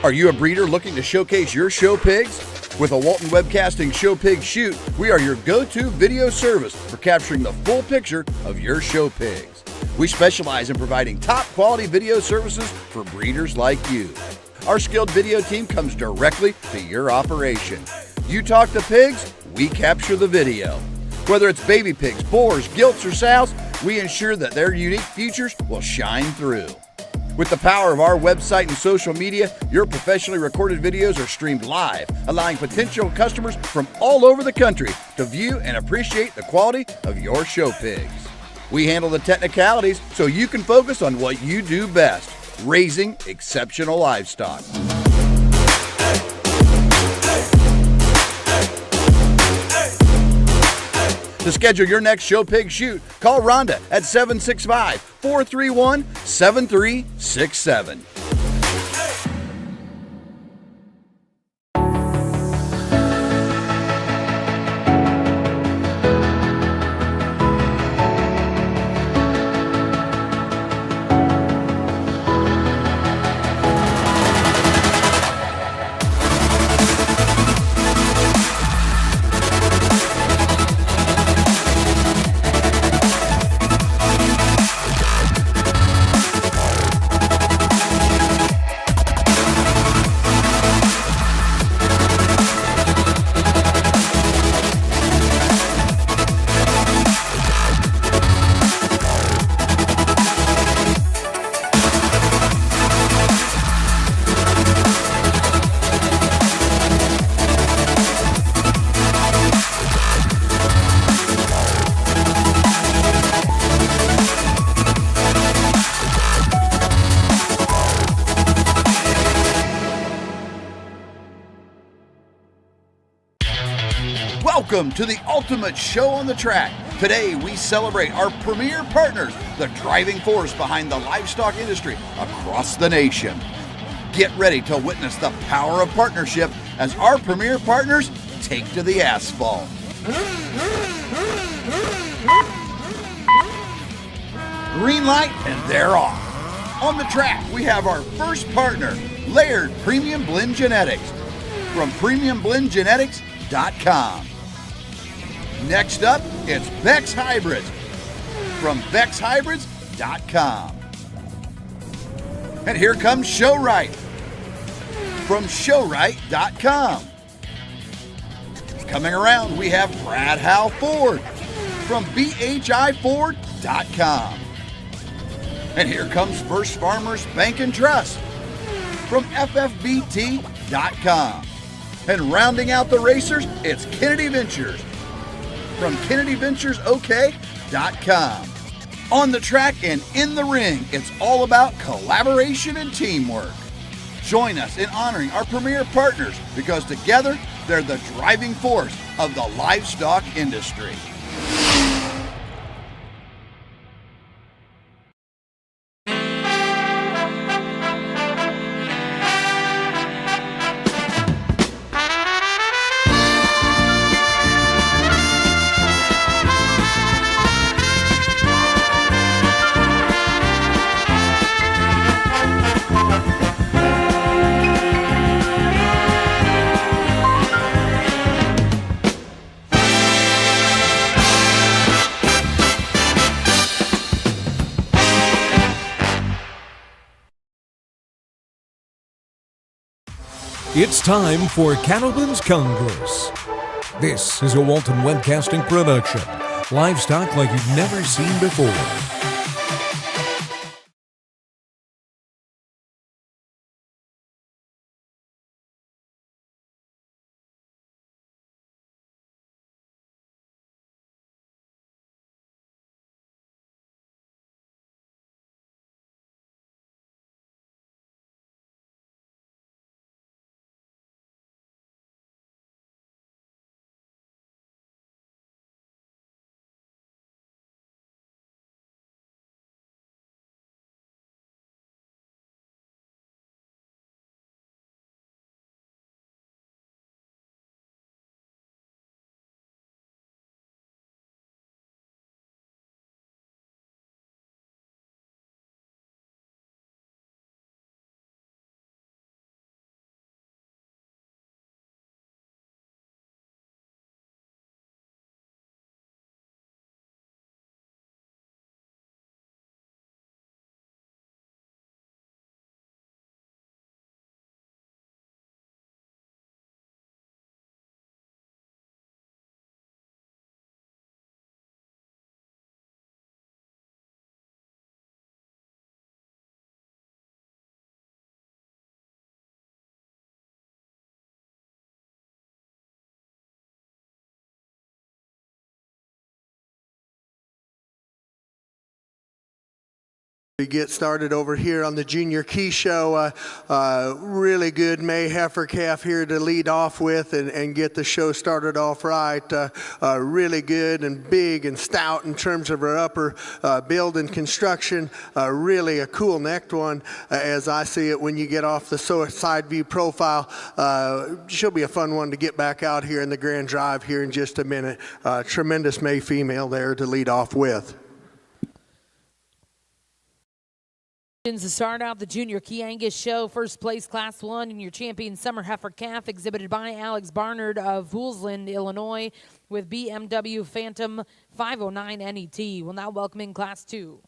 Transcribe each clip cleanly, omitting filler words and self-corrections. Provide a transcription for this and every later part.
Are you a breeder looking to showcase your show pigs? With a Walton Webcasting Show Pig Shoot, we are your go-to video service for capturing the full picture of your show pigs. We specialize in providing top-quality video services for breeders like you. Our skilled video team comes directly to your operation. You talk to pigs, we capture the video. Whether it's baby pigs, boars, gilts, or sows, we ensure that their unique features will shine through. With the power of our website and social media, your professionally recorded videos are streamed live, allowing potential customers from all over the country to view and appreciate the quality of your show pigs. We handle the technicalities so you can focus on what you do best, raising exceptional livestock. To schedule your next show pig shoot, call Rhonda at 765-431-7367. Welcome to the ultimate show on the track. Today we celebrate our premier partners, the driving force behind the livestock industry across the nation. Get ready to witness the power of partnership as our premier partners take to the asphalt. Green light and they're off. On the track we have our first partner, Laird Premium Blend Genetics from premiumblendgenetics.com. Next up, it's Beck's Hybrids from beckshybrids.com. And here comes Showright from showright.com. Coming around, we have Brad Howe Ford from bhiford.com. And here comes First Farmers Bank and Trust from ffbt.com. And rounding out the racers, it's Kennedy Ventures from kennedyventuresok.com. On the track and in the ring, it's all about collaboration and teamwork. Join us in honoring our premier partners because together they're the driving force of the livestock industry. It's time for Cattleman's Congress. This is a Walton Webcasting production. Livestock like you've never seen before. We get started over here on the Junior Key Show. Really good May heifer calf here to lead off with and get the show started off right. Really good and big and stout in terms of her upper build and construction. Really a cool necked one as I see it when you get off the side view profile. She'll be a fun one to get back out here in the Grand Drive here in just a minute. Tremendous May female there to lead off with. To start out the Junior Key Angus Show, first place Class 1 in your champion summer heifer calf exhibited by Alex Barnard of Woolsland, Illinois with BMW Phantom 509 NET. We'll now welcome in Class 2.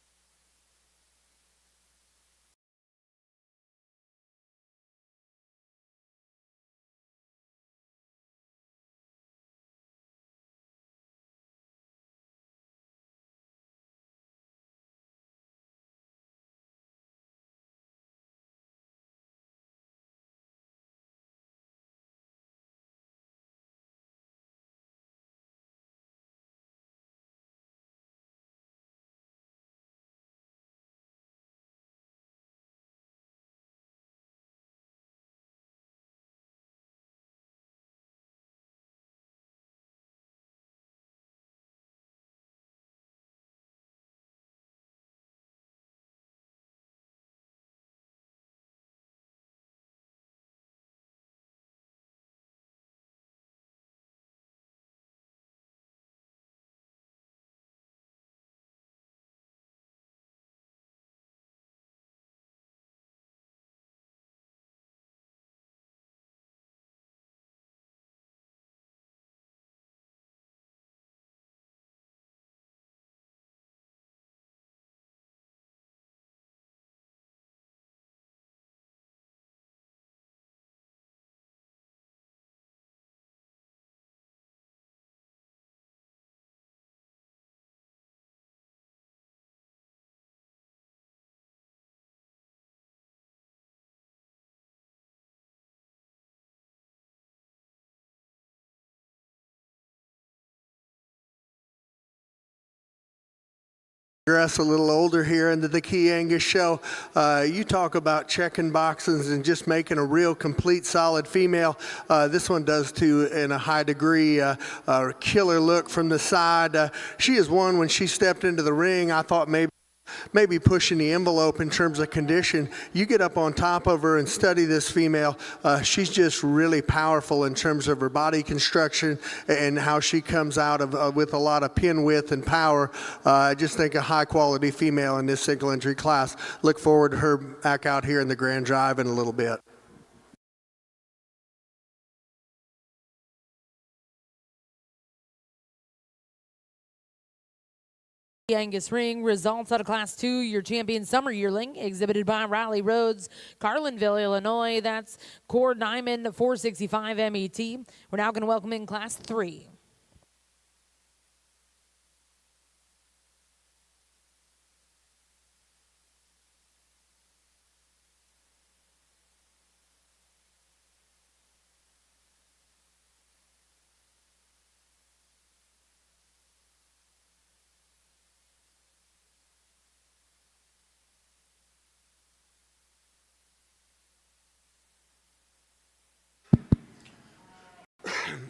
Progress a little older here into the Key Angus Show. You talk about checking boxes and just making a real complete solid female. This one does too in a high degree. Killer look from the side. She is one when she stepped into the ring. I thought maybe pushing the envelope in terms of condition. You get up on top of her and study this female. She's just really powerful in terms of her body construction and how she comes out of with a lot of pin width and power. I just think a high quality female in this single entry class. Look forward to her back out here in the Grand Drive in a little bit. Angus Ring results out of Class 2, your champion summer yearling, exhibited by Riley Rhodes, Carlinville, Illinois. That's Cord Nyman 465 MET. We're now going to welcome in Class 3.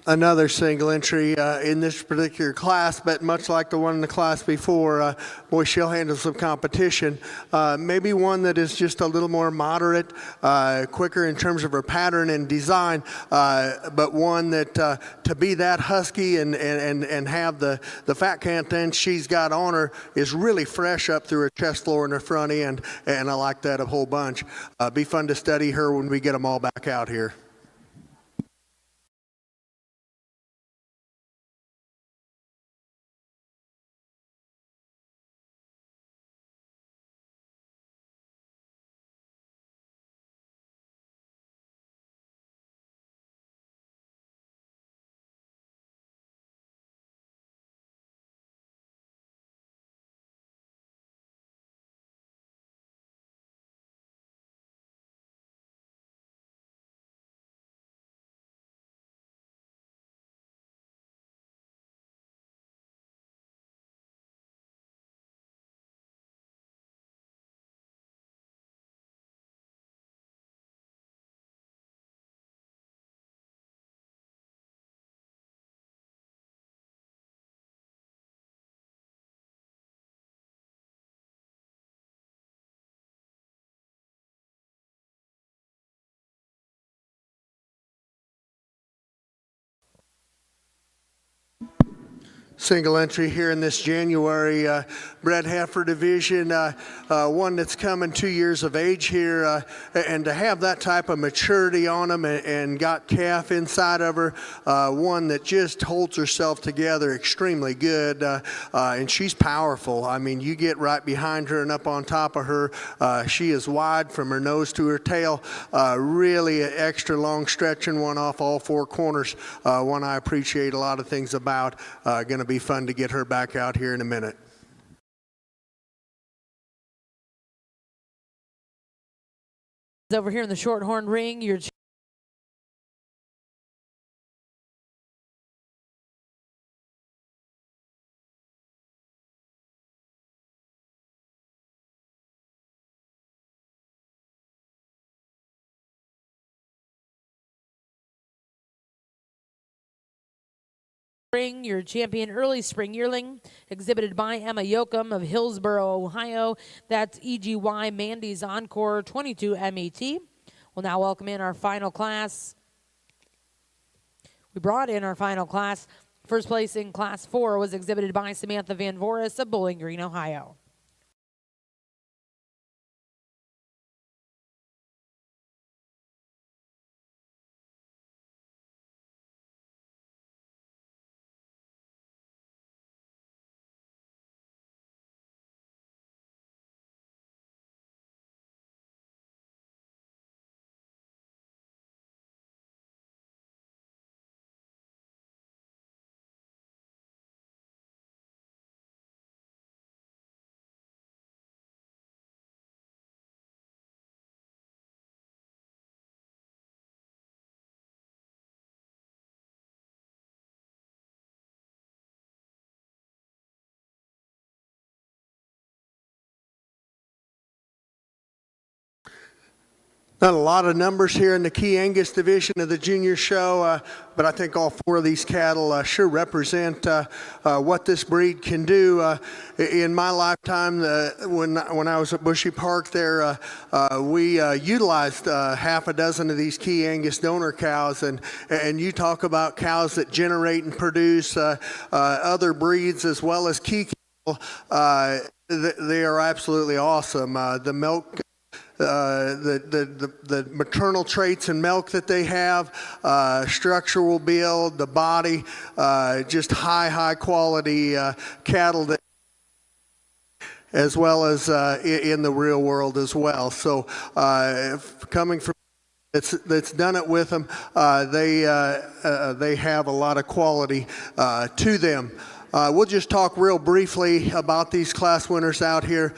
Another single entry in this particular class, but much like the one in the class before, boy, she'll handle some competition. Maybe one that is just a little more moderate, quicker in terms of her pattern and design, but one that to be that husky and have the fat content she's got on her is really fresh up through her chest floor and her front end, and I like that a whole bunch. Be fun to study her when we get them all back out here. Single entry here in this January bred heifer division, one that's coming 2 years of age here, and to have that type of maturity on them and got calf inside of her, one that just holds herself together extremely good, and she's powerful. I mean, you get right behind her and up on top of her, she is wide from her nose to her tail, really an extra long stretching one off all four corners, one I appreciate a lot of things about. Going to be fun to get her back out here in a minute. Over here in the Shorthorn ring, your your champion early spring yearling, exhibited by Emma Yoakum of Hillsboro, Ohio. That's EGY Mandy's Encore 22 MET. We'll now welcome in our final class. We brought in our final class. First place in Class 4 was exhibited by Samantha Van Voris of Bowling Green, Ohio. Not a lot of numbers here in the Key Angus division of the junior show, but I think all four of these cattle sure represent what this breed can do. In my lifetime, when I was at Bushy Park there, we utilized half a dozen of these Key Angus donor cows, and you talk about cows that generate and produce other breeds as well as Key cattle, they are absolutely awesome. The milk, the maternal traits and milk that they have, structural build, the body, just high quality cattle that, as well as in the real world as well. So coming from that's done it with them, they have a lot of quality to them. We'll just talk real briefly about these class winners out here.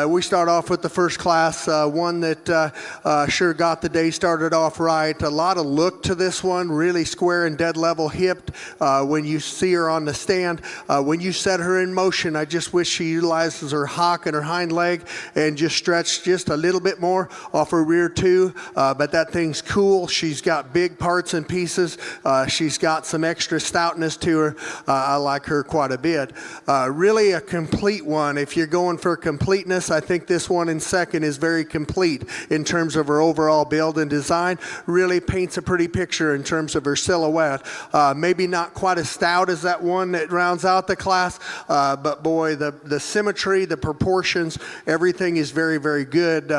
We start off with the first class, one that sure got the day started off right. A lot of look to this one, really square and dead level hipped when you see her on the stand. When you set her in motion, I just wish she utilizes her hock and her hind leg and just stretched just a little bit more off her rear too. But that thing's cool. She's got big parts and pieces. She's got some extra stoutness to her. I like her quite a bit. Really a complete one. If you're going for completeness, I think this one in second is very complete in terms of her overall build and design. Really paints a pretty picture in terms of her silhouette. Maybe not quite as stout as that one that rounds out the class, but boy, the symmetry, the proportions, everything is very good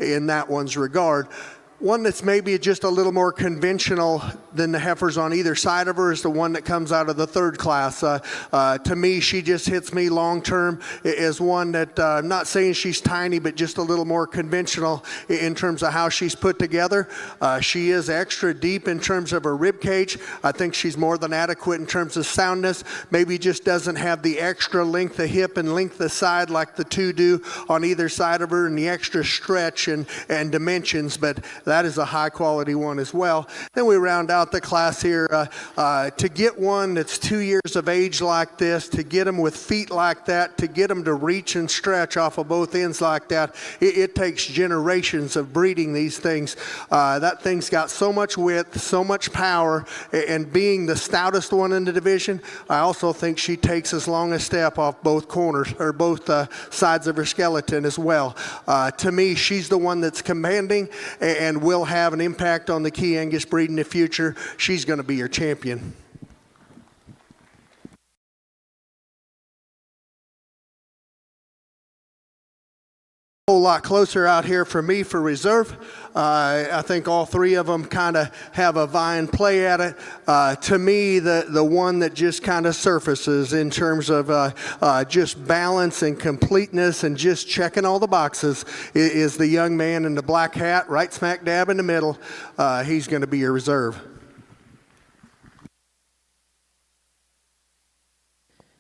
in that one's regard. One that's maybe just a little more conventional than the heifers on either side of her is the one that comes out of the third class. To me, she just hits me long term as one that, I'm not saying she's tiny, but just a little more conventional in terms of how she's put together. She is extra deep in terms of her rib cage. I think she's more than adequate in terms of soundness. Maybe just doesn't have the extra length of hip and length of side like the two do on either side of her, and the extra stretch and dimensions, but that is a high quality one as well. Then we round out the class here. To get one that's 2 years of age like this, to get them with feet like that, to get them to reach and stretch off of both ends like that, it takes generations of breeding these things. That thing's got so much width, so much power, and being the stoutest one in the division, I also think she takes as long a step off both corners, or both sides of her skeleton as well. To me, she's the one that's commanding and will have an impact on the Key Angus breed in the future. She's going to be your champion. whole lot closer out here for me for reserve. I think all three of them kind of have a vying play at it. To me, the one that just kind of surfaces in terms of just balance and completeness and just checking all the boxes is the young man in the black hat, right smack dab in the middle. He's going to be your reserve.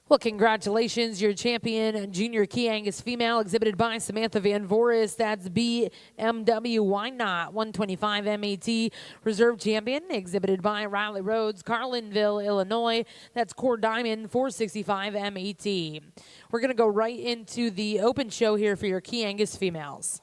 Well, congratulations, your champion junior Key Angus female, exhibited by Samantha Van Voris. That's BMW Why Not 125 MAT. Reserve champion, exhibited by Riley Rhodes, Carlinville, Illinois. That's Core Diamond 465 MAT. We're going to go right into the open show here for your Key Angus females.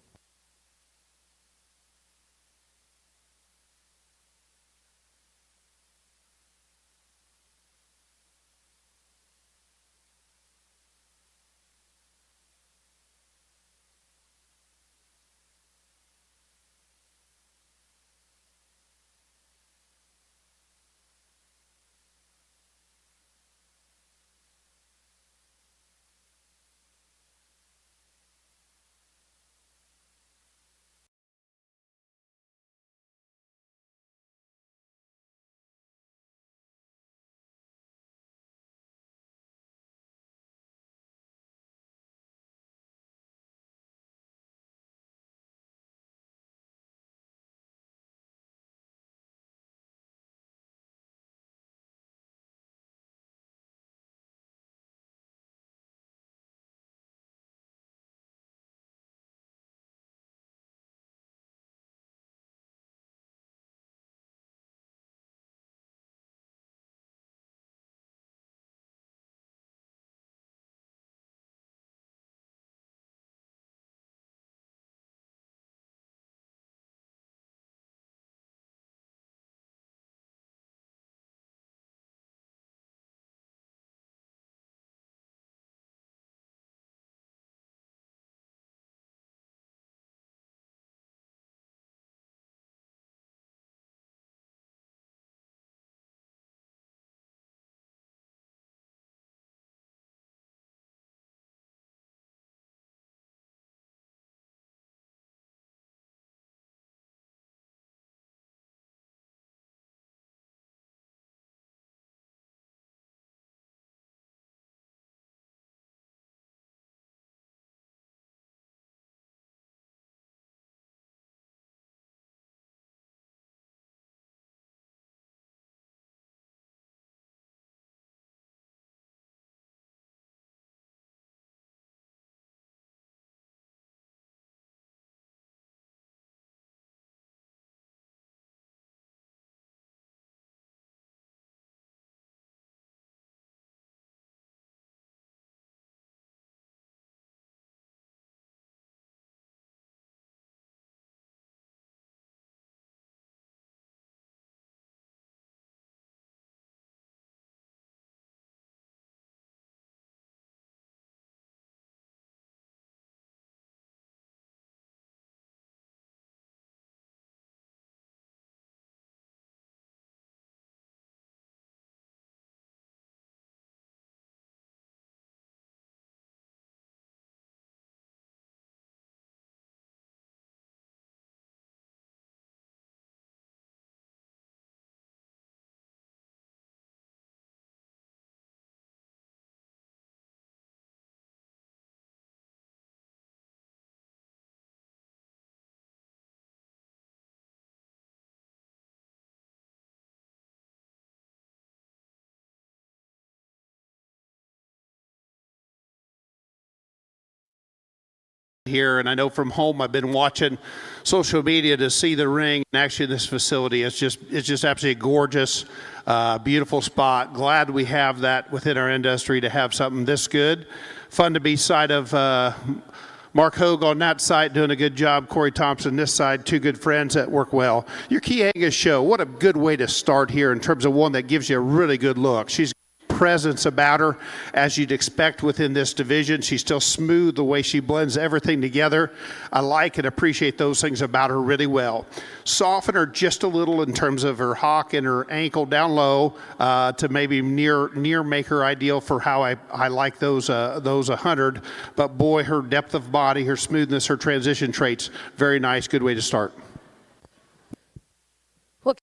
Here, and I know from home I've been watching social media to see the ring, and actually this facility is just absolutely gorgeous, beautiful spot. Glad we have that within our industry to have something this good. Fun to be side of Mark Hogue on that side doing a good job. Corey Thompson this side, two good friends that work well. Your Key Angus show, what a good way to start here in terms of one that gives you a really good look. She's presence about her, as you'd expect within this division. She's still smooth the way she blends everything together. I like and appreciate those things about her really well. Soften her just a little in terms of her hock and her ankle down low to maybe near make her ideal for how I like those 100. But boy, her depth of body, her smoothness, her transition traits, very nice, good way to start. Well,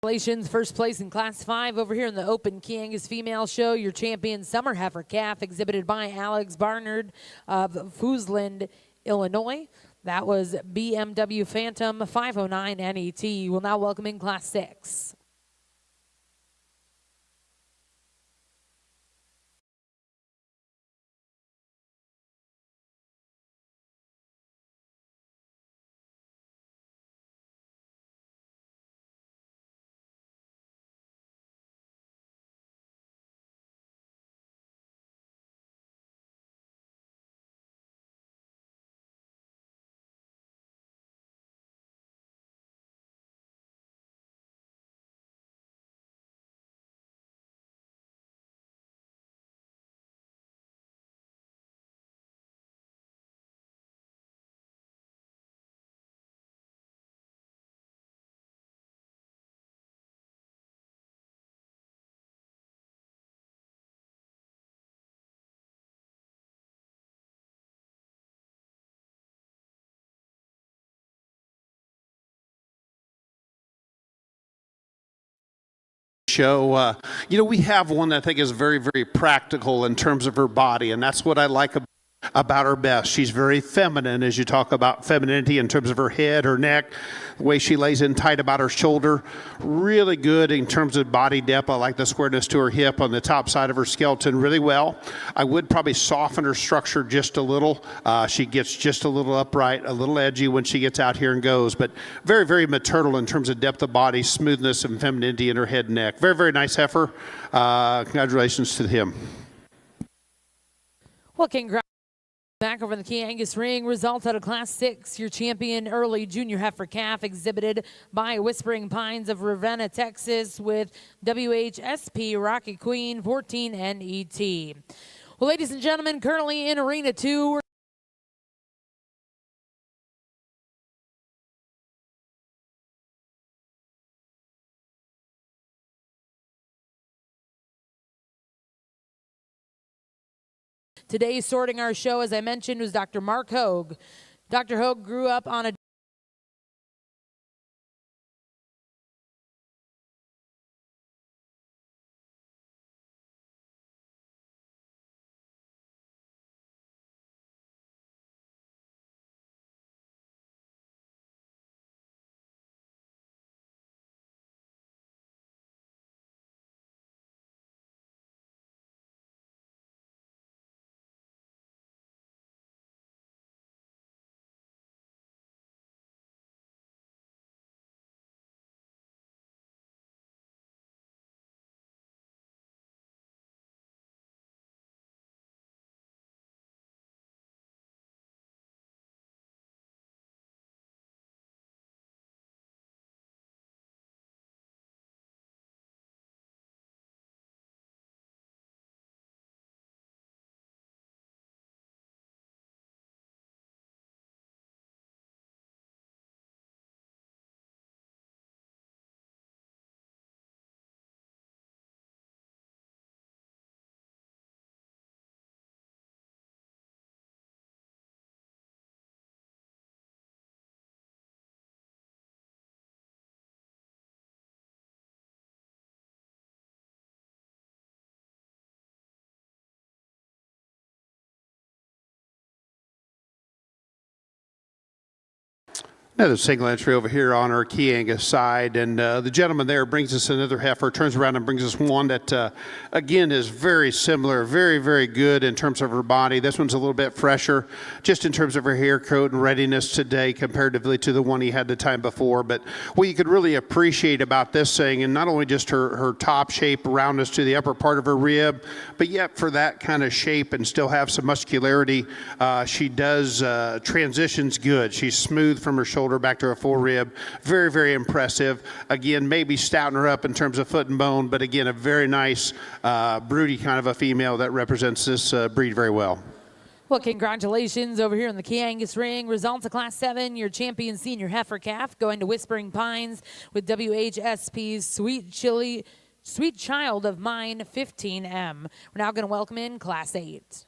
congratulations, first place in Class 5 over here in the Open Key Angus Female Show. Your champion summer heifer calf exhibited by Alex Barnard of Foosland, Illinois. That was BMW Phantom 509 NET. We'll now welcome in Class 6. Show. We have one that I think is very, very practical in terms of her body, and that's what I like about her best. She's very feminine as you talk about femininity in terms of her head, her neck, the way she lays in tight about her shoulder. Really good in terms of body depth. I like the squareness to her hip on the top side of her skeleton really well. I would probably soften her structure just a little. She gets just a little upright, a little edgy when she gets out here and goes, but very, very maternal in terms of depth of body, smoothness, and femininity in her head and neck. Very, very nice heifer. Congratulations to him. Well, congrats. Back over in the Key Angus ring, results out of Class 6. Your champion early junior heifer calf exhibited by Whispering Pines of Ravenna, Texas with WHSP Rocky Queen 14 NET. Well, ladies and gentlemen, currently in Arena 2, today sorting our show, as I mentioned, was Dr. Mark Hogue. Dr. Hogue grew up on a Another single entry over here on our Key Angus side, and the gentleman there brings us another heifer, turns around and brings us one that, again, is very similar, very, very good in terms of her body. This one's a little bit fresher, just in terms of her hair coat and readiness today comparatively to the one he had the time before. But what you could really appreciate about this thing, and not only just her top shape, roundness to the upper part of her rib, but yet for that kind of shape and still have some muscularity, she does transitions good. She's smooth from her shoulder shoulder back to her forerib. Very, very impressive. Again, maybe stouting her up in terms of foot and bone, but again, a very nice, broody kind of a female that represents this breed very well. Well, congratulations over here in the Key Angus ring. Results of Class 7, your champion senior heifer calf going to Whispering Pines with WHSP's Sweet Child of Mine 15M. We're now going to welcome in Class 8.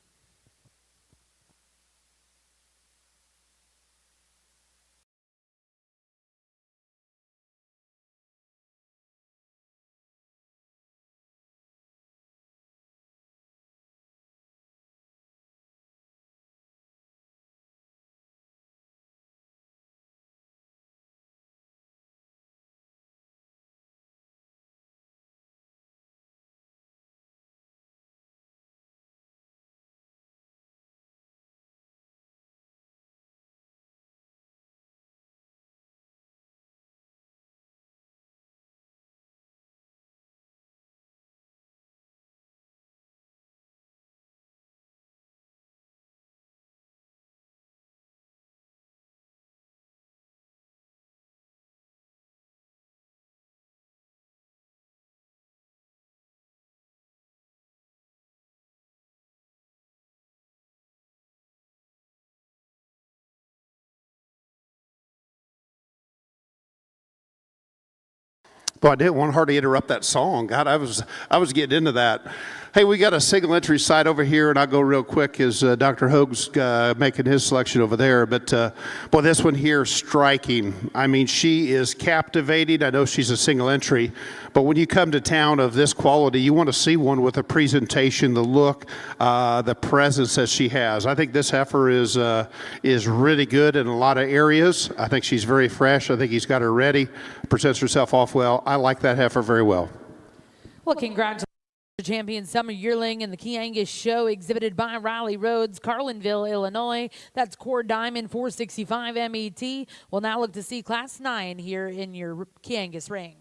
Well, I didn't want to hardly interrupt that song. God, I was getting into that. Hey, we got a single entry site over here, and I'll go real quick as Dr. Hoag's making his selection over there. But, boy, this one here, striking. I mean, she is captivating. I know she's a single entry, but when you come to town of this quality, you want to see one with the presentation, the look, the presence that she has. I think this heifer is really good in a lot of areas. I think she's very fresh. I think he's got her ready, presents herself off well. I like that heifer very well. Well, congratulations. Champion Summer Yearling in the Key Angus Show, exhibited by Riley Rhodes, Carlinville, Illinois. That's Core Diamond 465 MET. We'll now look to see Class 9 here in your Key Angus ring.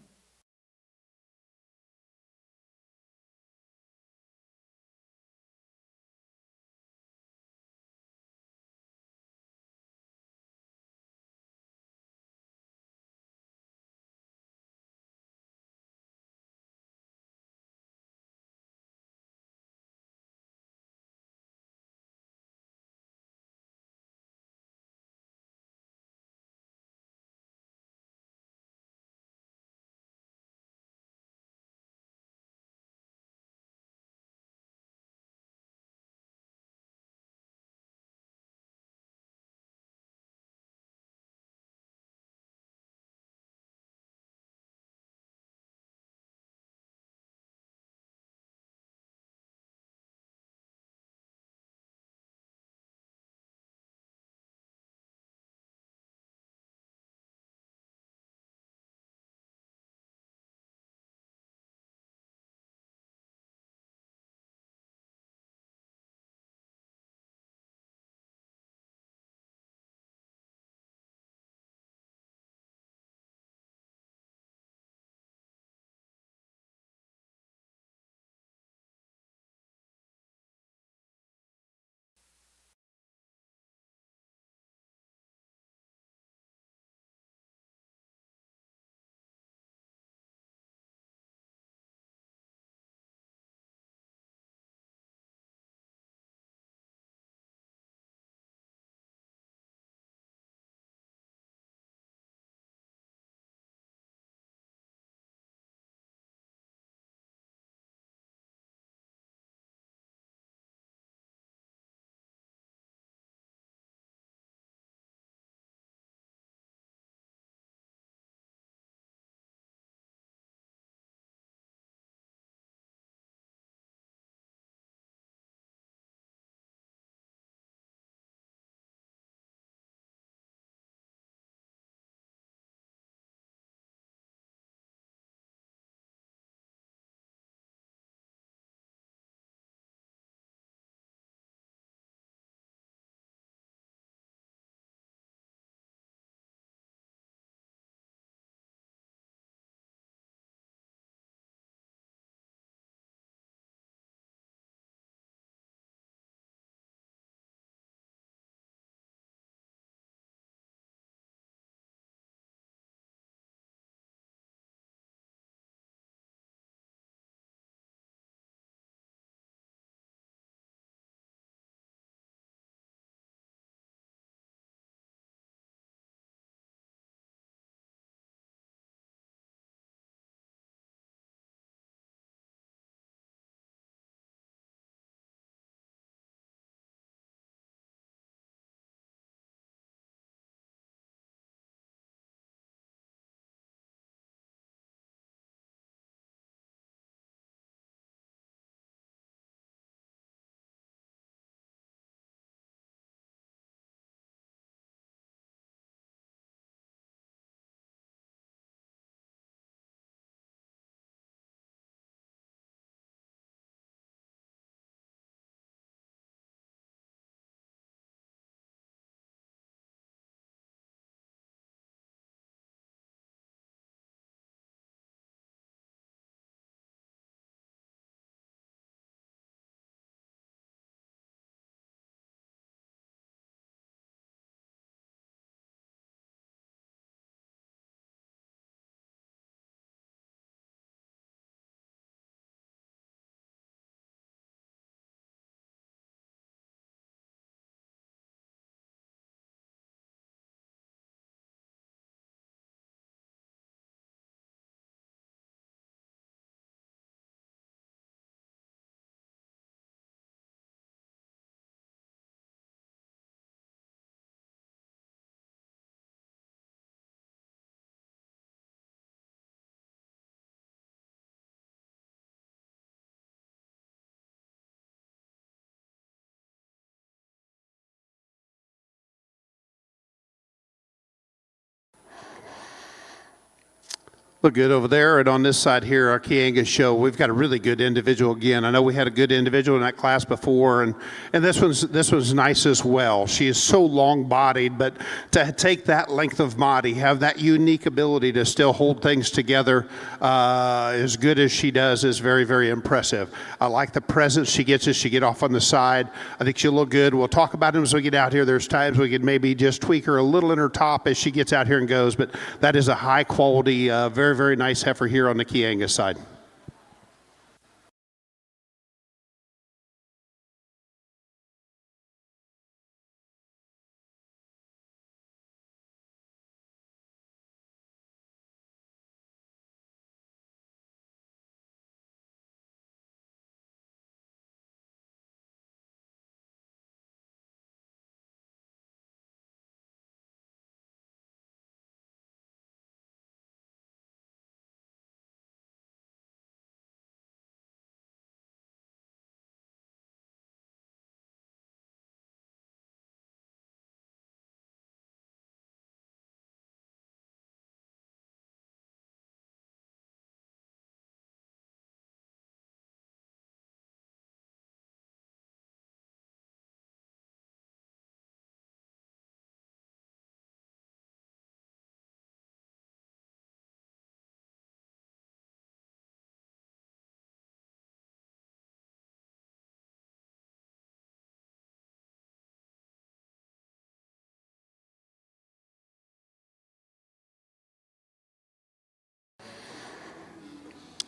Look good over there. And on this side here, our Key Angus show, we've got a really good individual again. I know we had a good individual in that class before, and this one's nice as well. She is so long-bodied, but to take that length of body, have that unique ability to still hold things together as good as she does is very, very impressive. I like the presence she gets as she get off on the side. I think she'll look good. We'll talk about it as we get out here. There's times we could maybe just tweak her a little in her top as she gets out here and goes, but that is a high-quality, very, very nice heifer here on the Key Angus side.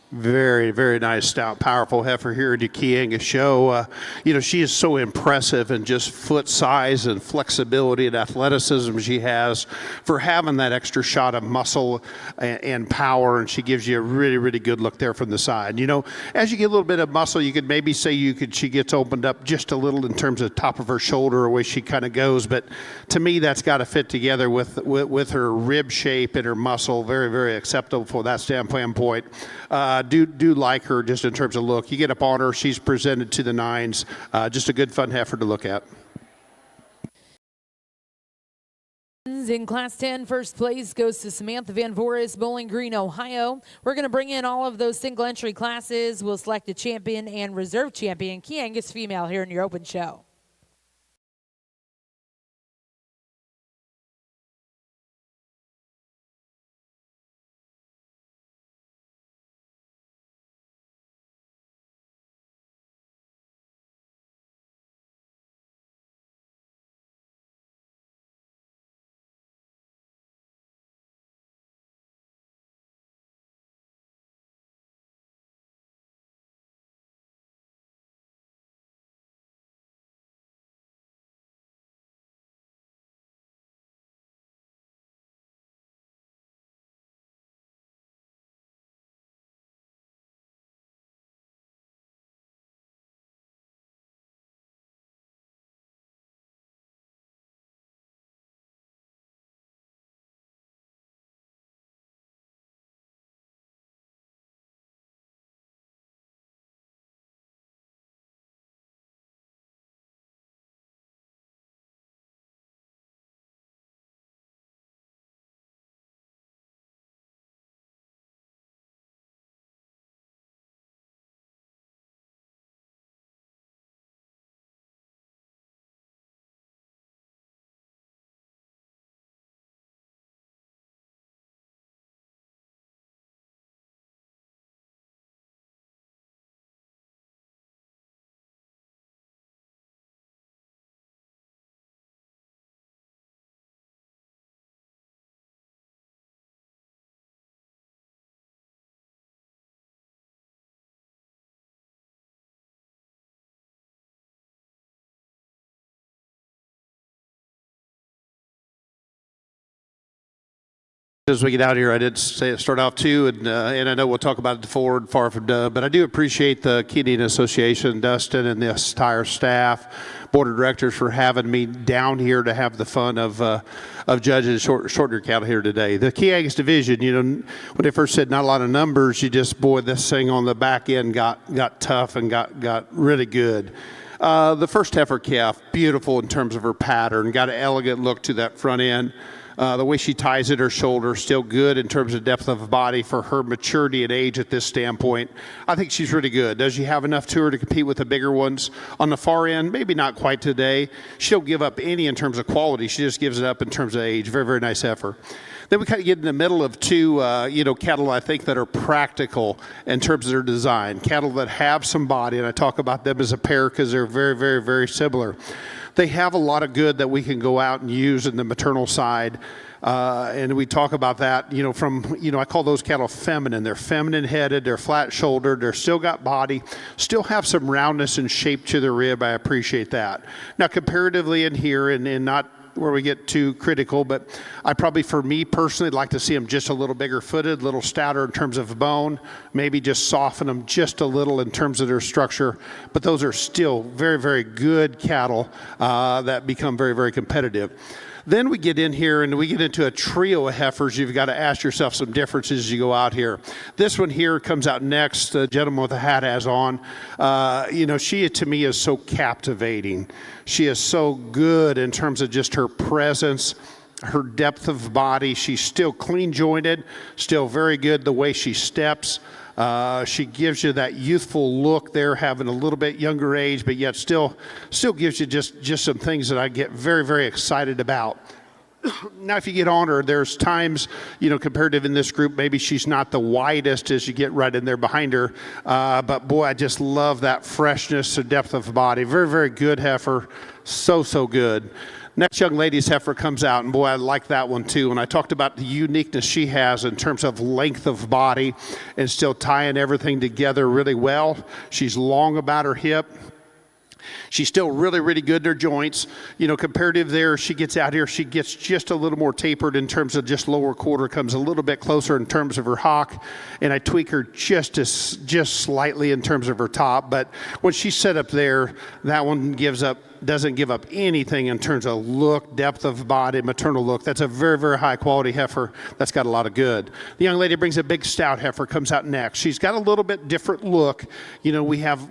Very, very nice, stout, powerful heifer here at the Key Angus show. She is so impressive in just foot size and flexibility and athleticism she has for having that extra shot of muscle and power, and she gives you a really, really good look there from the side. As you get a little bit of muscle, you could maybe say she gets opened up just a little in terms of the top of her shoulder or way she kind of goes, but to me that's got to fit together with her rib shape and her muscle. Very, very acceptable for that standpoint. Do like her just in terms of look. You get up on her, she's presented to the nines. Just a good, fun heifer to look at. In Class 10, first place goes to Samantha Van Voorhis, Bowling Green, Ohio. We're going to bring in all of those single entry classes. We'll select a champion and reserve champion, Key Angus female, here in your open show. As we get out here, I did start off too, and I know we'll talk about it forward, far from done, but I do appreciate the Key Indian Association, Dustin, and the entire staff, board of directors for having me down here to have the fun of judging short cattle here today. The Key Angus division, when they first said not a lot of numbers, this thing on the back end got tough and got really good. The first heifer calf, beautiful in terms of her pattern, got an elegant look to that front end. The way she ties at her shoulder, still good in terms of depth of body for her maturity and age at this standpoint. I think she's really good. Does she have enough to her to compete with the bigger ones? On the far end, maybe not quite today. She'll give up any in terms of quality. She just gives it up in terms of age. Very, very nice heifer. Then we kind of get in the middle of two, cattle I think that are practical in terms of their design. Cattle that have some body, and I talk about them as a pair because they're very, very, very similar. They have a lot of good that we can go out and use in the maternal side. And we talk about that, I call those cattle feminine. They're feminine headed, they're flat shouldered, they're still got body, still have some roundness and shape to the rib. I appreciate that. Now, comparatively in here, and not where we get too critical, but I probably, for me personally, like to see them just a little bigger footed, a little stouter in terms of bone, maybe just soften them just a little in terms of their structure. But those are still very, very good cattle that become very, very competitive. Then we get in here and we get into a trio of heifers. You've got to ask yourself some differences as you go out here. This one here comes out next. The gentleman with the hat has on. She to me is so captivating. She is so good in terms of just her presence, her depth of body. She's still clean jointed, still very good the way she steps. She gives you that youthful look there, having a little bit younger age, but yet still gives you just some things that I get very, very excited about. Now, if you get on her, there's times, comparative in this group, maybe she's not the widest as you get right in there behind her. But boy, I just love that freshness and depth of body. Very, very good heifer. So good. Next young lady's heifer comes out, and boy, I like that one too. And I talked about the uniqueness she has in terms of length of body and still tying everything together really well. She's long about her hip. She's still really, really good in her joints. Comparative there, she gets out here, she gets just a little more tapered in terms of just lower quarter, comes a little bit closer in terms of her hock, and I tweak her just slightly in terms of her top. But when she's set up there, that one doesn't give up anything in terms of look, depth of body, maternal look. That's a very, very high quality heifer that's got a lot of good. The young lady brings a big stout heifer, comes out next. She's got a little bit different look. Where we have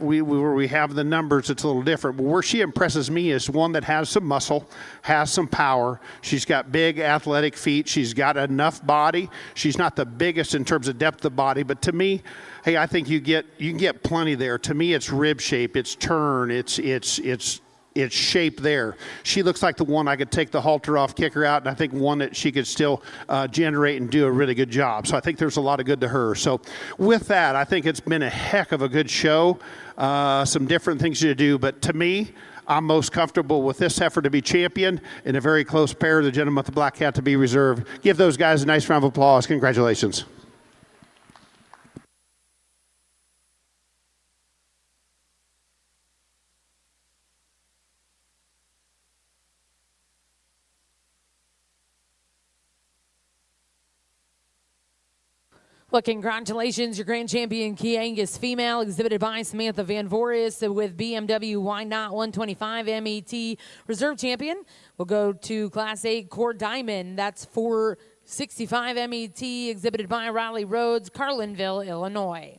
the numbers, it's a little different. But where she impresses me is one that has some muscle, has some power. She's got big athletic feet. She's got enough body. She's not the biggest in terms of depth of body, but to me, hey, I think you can get plenty there. To me, it's rib shape, it's turn, it's shape there. She looks like the one I could take the halter off, kick her out, and I think one that she could still generate and do a really good job. So I think there's a lot of good to her. So with that, I think it's been a heck of a good show. Some different things to do, but to me, I'm most comfortable with this heifer to be champion and a very close pair, the gentleman with the black hat to be reserved. Give those guys a nice round of applause. Congratulations. Well, congratulations, your grand champion, Key Angus female, exhibited by Samantha Van Voorhis with BMW Why Not 125 MET reserve champion. We'll go to Class 8 Core Diamond. That's 465 MET, exhibited by Riley Rhodes, Carlinville, Illinois.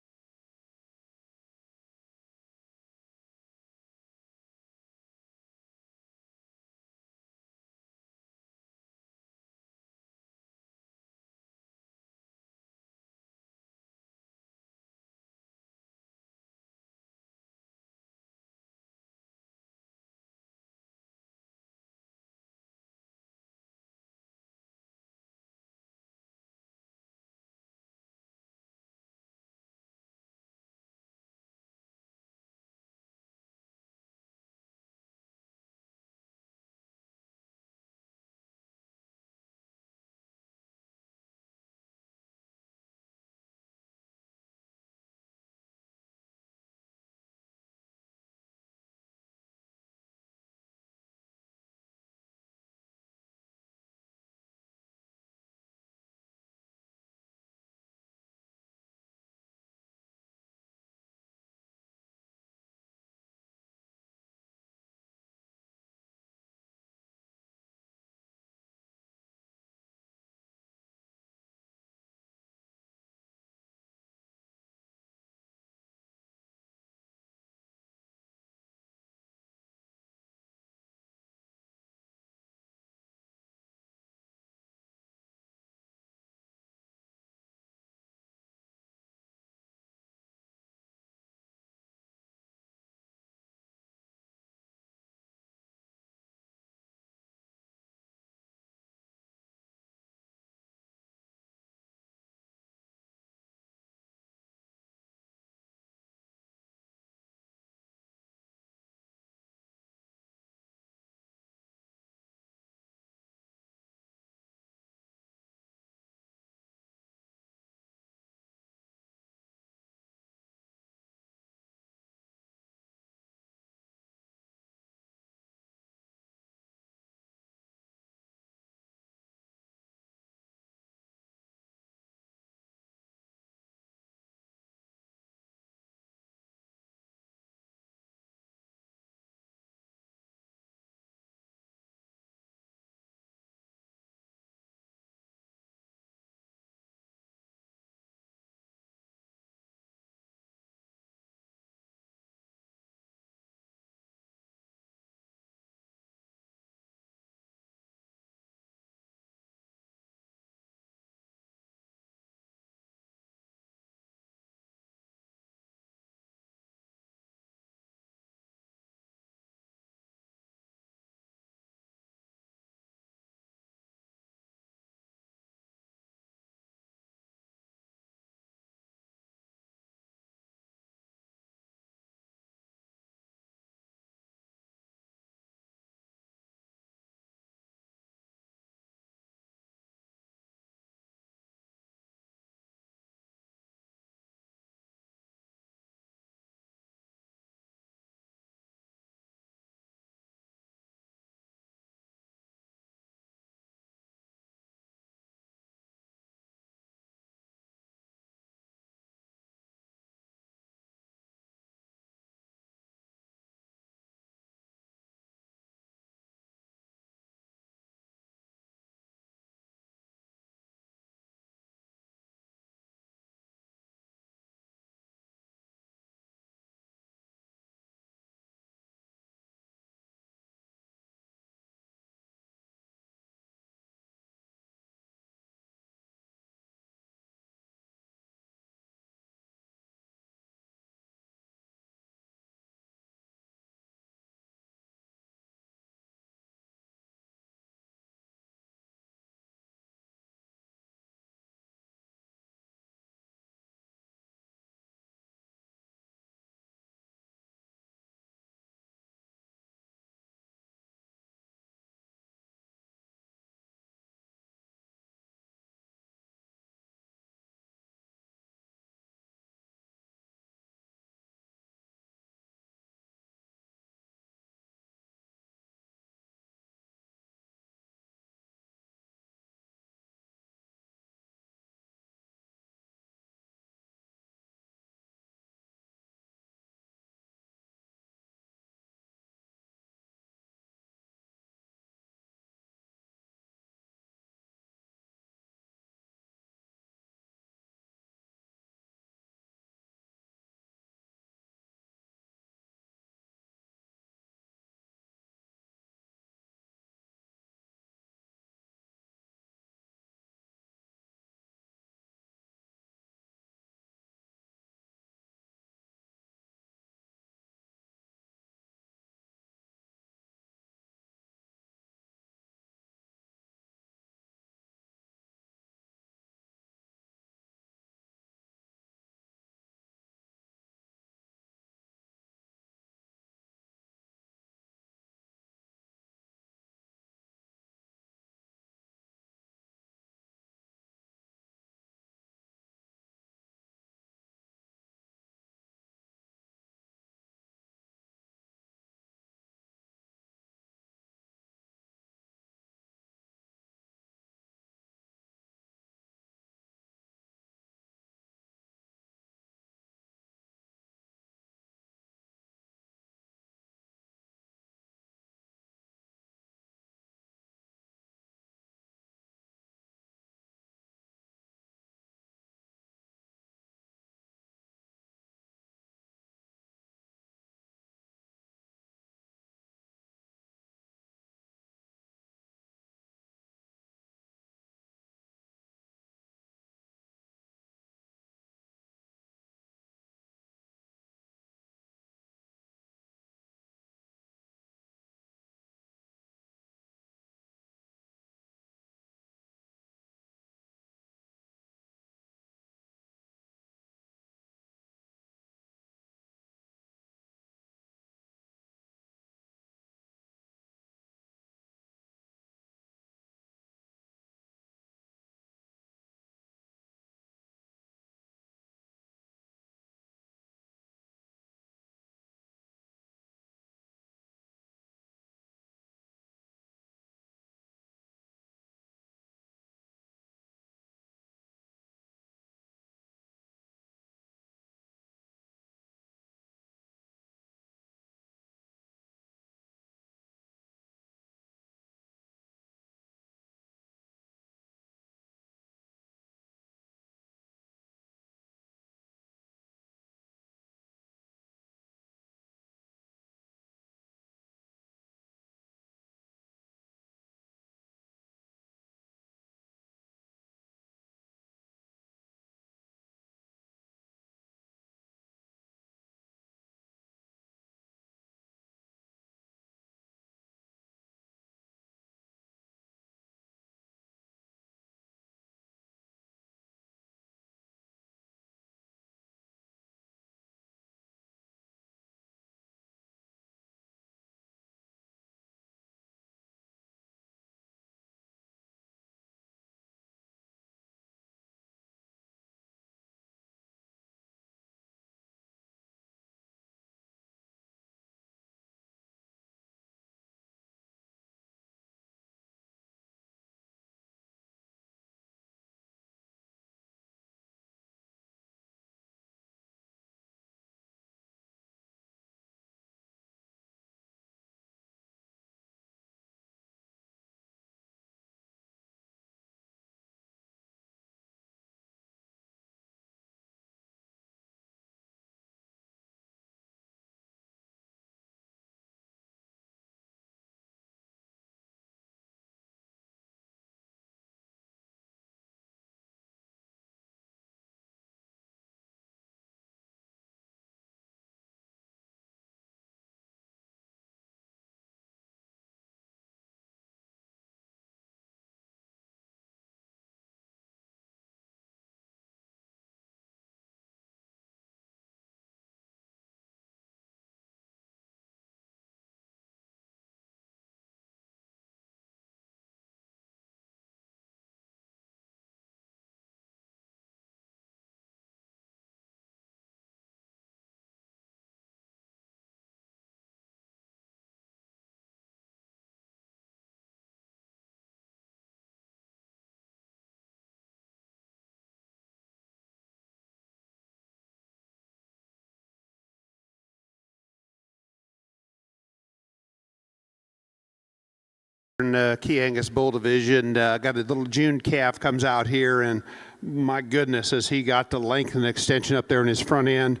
In the Key Angus Bull Division, got a little June calf comes out here, and my goodness, has he got the length and extension up there in his front end.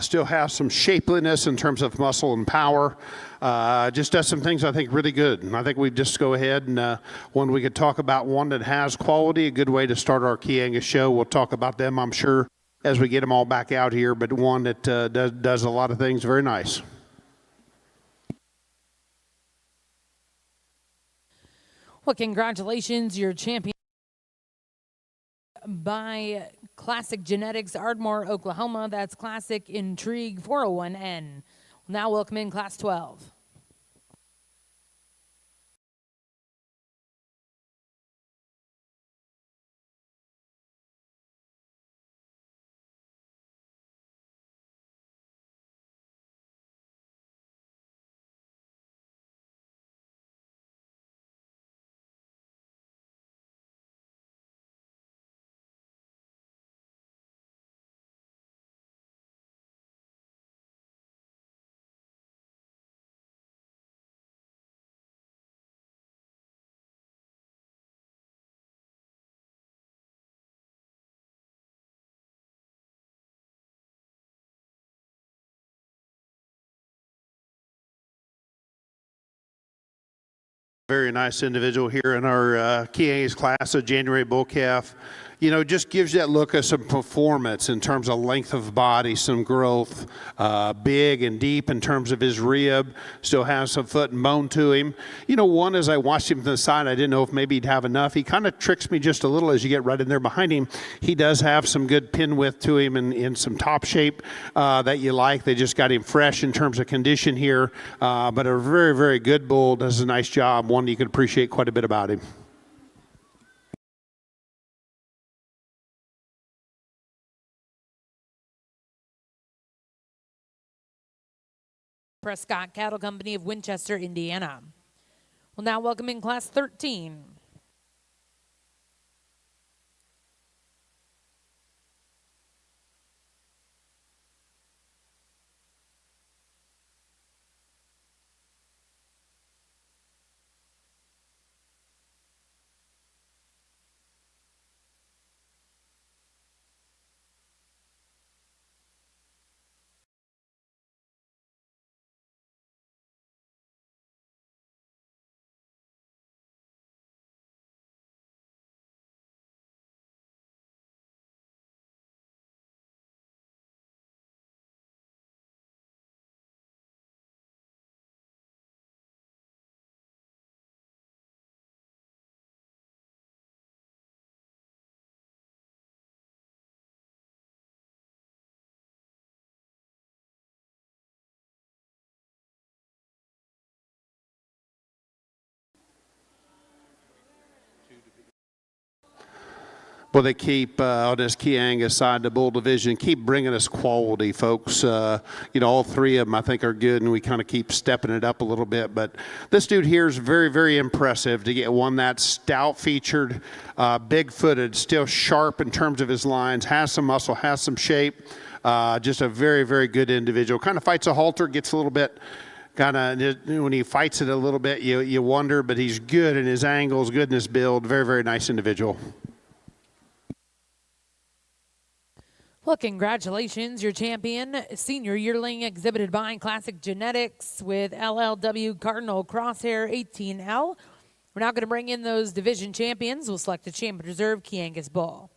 Still has some shapeliness in terms of muscle and power. Just does some things I think really good. And I think we just go ahead and when we could talk about one that has quality, a good way to start our Key Angus show. We'll talk about them, I'm sure, as we get them all back out here, but one that does a lot of things very nice. Well, congratulations, your champion by Classic Genetics, Ardmore, Oklahoma. That's Classic Intrigue 401N. Now welcome in Class 12. Very nice individual here in our Key Angus class, a January bull calf. You know, just gives you that look of some performance in terms of length of body, some growth, big and deep in terms of his rib, still has some foot and bone to him. You know, one, as I watched him from the side, I didn't know if maybe he'd have enough. He kind of tricks me just a little as you get right in there behind him. He does have some good pin width to him and in some top shape that you like. They just got him fresh in terms of condition here, but a very, very good bull, does a nice job, one you can appreciate quite a bit about him. Prescott Cattle Company of Winchester, Indiana. Well, now welcome in Class 13. Well, they keep, on this Key Angus side, the bull division, keep bringing us quality, folks. You know, all three of them, I think, are good, and we kind of keep stepping it up a little bit. But this dude here is very, very impressive to get one that's stout-featured, big-footed, still sharp in terms of his lines, has some muscle, has some shape. Just a very, very good individual. Kind of fights a halter, gets a little bit when he fights it a little bit, you wonder, but he's good in his angles, good in his build. Very, very nice individual. Well, congratulations, your champion, senior yearling exhibited by Classic Genetics with LLW Cardinal Crosshair 18L. We're now going to bring in those division champions. We'll select the champion reserve Key Angus bull.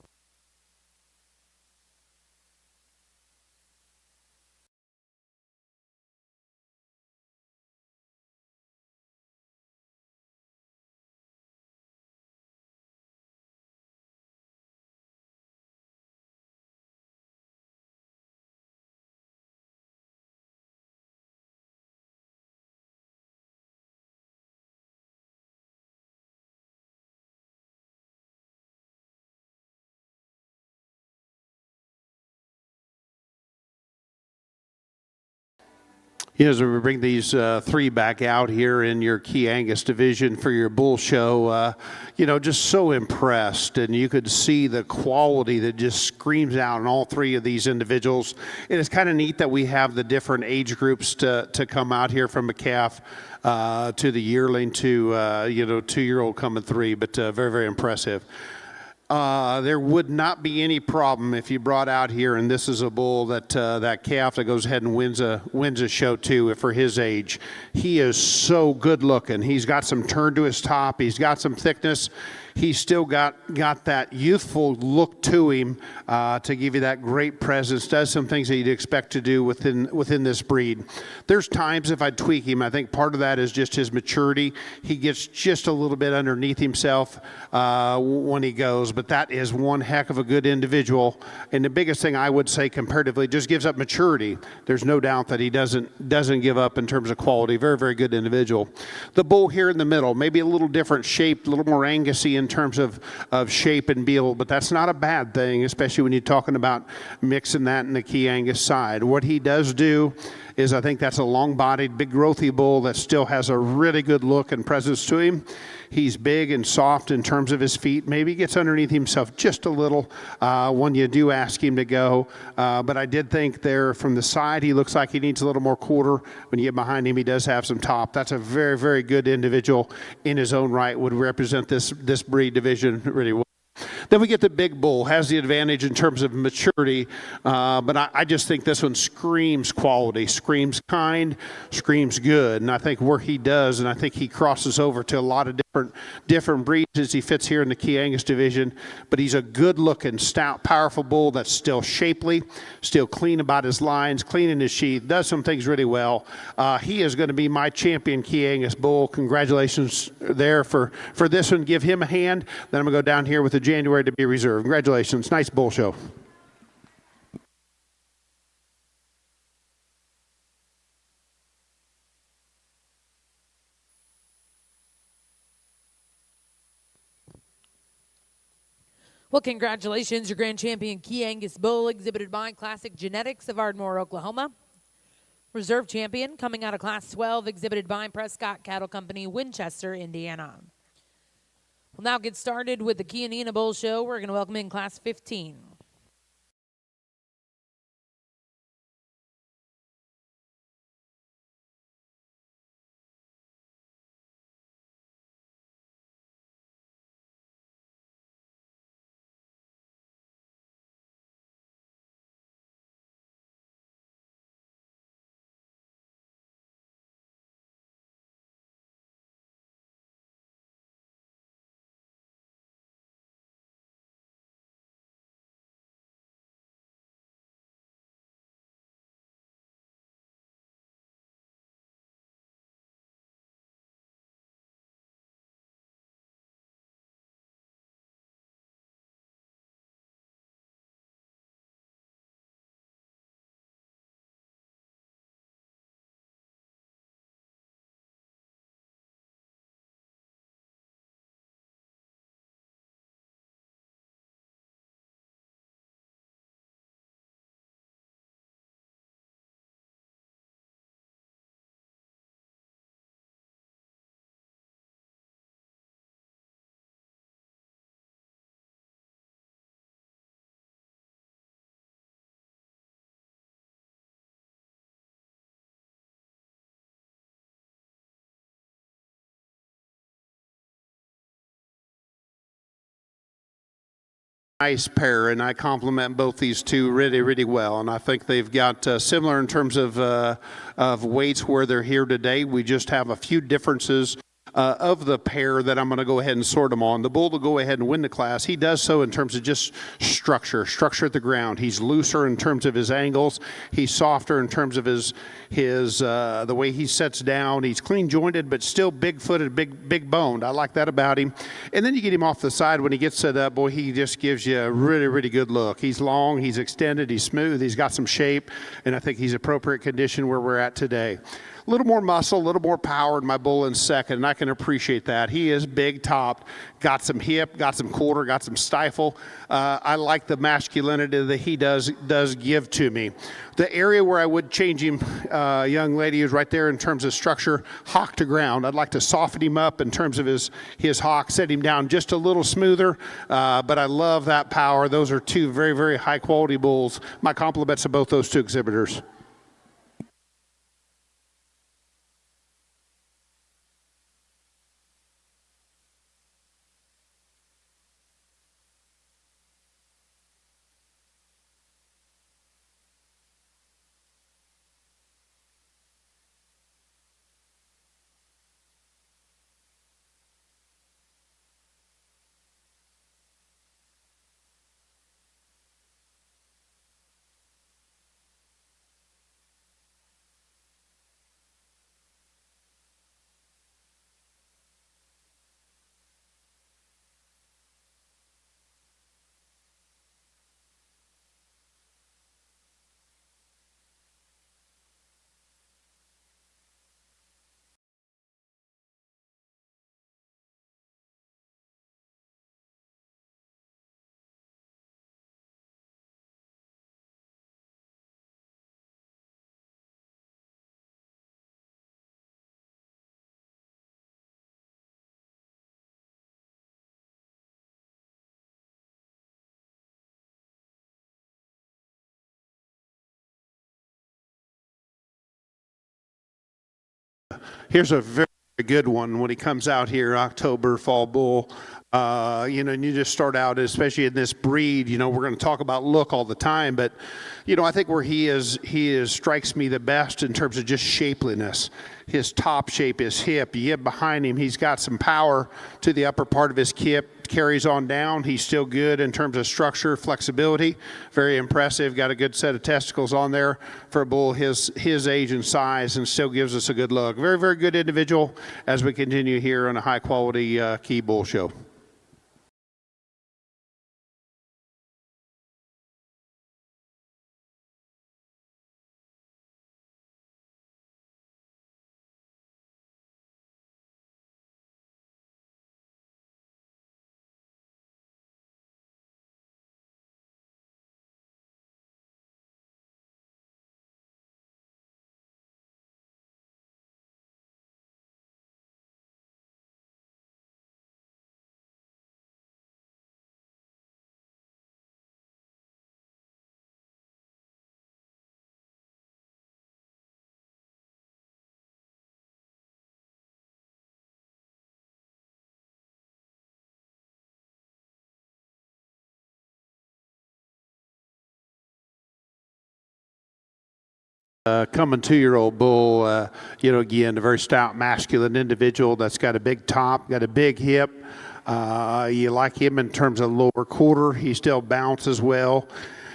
As we bring these three back out here in your Key Angus division for your bull show, just so impressed. And you could see the quality that just screams out in all three of these individuals. And it's kind of neat that we have the different age groups to come out here, from a calf to the yearling to, 2-year-old coming three, but very, very impressive. There would not be any problem if you brought out here, and this is a bull that calf that goes ahead and wins a show too for his age. He is so good looking. He's got some turn to his top. He's got some thickness. He's still got that youthful look to him to give you that great presence. Does some things that you'd expect to do within this breed. There's times if I tweak him, I think part of that is just his maturity. He gets just a little bit underneath himself when he goes, but that is one heck of a good individual. And the biggest thing I would say comparatively, just gives up maturity. There's no doubt that he doesn't give up in terms of quality. Very, very good individual. The bull here in the middle, maybe a little different shape, a little more Angusy in terms of shape and build, but that's not a bad thing, especially when you're talking about mixing that in the Key Angus side. What he does do is, I think that's a long-bodied, big growthy bull that still has a really good look and presence to him. He's big and soft in terms of his feet. Maybe he gets underneath himself just a little when you do ask him to go. But I did think there from the side, he looks like he needs a little more quarter. When you get behind him, he does have some top. That's a very, very good individual in his own right, would represent this breed division really well. Then we get the big bull, has the advantage in terms of maturity, but I just think this one screams quality, screams kind, screams good. And I think where he does, and I think he crosses over to a lot of different breeds as he fits here in the Key Angus division, but he's a good-looking, stout, powerful bull that's still shapely, still clean about his lines, clean in his sheath, does some things really well. He is going to be my champion Key Angus bull. Congratulations there for this one. Give him a hand. Then I'm going to go down here with the January to be reserved. Congratulations. Nice bull show. Well, congratulations, your grand champion Key Angus bull, exhibited by Classic Genetics of Ardmore, Oklahoma. Reserve champion coming out of Class 12, exhibited by Prescott Cattle Company, Winchester, Indiana. We'll now get started with the Kianina Bull Show. We're going to welcome in Class 15. Nice pair, and I compliment both these two really, really well. And I think they've got similar in terms of weights where they're here today. We just have a few differences of the pair that I'm going to go ahead and sort them on. The bull will go ahead and win the class. He does so in terms of just structure at the ground. He's looser in terms of his angles. He's softer in terms of his the way he sets down. He's clean jointed, but still big-footed, big boned. I like that about him. And then you get him off the side when he gets set up. Boy, he just gives you a really, really good look. He's long, he's extended, he's smooth, he's got some shape, and I think he's appropriate condition where we're at today. a little more muscle, a little more power in my bull in second, and I can appreciate that. He is big topped, got some hip, got some quarter, got some stifle. I like the masculinity that he does give to me. The area where I would change him, young lady, is right there in terms of structure, hock to ground. I'd like to soften him up in terms of his hock, set him down just a little smoother, but I love that power. Those are two very, very high-quality bulls. My compliments to both those two exhibitors. Here's a very good one when he comes out here, October fall bull. And you just start out, especially in this breed, we're going to talk about look all the time, but, I think where he is strikes me the best in terms of just shapeliness. His top shape, his hip, behind him, he's got some power to the upper part of his hip, carries on down. He's still good in terms of structure, flexibility, very impressive. Got a good set of testicles on there for a bull his age and size, and still gives us a good look. Very, very good individual as we continue here on a high-quality key bull show. Coming 2-year-old bull, again, a very stout masculine individual that's got a big top, got a big hip. You like him in terms of lower quarter. He still bounces well.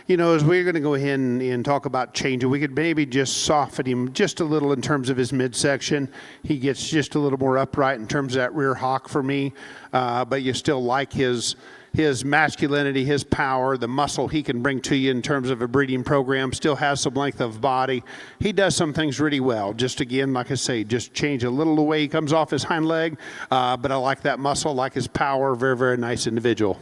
As we're going to go ahead and talk about changing, we could maybe just soften him just a little in terms of his midsection. He gets just a little more upright in terms of that rear hock for me, but you still like his masculinity, his power, the muscle he can bring to you in terms of a breeding program, still has some length of body. He does some things really well. Just again, like I say, just change a little the way he comes off his hind leg, but I like that muscle, like his power. Very, very nice individual.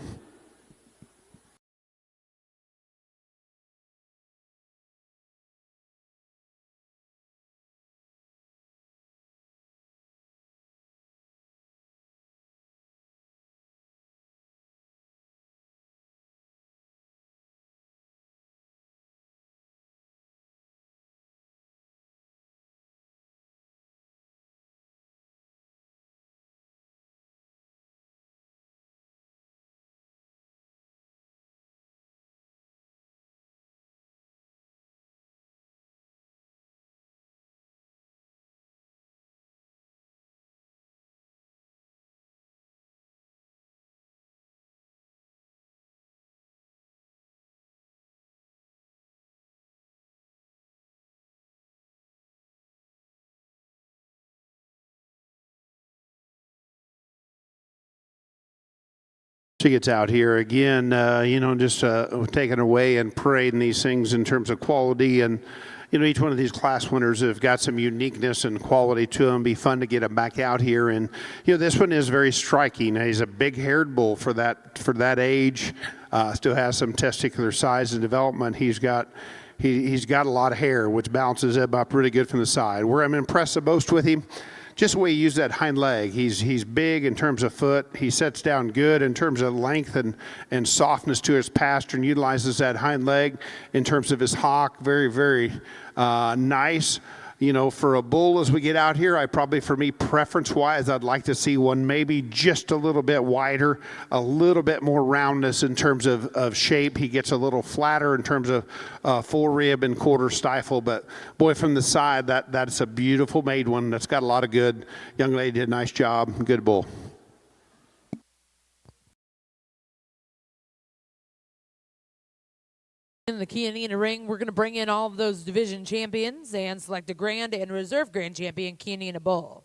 She gets out here again, just taking away and parading these things in terms of quality and each one of these class winners have got some uniqueness and quality to them. Be fun to get them back out here. And, this one is very striking. He's a big-haired bull for that age. Still has some testicular size and development. He's got a lot of hair, which balances him up really good from the side. Where I'm impressed the most with him, just the way he used that hind leg. He's big in terms of foot. He sets down good in terms of length and softness to his pasture, and utilizes that hind leg in terms of his hock. Very, very nice. For a bull as we get out here, for me, preference-wise, I'd like to see one maybe just a little bit wider, a little bit more roundness in terms of shape. He gets a little flatter in terms of full rib and quarter stifle, but boy, from the side, that's a beautiful made one. That's got a lot of good. Young lady did a nice job. Good bull. In the Kianina ring, we're going to bring in all of those division champions and select a grand and reserve grand champion Kianina bull.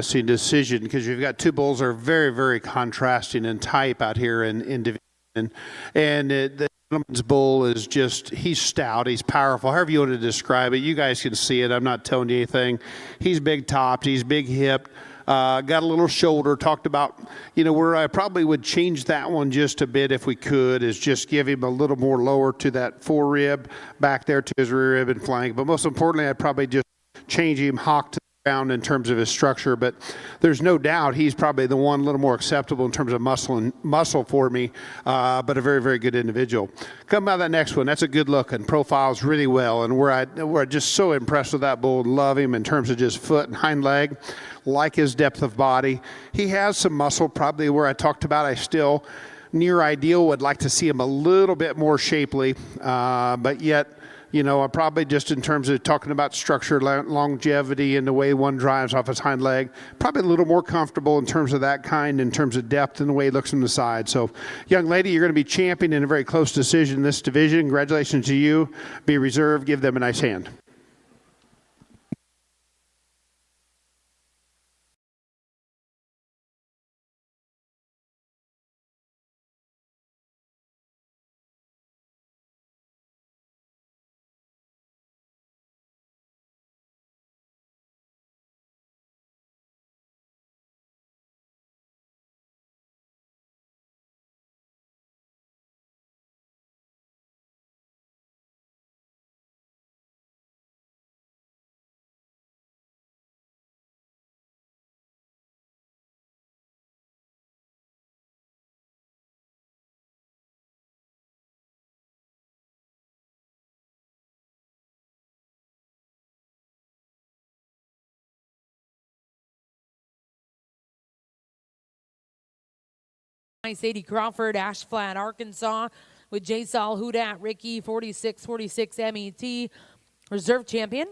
Decision, because you've got two bulls that are very, very contrasting in type out here in division. And the gentleman's bull is he's stout, he's powerful, however you want to describe it. You guys can see it. I'm not telling you anything. He's big topped, he's big hipped. Got a little shoulder. Talked about, where I probably would change that one just a bit if we could, is just give him a little more lower to that fore rib, back there to his rear rib and flank. But most importantly, I'd probably just change him hock to in terms of his structure, but there's no doubt he's probably the one a little more acceptable in terms of muscle for me, but a very, very good individual. Come out of that next one. That's a good looking, profiles really well, and we're just so impressed with that bull. Love him in terms of just foot and hind leg, like his depth of body. He has some muscle, probably where I talked about. I still near ideal would like to see him a little bit more shapely, but yet. I probably just in terms of talking about structure, longevity, and the way one drives off his hind leg, probably a little more comfortable in terms of that kind, in terms of depth and the way he looks from the side. So, young lady, you're going to be champion in a very close decision in this division. Congratulations to you. Be reserved. Give them a nice hand. Sadie Crawford, Ashflat, Arkansas, with J. Sol Hudat, Ricky, 4646 MET, reserve champion.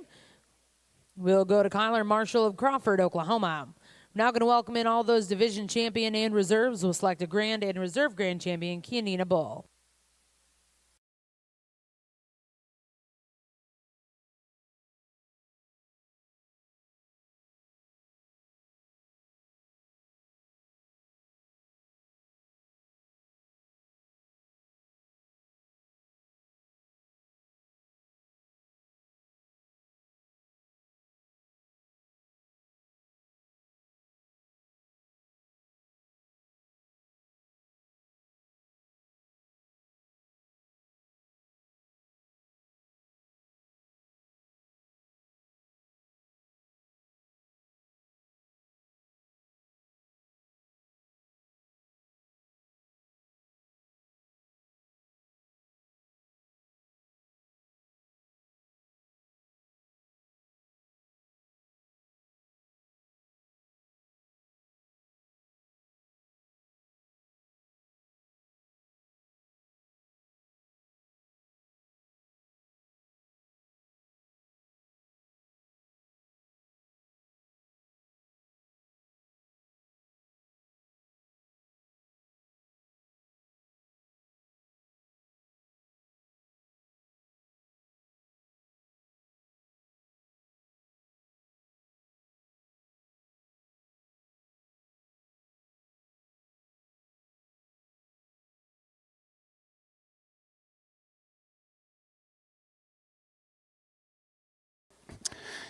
We'll go to Kyler Marshall of Crawford, Oklahoma. We're now going to welcome in all those division champion and reserves. We'll select a grand and reserve grand champion, Kianina Bull.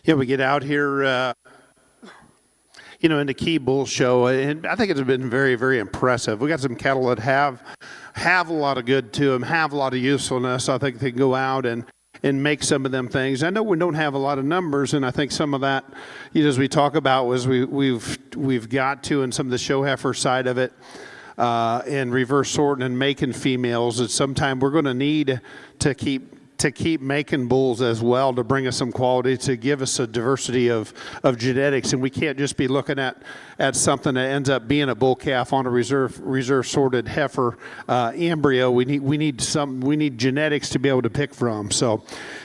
Yeah, we get out here, in the Key Bull Show, and I think it's been very, very impressive. We got some cattle that have a lot of good to them, have a lot of usefulness. I think they can go out and make some of them things. I know we don't have a lot of numbers, and I think some of that, as we talk about, was we've got to, in some of the show heifer side of it, and reverse sorting and making females, that sometime we're going to need to keep making bulls as well, to bring us some quality, to give us a diversity of genetics. And we can't just be looking at something that ends up being a bull calf on a reserve sorted heifer embryo. We need genetics to be able to pick from. So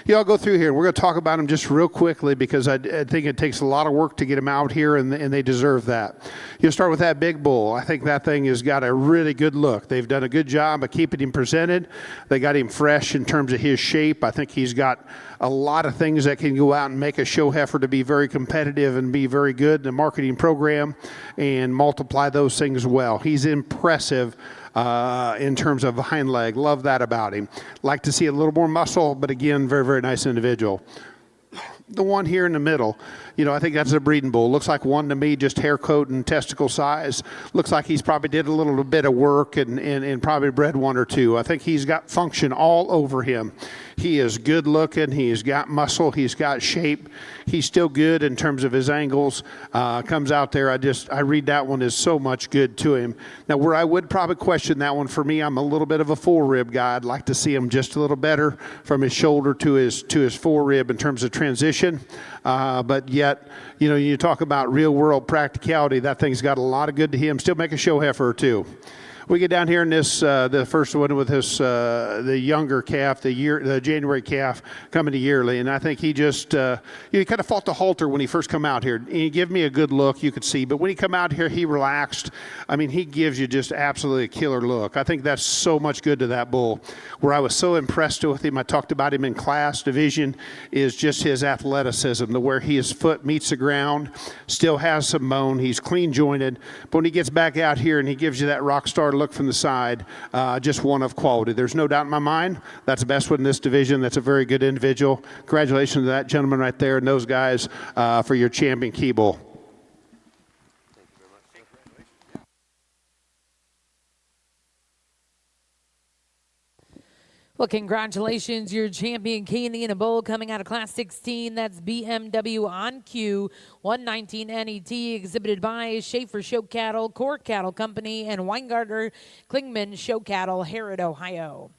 I'll go through here. We're going to talk about them just real quickly, because I think it takes a lot of work to get them out here, and they deserve that. You'll start with that big bull. I think that thing has got a really good look. They've done a good job of keeping him presented. They got him fresh in terms of his shape. I think he's got a lot of things that can go out and make a show heifer to be very competitive and be very good in the marketing program and multiply those things well. He's impressive in terms of hind leg. Love that about him. Like to see a little more muscle, but again, very, very nice individual. The one here in the middle, I think that's a breeding bull. Looks like one to me, just hair coat and testicle size. Looks like he's probably did a little bit of work and probably bred one or two. I think he's got function all over him. He is good looking. He's got muscle. He's got shape. He's still good in terms of his angles. Comes out there. I read that one is so much good to him. Now, where I would probably question that one, for me, I'm a little bit of a four-rib guy. I'd like to see him just a little better from his shoulder to his four-rib in terms of transition. But yet, you talk about real-world practicality, that thing's got a lot of good to him. Still make a show heifer or two. We get down here in this, the first one with this, the younger calf, the January calf coming to yearly, and I think he just, he kind of fought the halter when he first come out here. He gave me a good look, you could see, but when he come out here, he relaxed. I mean, he gives you just absolutely a killer look. I think that's so much good to that bull. Where I was so impressed with him, I talked about him in class division, is just his athleticism, where his foot meets the ground, still has some bone, he's clean jointed, but when he gets back out here and he gives you that rock star look from the side, just one of quality. There's no doubt in my mind that's the best one in this division. That's a very good individual. Congratulations to that gentleman right there and those guys for your champion Key Bull. Well, congratulations, your champion, Kianina Bull, coming out of Class 16. That's BMW on Q 119 NET, exhibited by Schaefer Show Cattle, Core Cattle Company, and Weingartner Klingman Show Cattle, Harrod, Ohio.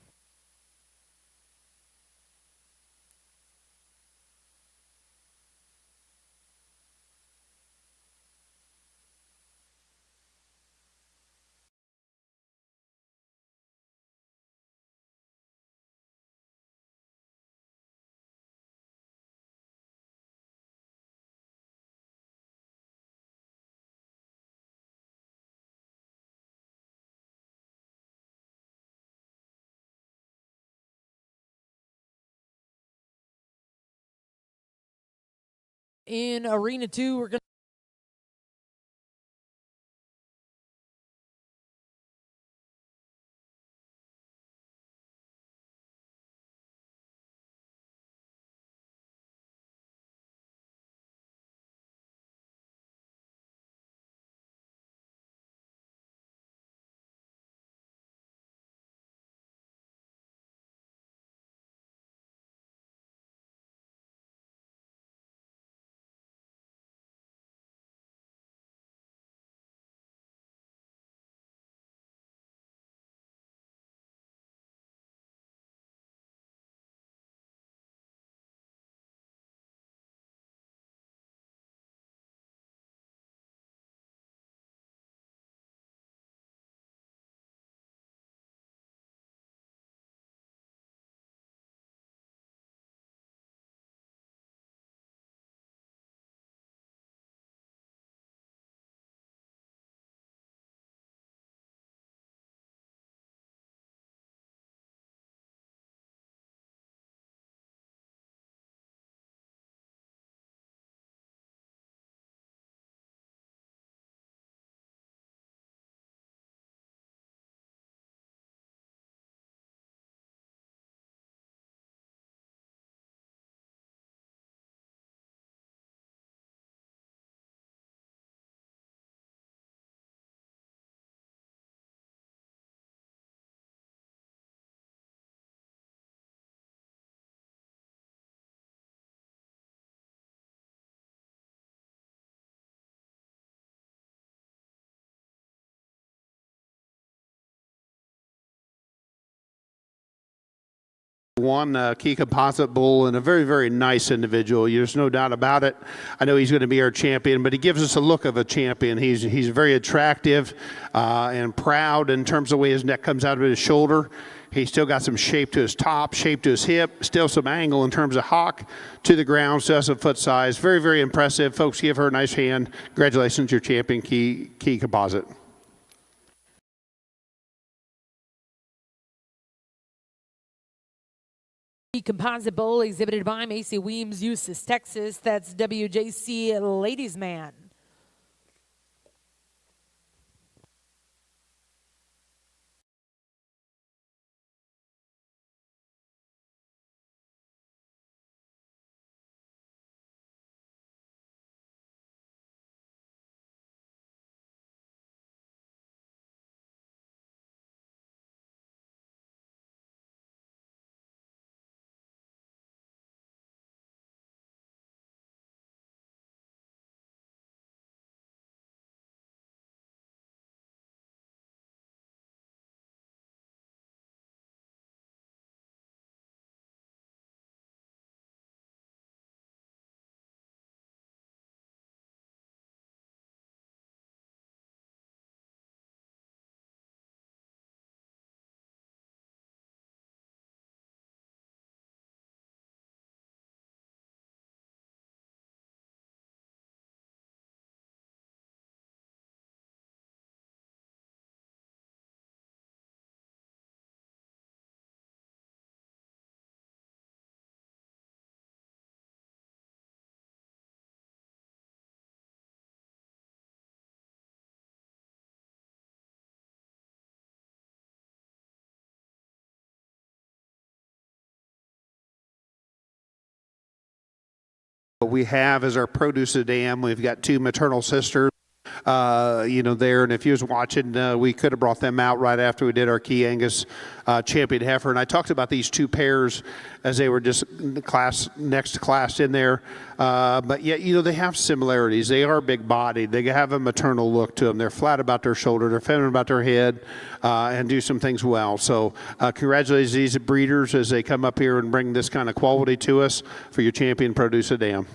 In Arena 2, we're going to One key composite bull and a very, very nice individual. There's no doubt about it. I know he's going to be our champion, but he gives us a look of a champion. He's very attractive and proud in terms of the way his neck comes out of his shoulder. He's still got some shape to his top, shape to his hip, still some angle in terms of hock to the ground, still has some foot size. Very, very impressive. Folks, give her a nice hand. Congratulations, your champion key composite. the composite bull exhibited by Macy Weems, Eustis, Texas. That's WJC Ladies Man. What we have is our produce a dam. We've got two maternal sisters, there. And if you was watching, we could have brought them out right after we did our Key Angus champion heifer. And I talked about these two pairs as they were just next class in there. But yet, they have similarities. They are big bodied. They have a maternal look to them. They're flat about their shoulder. They're feminine about their head, and do some things well. So congratulations these breeders as they come up here and bring this kind of quality to us for your champion produce a dam.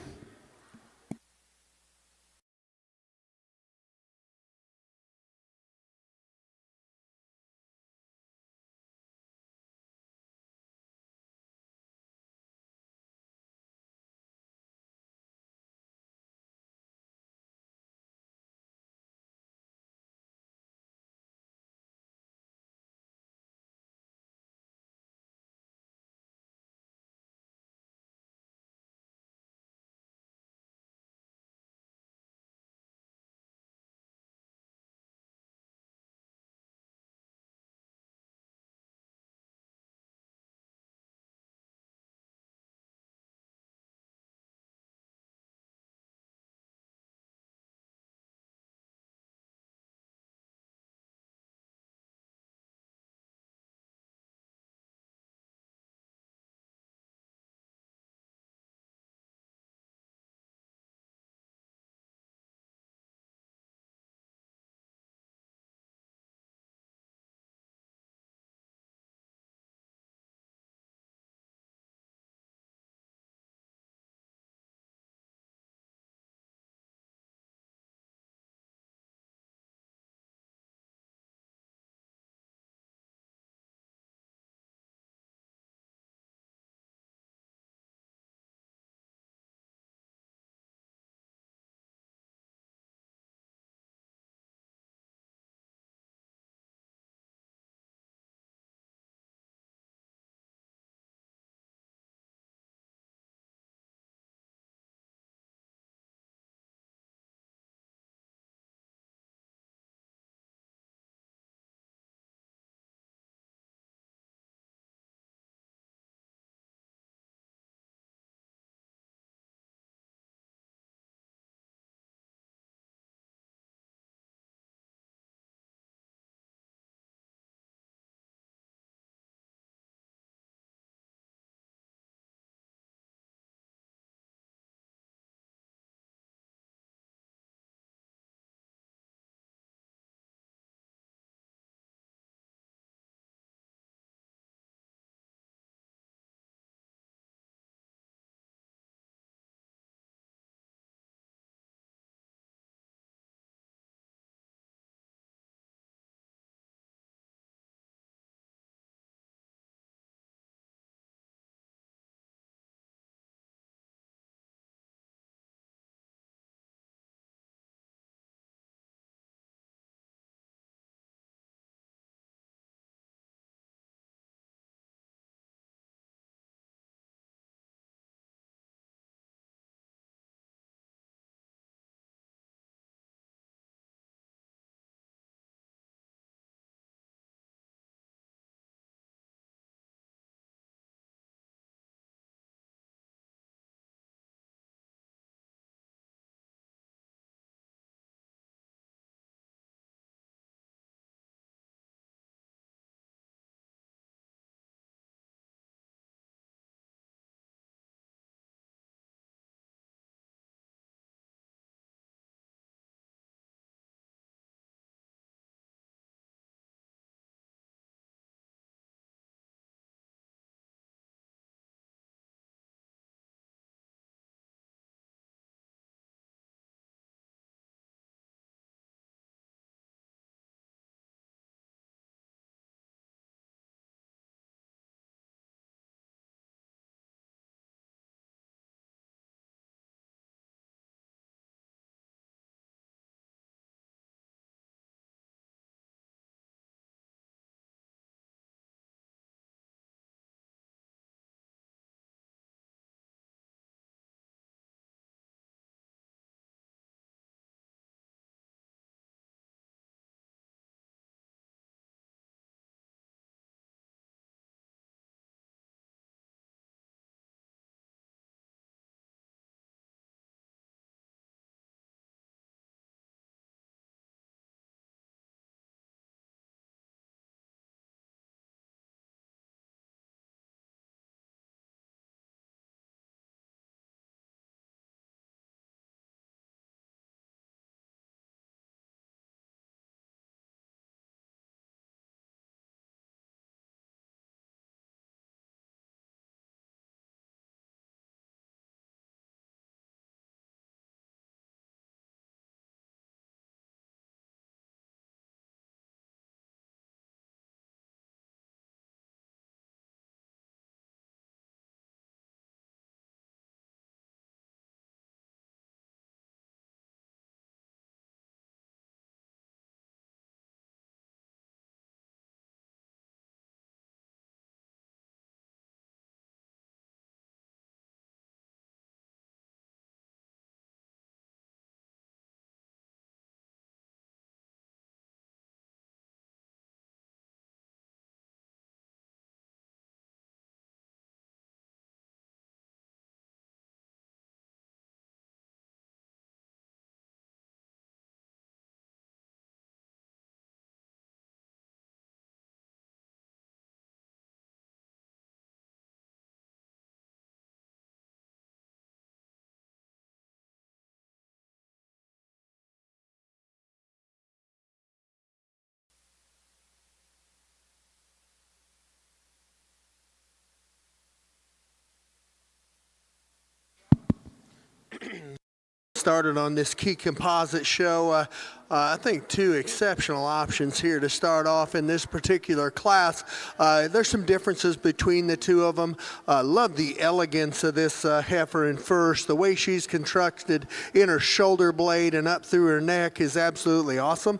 started on this key composite show. I think two exceptional options here to start off in this particular class. There's some differences between the two of them. Love the elegance of this heifer in first. The way she's constructed in her shoulder blade and up through her neck is absolutely awesome.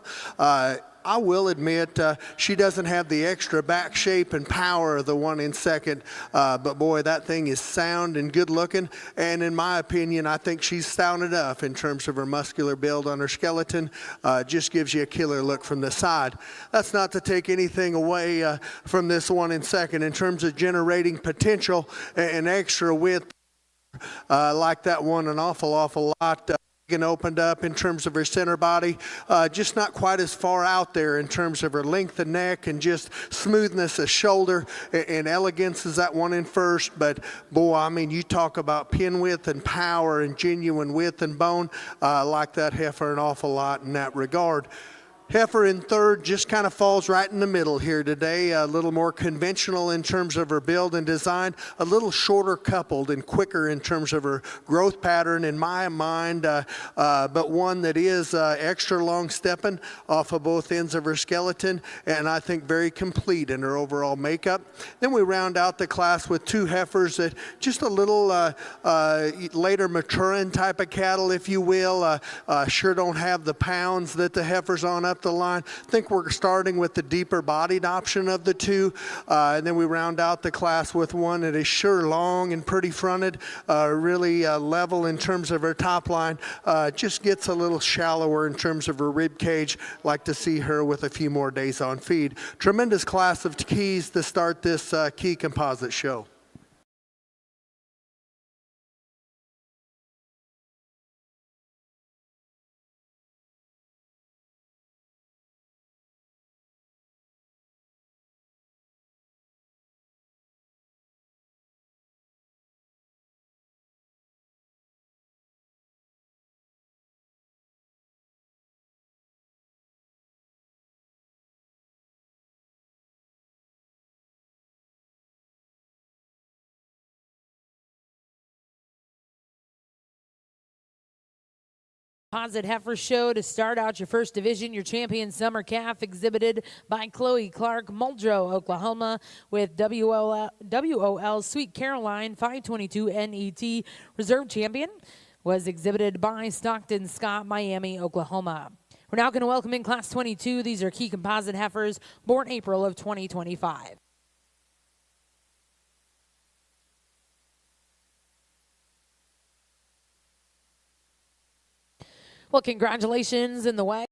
I will admit she doesn't have the extra back shape and power of the one in second, but boy, that thing is sound and good looking. And in my opinion, I think she's sound enough in terms of her muscular build on her skeleton. Just gives you a killer look from the side. That's not to take anything away from this one in second in terms of generating potential and extra width. Like that one an awful lot. And opened up in terms of her center body, just not quite as far out there in terms of her length of neck and just smoothness of shoulder and elegance as that one in first. But boy, I mean, you talk about pin width and power and genuine width and bone, like that heifer an awful lot in that regard. Heifer in third just kind of falls right in the middle here today. A little more conventional in terms of her build and design, a little shorter coupled and quicker in terms of her growth pattern in my mind, but one that is extra long stepping off of both ends of her skeleton, and I think very complete in her overall makeup. Then we round out the class with two heifers that just a little later maturing type of cattle, if you will. Sure don't have the pounds that the heifers on up the line. I think we're starting with the deeper bodied option of the two, and then we round out the class with one that is sure long and pretty fronted, really level in terms of her top line, just gets a little shallower in terms of her rib cage. Like to see her with a few more days on feed. Tremendous class of keys to start this key composite show. Composite Heifer Show to start out your first division. Your champion summer calf exhibited by Chloe Clark, Muldrow, Oklahoma, with WOL Sweet Caroline 522 NET. Reserve champion was exhibited by Stockton Scott, Miami, Oklahoma. We're now going to welcome in Class 22. These are key composite heifers born April of 2025. Well, congratulations in the way.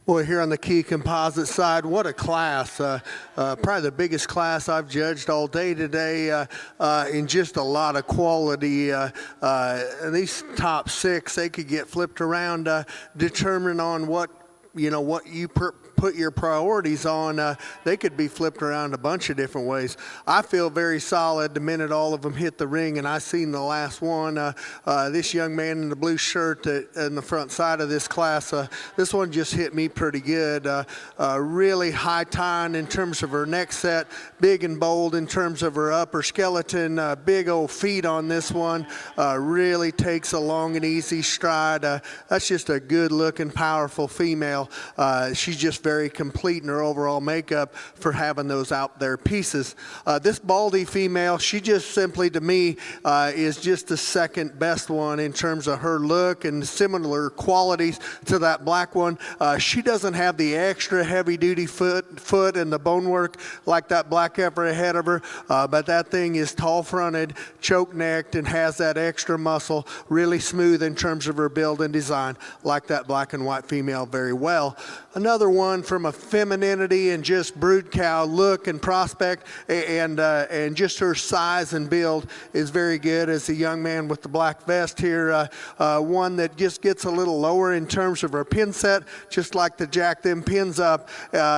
Boy, here on the Key Composite side, what a class. Probably the biggest class I've judged all day today in just a lot of quality. These top six, they could get flipped around, determined on what you put your priorities on. They could be flipped around a bunch of different ways. I feel very solid the minute all of them hit the ring, and I seen the last one. This young man in the blue shirt in the front side of this class, this one just hit me pretty good. Really high tying in terms of her neck set, big and bold in terms of her upper skeleton, big old feet on this one. Really takes a long and easy stride. That's just a good looking, powerful female. She's just very complete in her overall makeup for having those out there pieces. This baldy female, she just simply to me is just the second best one in terms of her look and similar qualities to that black one. She doesn't have the extra heavy duty foot and the bone work like that black heifer ahead of her, but that thing is tall fronted, choke necked, and has that extra muscle, really smooth in terms of her build and design, like that black and white female very well. Another one from a femininity and just brood cow look and prospect, and just her size and build is very good. As the young man with the black vest here, one that just gets a little lower in terms of her pin set, just like to jack them pins up.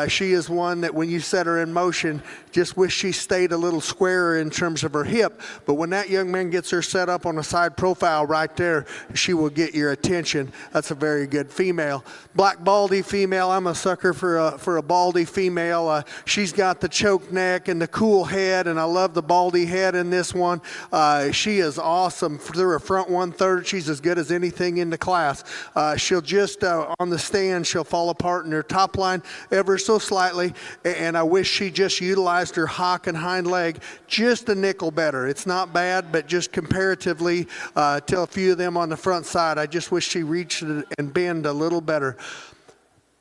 She is one that when you set her in motion, just wish she stayed a little squarer in terms of her hip. But when that young man gets her set up on a side profile right there, she will get your attention. That's a very good female. Black baldy female, I'm a sucker for a baldy female. She's got the choke neck and the cool head, and I love the baldy head in this one. She is awesome through her front 1/3. She's as good as anything in the class. She'll just on the stand, she'll fall apart in her top line ever so slightly, and I wish she just utilized her hock and hind leg just a nickel better. It's not bad, but just comparatively to a few of them on the front side, I just wish she reached and bend a little better.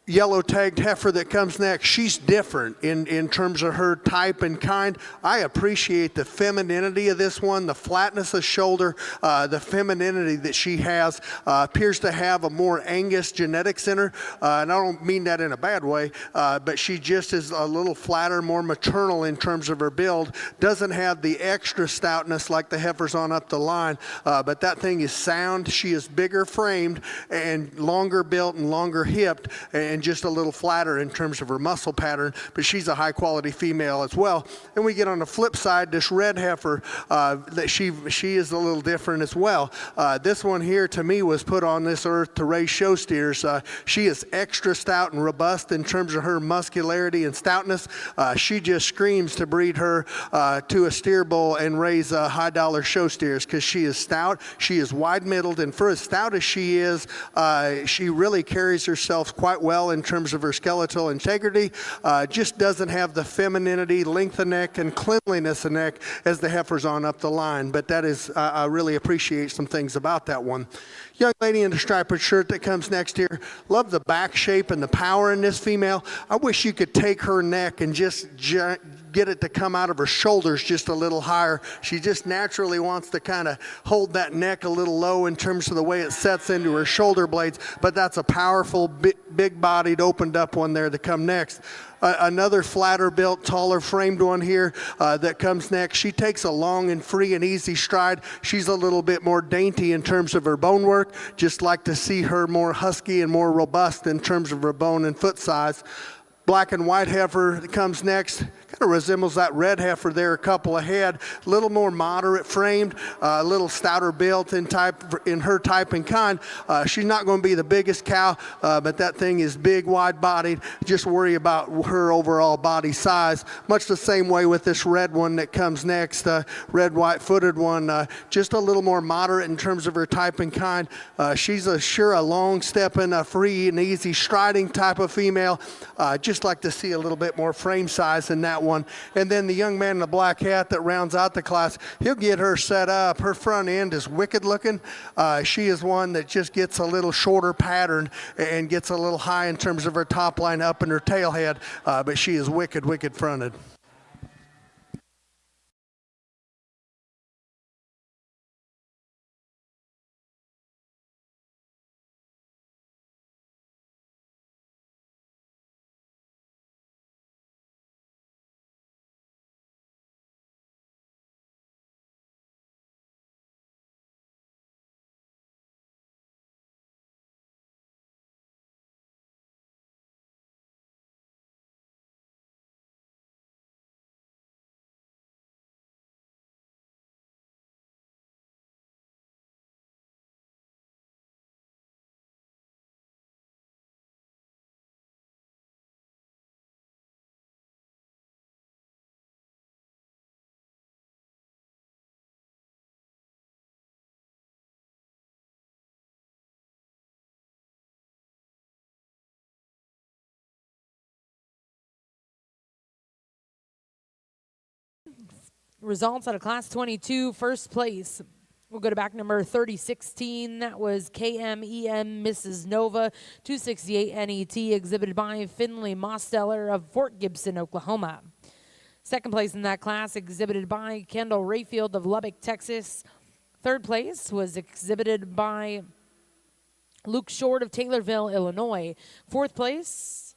Yellow tagged heifer that comes next, she's different in terms of her type and kind. I appreciate the femininity of this one, the flatness of shoulder, the femininity that she has. Appears to have a more Angus genetics in her, and I don't mean that in a bad way, but she just is a little flatter, more maternal in terms of her build. Doesn't have the extra stoutness like the heifers on up the line, but that thing is sound. She is bigger framed and longer built and longer hipped, and just a little flatter in terms of her muscle pattern, but she's a high quality female as well. And we get on the flip side, this red heifer, that she is a little different as well. This one here to me was put on this earth to raise show steers. She is extra stout and robust in terms of her muscularity and stoutness. She just screams to breed her to a steer bull and raise high dollar show steers, because she is stout, she is wide middled, and for as stout as she is, she really carries herself quite well in terms of her skeletal integrity. Just doesn't have the femininity, length of neck, and cleanliness of neck as the heifers on up the line. But that is, I really appreciate some things about that one. Young lady in the striped shirt that comes next here, love the back shape and the power in this female. I wish you could take her neck and just get it to come out of her shoulders just a little higher. She just naturally wants to kind of hold that neck a little low in terms of the way it sets into her shoulder blades, but that's a powerful, big-bodied, opened up one there to come next. Another flatter built, taller framed one here that comes next. She takes a long and free and easy stride. She's a little bit more dainty in terms of her bone work. Just like to see her more husky and more robust in terms of her bone and foot size. Black and white heifer that comes next, kind of resembles that red heifer there a couple ahead. A little more moderate framed, a little stouter built in her type and kind. She's not going to be the biggest cow, but that thing is big, wide bodied. Just worry about her overall body size. Much the same way with this red one that comes next, red white footed one. Just a little more moderate in terms of her type and kind. She's a long stepping, free and easy striding type of female. Just like to see a little bit more frame size in that one. And then the young man in the black hat that rounds out the class, he'll get her set up. Her front end is wicked looking. She is one that just gets a little shorter pattern and gets a little high in terms of her top line up in her tail head, but she is wicked fronted. Results out of Class 22, first place. We'll go to back number 3016. That was KMEM Mrs. Nova, 268 NET, exhibited by Finley Mosteller of Fort Gibson, Oklahoma. Second place in that class, exhibited by Kendall Rayfield of Lubbock, Texas. Third place was exhibited by Luke Short of Taylorville, Illinois. Fourth place,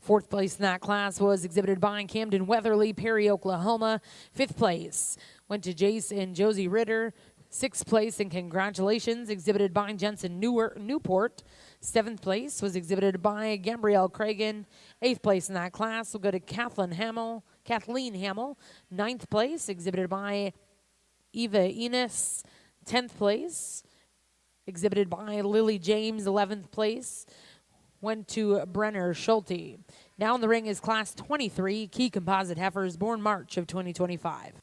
fourth place in that class was exhibited by Camden Weatherly, Perry, Oklahoma. Fifth place went to Jace and Josie Ritter. Sixth place, and congratulations, exhibited by Jensen Newport. Seventh place was exhibited by Gabrielle Cragen. Eighth place in that class will go to Kathleen Hamill. Ninth place, exhibited by Eva Enos. 10th place, exhibited by Lily James. 11th place went to Brenner Schulte. Now in the ring is Class 23, Key Composite Heifers, born March of 2025.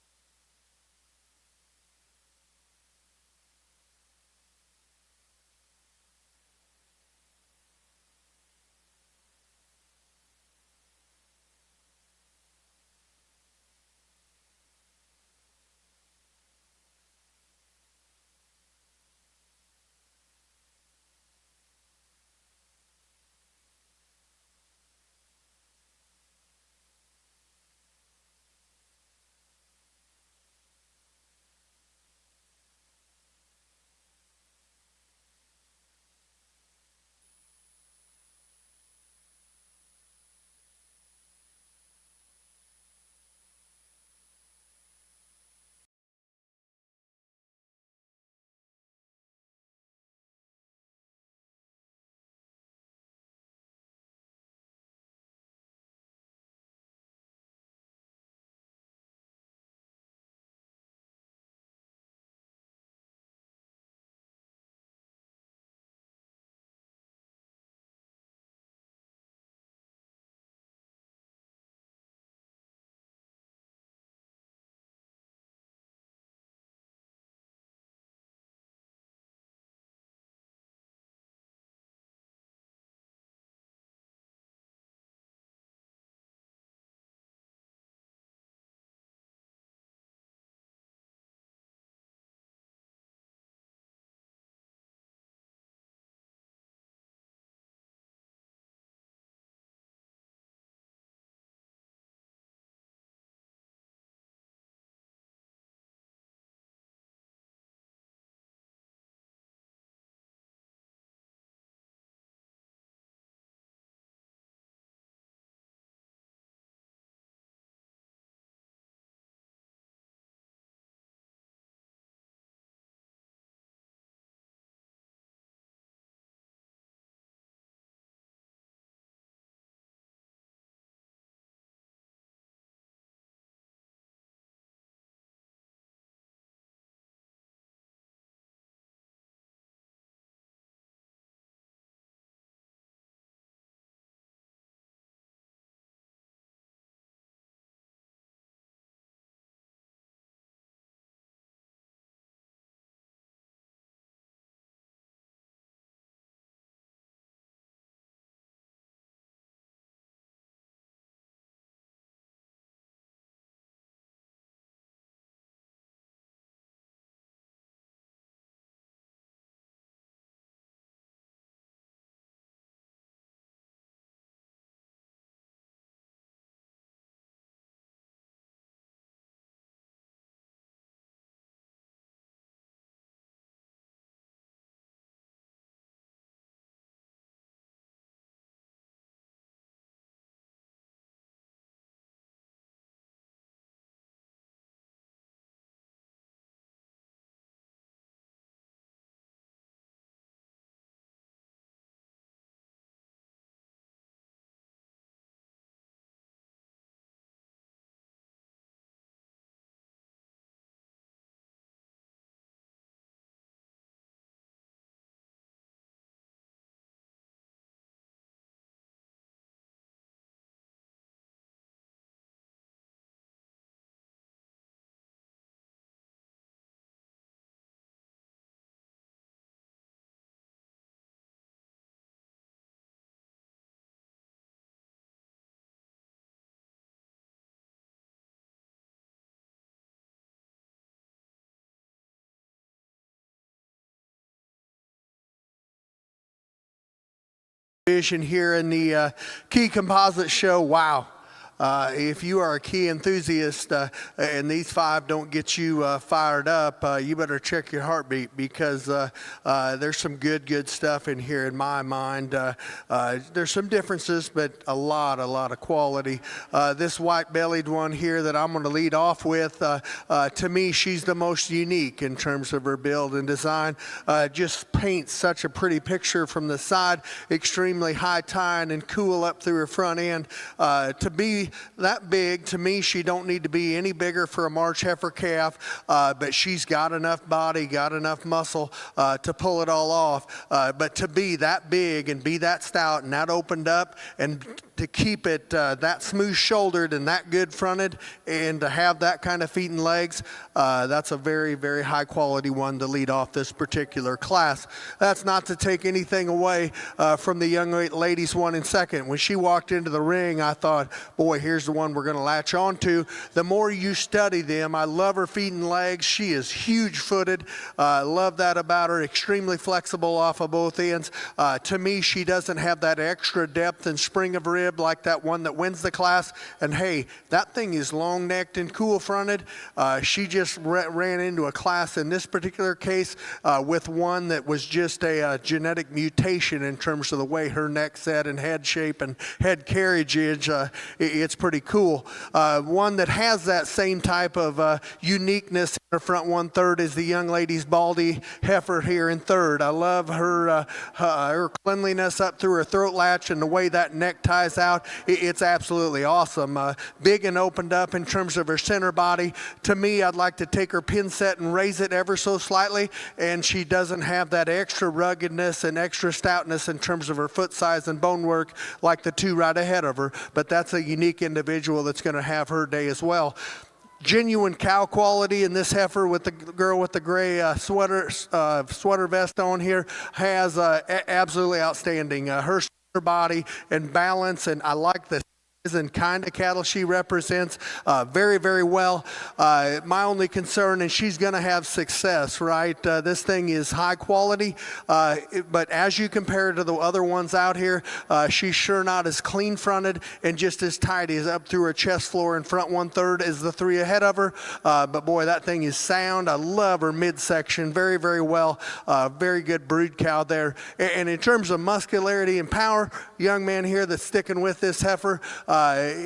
division here in the Key Composite Show. Wow. If you are a key enthusiast and these 5 don't get you fired up, you better check your heartbeat, because there's some good stuff in here in my mind. There's some differences, but a lot of quality. This white-bellied one here that I'm going to lead off with, to me, she's the most unique in terms of her build and design. Just paints such a pretty picture from the side, extremely high tying and cool up through her front end. To be that big, to me, she don't need to be any bigger for a March heifer calf, but she's got enough body, got enough muscle to pull it all off. But to be that big and be that stout and that opened up, and to keep it that smooth shouldered and that good fronted, and to have that kind of feet and legs, that's a very high quality one to lead off this particular class. That's not to take anything away from the young ladies one in second. When she walked into the ring, I thought, boy, here's the one we're going to latch on to. The more you study them, I love her feet and legs. She is huge footed. Love that about her. Extremely flexible off of both ends. To me, she doesn't have that extra depth and spring of rib like that one that wins the class. And hey, that thing is long necked and cool fronted. She just ran into a class in this particular case with one that was just a genetic mutation in terms of the way her neck set and head shape and head carriage is. It's pretty cool. One that has that same type of uniqueness in her front 1/3 is the young lady's Baldy heifer here in third. I love her cleanliness up through her throat latch and the way that neck ties out. It's absolutely awesome. Big and opened up in terms of her center body. To me, I'd like to take her pin set and raise it ever so slightly, and she doesn't have that extra ruggedness and extra stoutness in terms of her foot size and bone work like the 2 right ahead of her, but that's a unique individual that's going to have her day as well. Genuine cow quality in this heifer with the girl with the gray sweater vest on here has absolutely outstanding. Her body and balance, and I like the and kind of cattle she represents very well. My only concern, and she's going to have success, right? This thing is high quality, but as you compare to the other ones out here, she's sure not as clean fronted and just as tidy as up through her chest floor and front 1/3 as the 3 ahead of her. But boy, that thing is sound. I love her midsection very well. Very good brood cow there. And in terms of muscularity and power, young man here that's sticking with this heifer,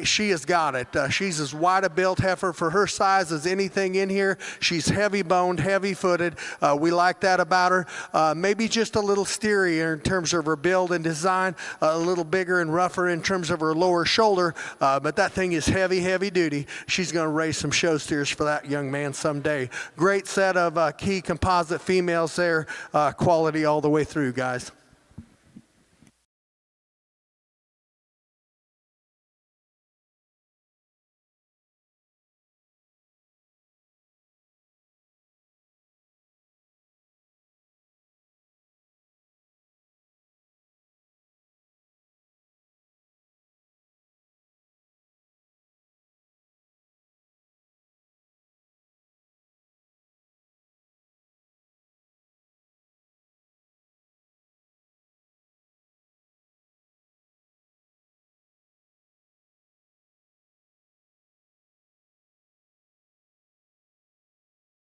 she has got it. She's as wide a built heifer for her size as anything in here. She's heavy boned, heavy footed. We like that about her. Maybe just a little steerier in terms of her build and design, a little bigger and rougher in terms of her lower shoulder, but that thing is heavy duty. She's going to raise some show steers for that young man someday. Great set of key composite females there. Quality all the way through, guys.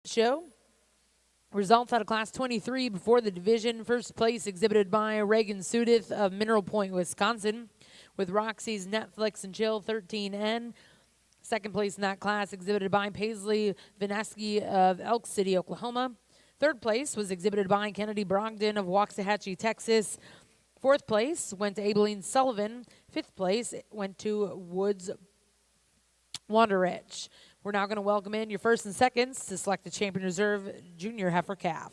Show. Results out of Class 23 before the division. First place exhibited by Reagan Sudith of Mineral Point, Wisconsin, with Roxy's Netflix and Chill 13N. Second place in that class exhibited by Paisley Vineski of Elk City, Oklahoma. Third place was exhibited by Kennedy Brogdon of Waxahachie, Texas. Fourth place went to Abilene Sullivan. Fifth place went to Woods Wanderich. We're now going to welcome in your first and seconds to select the Champion Reserve Junior Heifer Calf.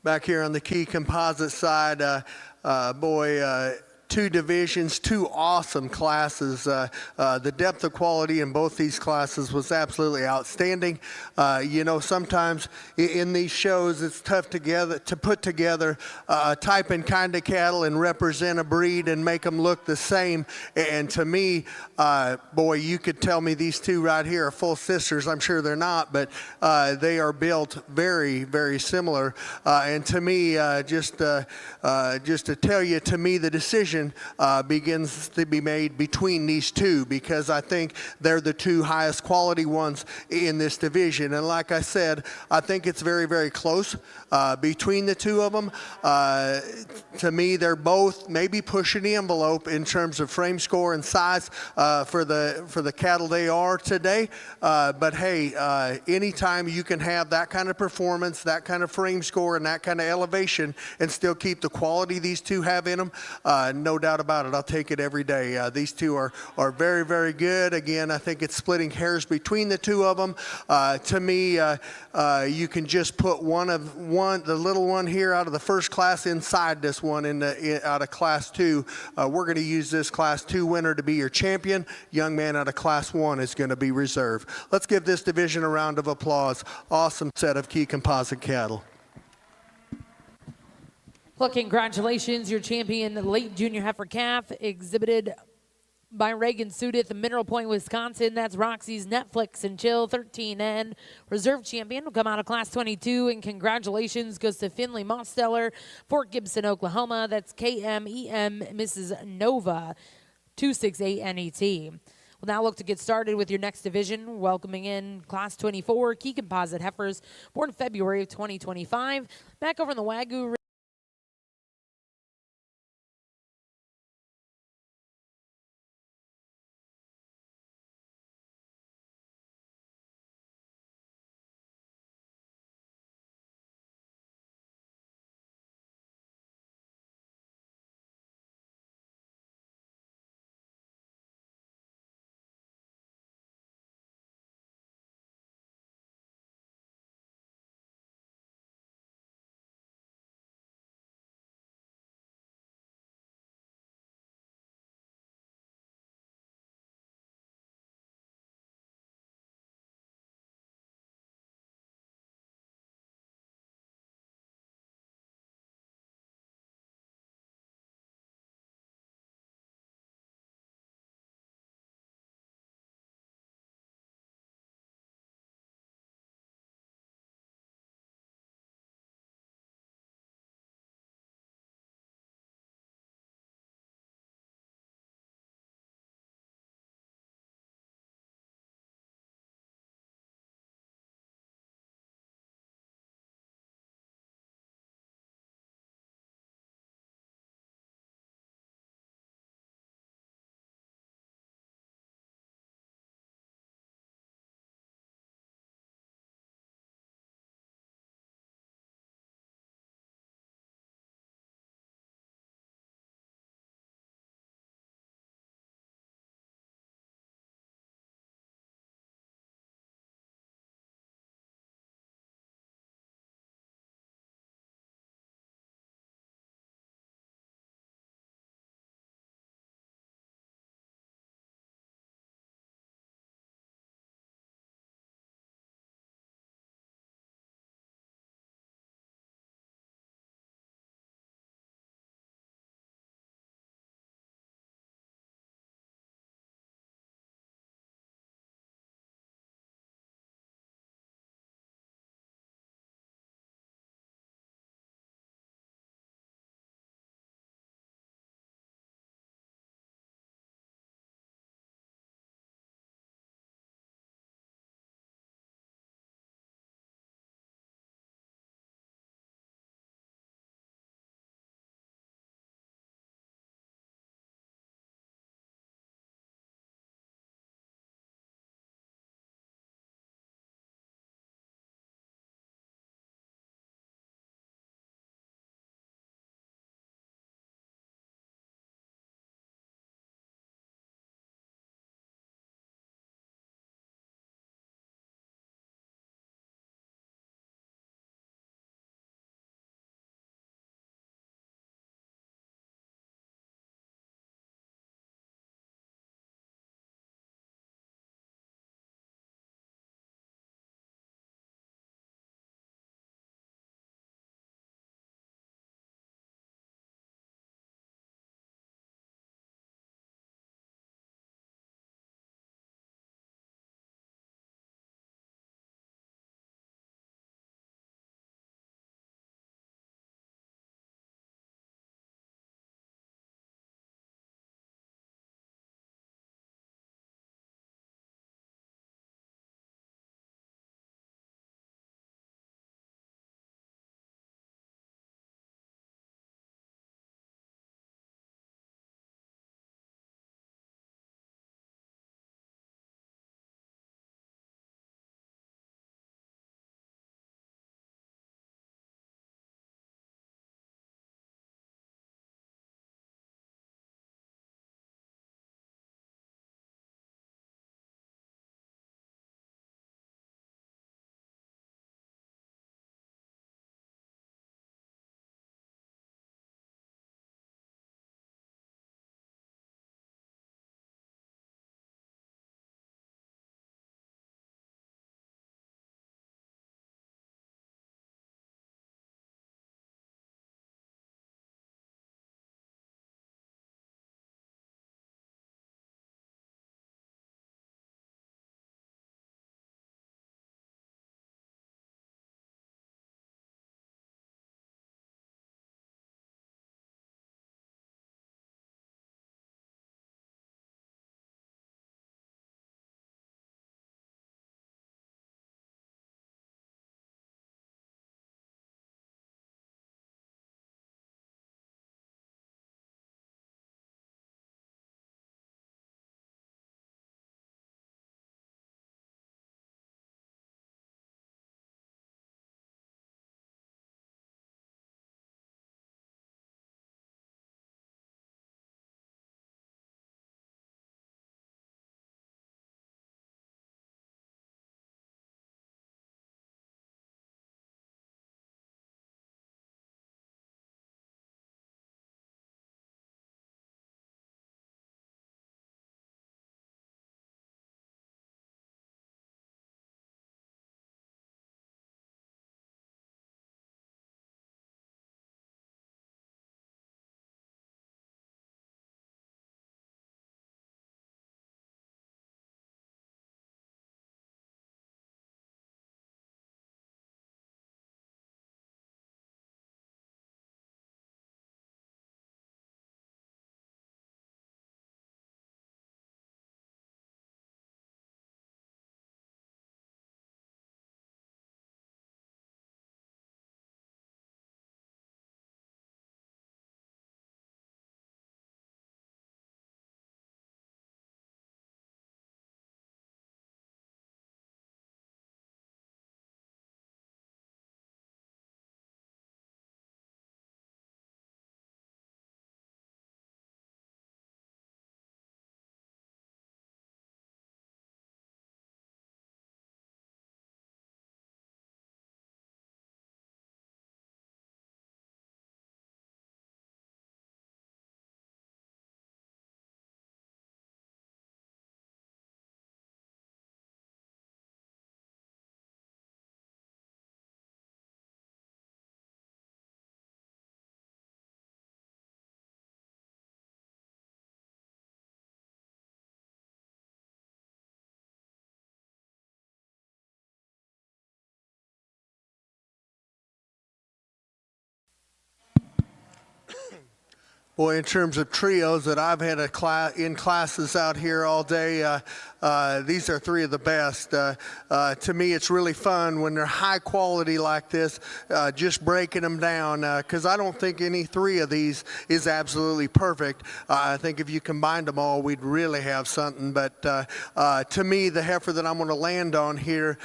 Back here on the key composite side, two divisions, two awesome classes. The depth of quality in both these classes was absolutely outstanding. Sometimes in these shows it's tough to put together a type and kind of cattle and represent a breed and make them look the same. And to me, you could tell me these two right here are full sisters. I'm sure they're not, but they are built very, very similar. And to me, just to tell you, to me, the decision begins to be made between these two, because I think they're the two highest quality ones in this division. And like I said, I think it's very, very close between the two of them. To me, they're both maybe pushing the envelope in terms of frame score and size for the cattle they are today. But hey, anytime you can have that kind of performance, that kind of frame score, and that kind of elevation, and still keep the quality these two have in them, no doubt about it. I'll take it every day. These two are very, very good. Again, I think it's splitting hairs between the two of them. To me, you can just put the little one here out of the first class inside this one out of class 2. We're going to use this class 2 winner to be your champion. Young man out of class 1 is going to be reserved. Let's give this division a round of applause. Awesome set of key composite cattle. Well, congratulations, your champion, late junior heifer calf, exhibited by Reagan Sudith, Mineral Point, Wisconsin. That's Roxy's Netflix and Chill 13N. Reserve champion will come out of class 22, and congratulations goes to Finley Mosteller, Fort Gibson, Oklahoma. That's KMEM Mrs. Nova 268NET. We'll now look to get started with your next division, welcoming in class 24 key composite heifers born February of 2025. Back over in the Wagyu Boy, in terms of trios that I've had in classes out here all day, these are three of the best. To me, it's really fun when they're high quality like this, just breaking them down, because I don't think any three of these is absolutely perfect. I think if you combined them all, we'd really have something. But to me, the heifer that I'm going to land on here,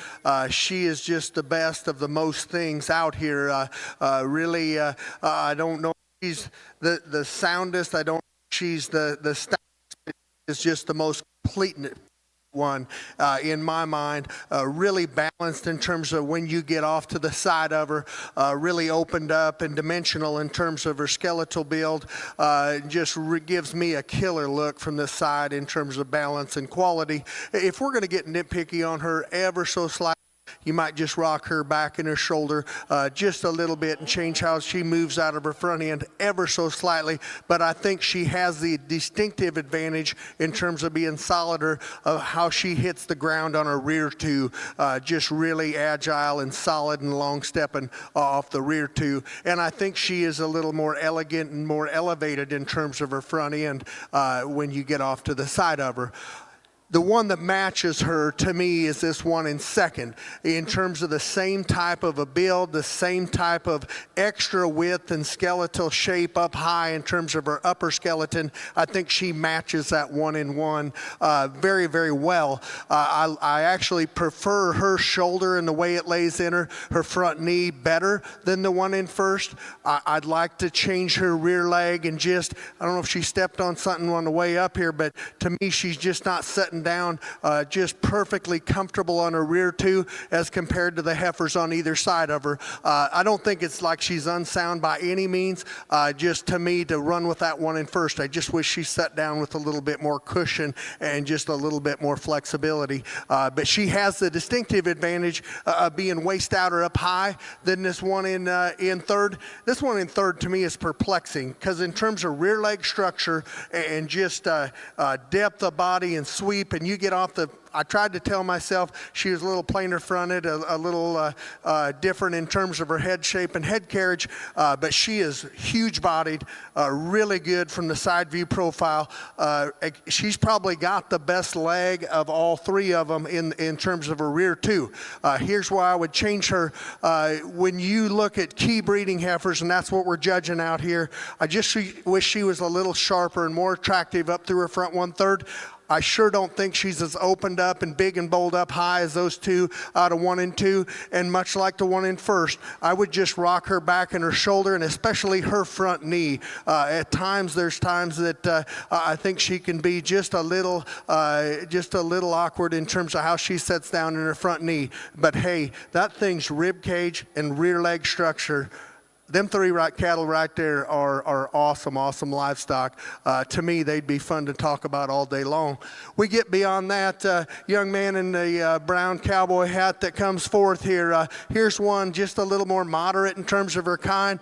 she is just the best of the most things out here. Really, I don't know. She's the soundest. I don't. She's the stoutest. Is just the most complete one in my mind. Really balanced in terms of when you get off to the side of her. Really opened up and dimensional in terms of her skeletal build. Just gives me a killer look from the side in terms of balance and quality. If we're going to get nitpicky on her ever so slightly, you might just rock her back and her shoulder just a little bit and change how she moves out of her front end ever so slightly. But I think she has the distinctive advantage in terms of being solider of how she hits the ground on her rear two. Just really agile and solid and long stepping off the rear two. And I think she is a little more elegant and more elevated in terms of her front end when you get off to the side of her. The one that matches her to me is this one in second in terms of the same type of a build, the same type of extra width and skeletal shape up high in terms of her upper skeleton. I think she matches that one in one very, very well. I actually prefer her shoulder and the way it lays in her front knee better than the one in first. I'd like to change her rear leg and just, I don't know if she stepped on something on the way up here, but to me she's just not setting down, just perfectly comfortable on her rear two as compared to the heifers on either side of her. I don't think it's like she's unsound by any means. Just to me, to run with that one in first, I just wish she sat down with a little bit more cushion and just a little bit more flexibility. But she has the distinctive advantage of being waist out or up high than this one in third. This one in third to me is perplexing because in terms of rear leg structure and just depth of body and sweep, and you get off the, I tried to tell myself she was a little plainer fronted, a little different in terms of her head shape and head carriage, but she is huge bodied, really good from the side view profile. She's probably got the best leg of all three of them in terms of her rear too. Here's why I would change her. When you look at key breeding heifers, and that's what we're judging out here, I just wish she was a little sharper and more attractive up through her front 1/3. I sure don't think she's as opened up and big and bold up high as those two out of 1 and 2. And much like the one in first, I would just rock her back and her shoulder and especially her front knee. At times, there's times that I think she can be just a little awkward in terms of how she sets down in her front knee. But hey, that thing's rib cage and rear leg structure, them three cattle right there are awesome livestock. To me, they'd be fun to talk about all day long. We get beyond that, young man in the brown cowboy hat that comes forth here. Here's one just a little more moderate in terms of her kind.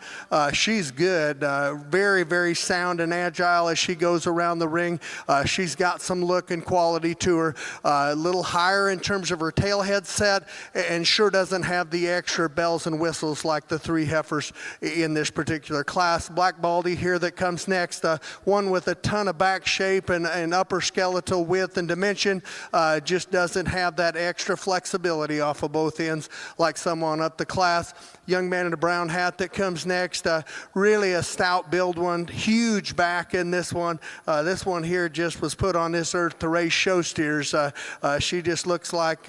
She's good, very, very sound and agile as she goes around the ring. She's got some look and quality to her. A little higher in terms of her tail head set, and sure doesn't have the extra bells and whistles like the three heifers in this particular class. Black Baldy here that comes next, one with a ton of back shape and upper skeletal width and dimension, just doesn't have that extra flexibility off of both ends like someone up the class. Young man in a brown hat that comes next, really a stout build one, huge back in this one. This one here just was put on this earth to raise show steers. She just looks like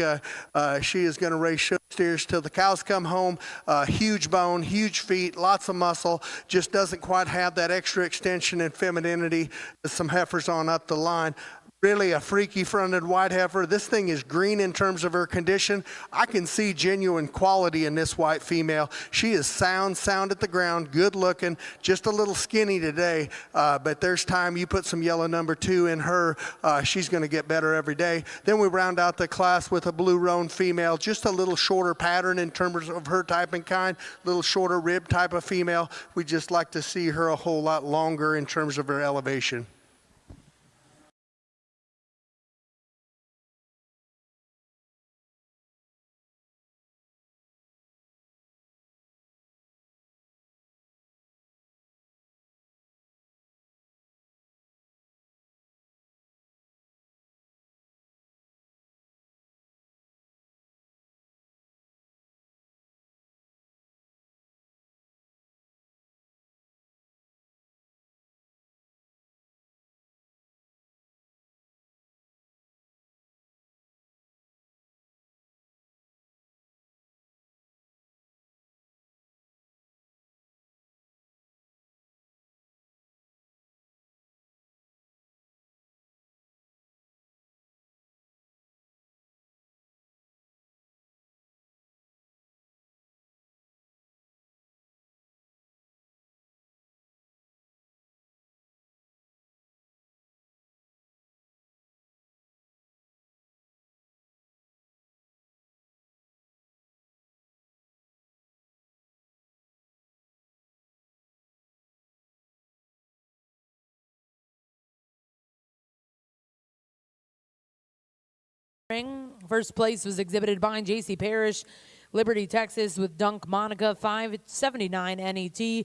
she is going to raise show steers till the cows come home. Huge bone, huge feet, lots of muscle, just doesn't quite have that extra extension and femininity that some heifers on up the line. Really a freaky fronted white heifer. This thing is green in terms of her condition. I can see genuine quality in this white female. She is sound at the ground, good looking, just a little skinny today, but there's time you put some yellow number 2 in her, she's going to get better every day. Then we round out the class with a blue roan female, just a little shorter pattern in terms of her type and kind, little shorter rib type of female. We just like to see her a whole lot longer in terms of her elevation. ring. First place was exhibited by J.C. Parrish, Liberty, Texas, with Dunk Monica 579 NET.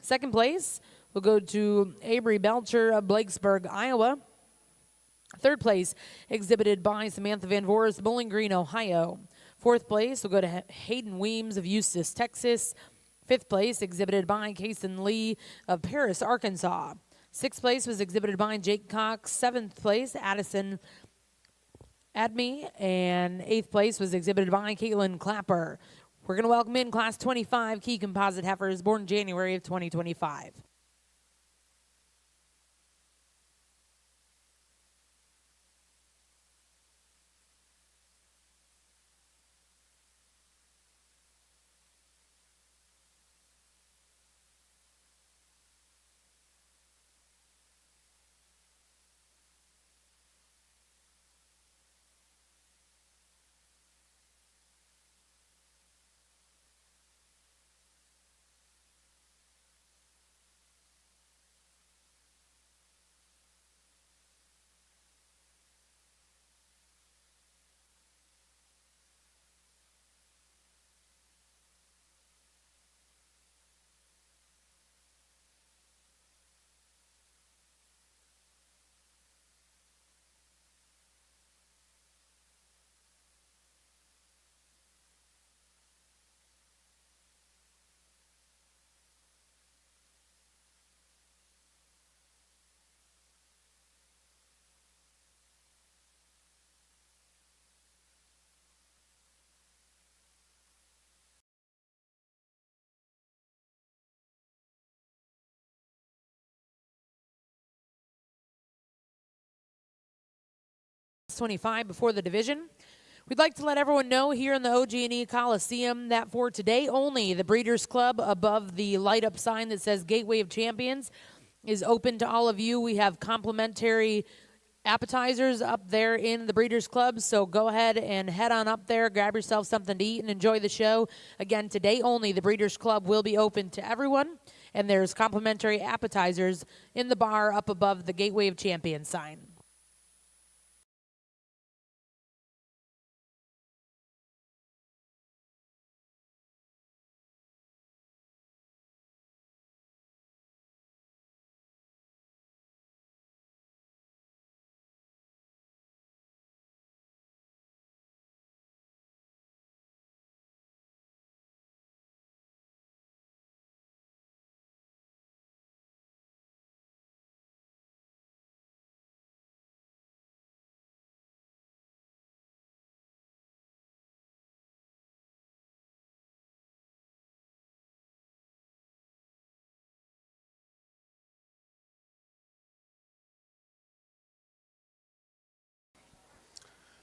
Second place will go to Avery Belcher of Blakesburg, Iowa. Third place exhibited by Samantha Van Voris, Bowling Green, Ohio. Fourth place will go to Hayden Weems of Eustis, Texas. Fifth place exhibited by Kason Lee of Paris, Arkansas. Sixth place was exhibited by Jake Cox. Seventh place, Addison Adme, and eighth place was exhibited by Caitlin Clapper. We're going to welcome in Class 25 Key Composite Heifers born January of 2025. Class 25 before the division. We'd like to let everyone know here in the OG&E Coliseum that for today only, the Breeders' Club above the light-up sign that says Gateway of Champions is open to all of you. We have complimentary appetizers up there in the Breeders' Club, so go ahead and head on up there, grab yourself something to eat, and enjoy the show. Again, today only, the Breeders' Club will be open to everyone, and there's complimentary appetizers in the bar up above the Gateway of Champions sign.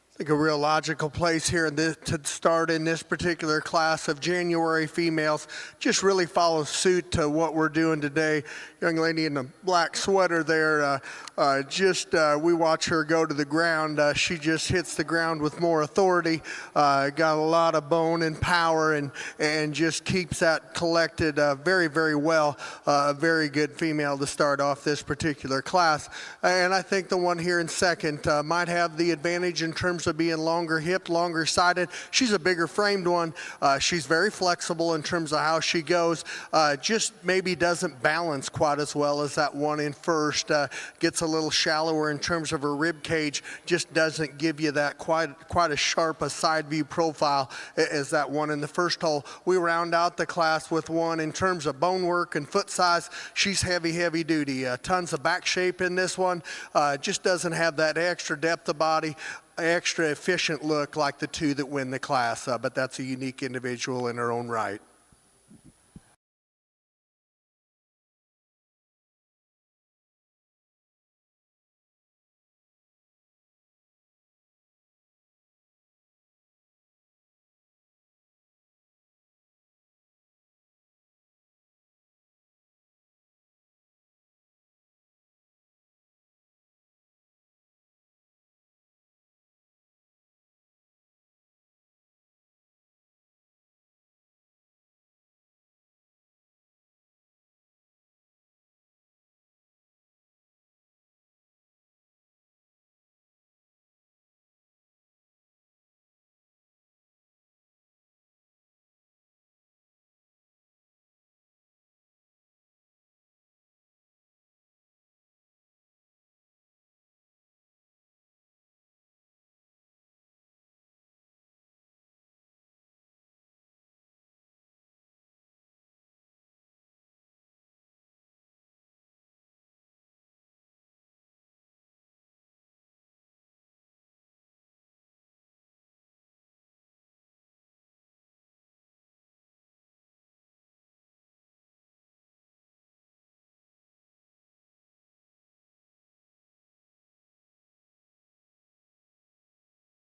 I think a real logical place here to start in this particular class of January females just really follows suit to what we're doing today. Young lady in the black sweater there, we watch her go to the ground. She just hits the ground with more authority, got a lot of bone and power, and just keeps that collected very, very well. A very good female to start off this particular class. And I think the one here in second might have the advantage in terms of being longer hipped, longer sided. She's a bigger framed one. She's very flexible in terms of how she goes. Just maybe doesn't balance quite as well as that one in first. Gets a little shallower in terms of her rib cage. Just doesn't give you that quite as sharp a side view profile as that one in the first hole. We round out the class with one in terms of bone work and foot size. She's heavy duty. Tons of back shape in this one. Just doesn't have that extra depth of body, extra efficient look like the two that win the class, but that's a unique individual in her own right.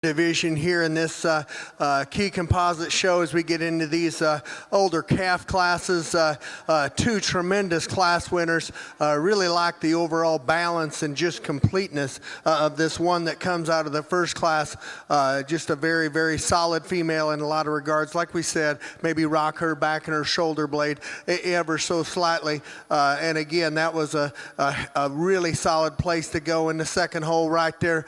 division here in this key composite show as we get into these older calf classes. Two tremendous class winners. Really like the overall balance and just completeness of this one that comes out of the first class. Just a very, very solid female in a lot of regards. Like we said, maybe rock her back and her shoulder blade ever so slightly. And again, that was a really solid place to go in the second hole right there.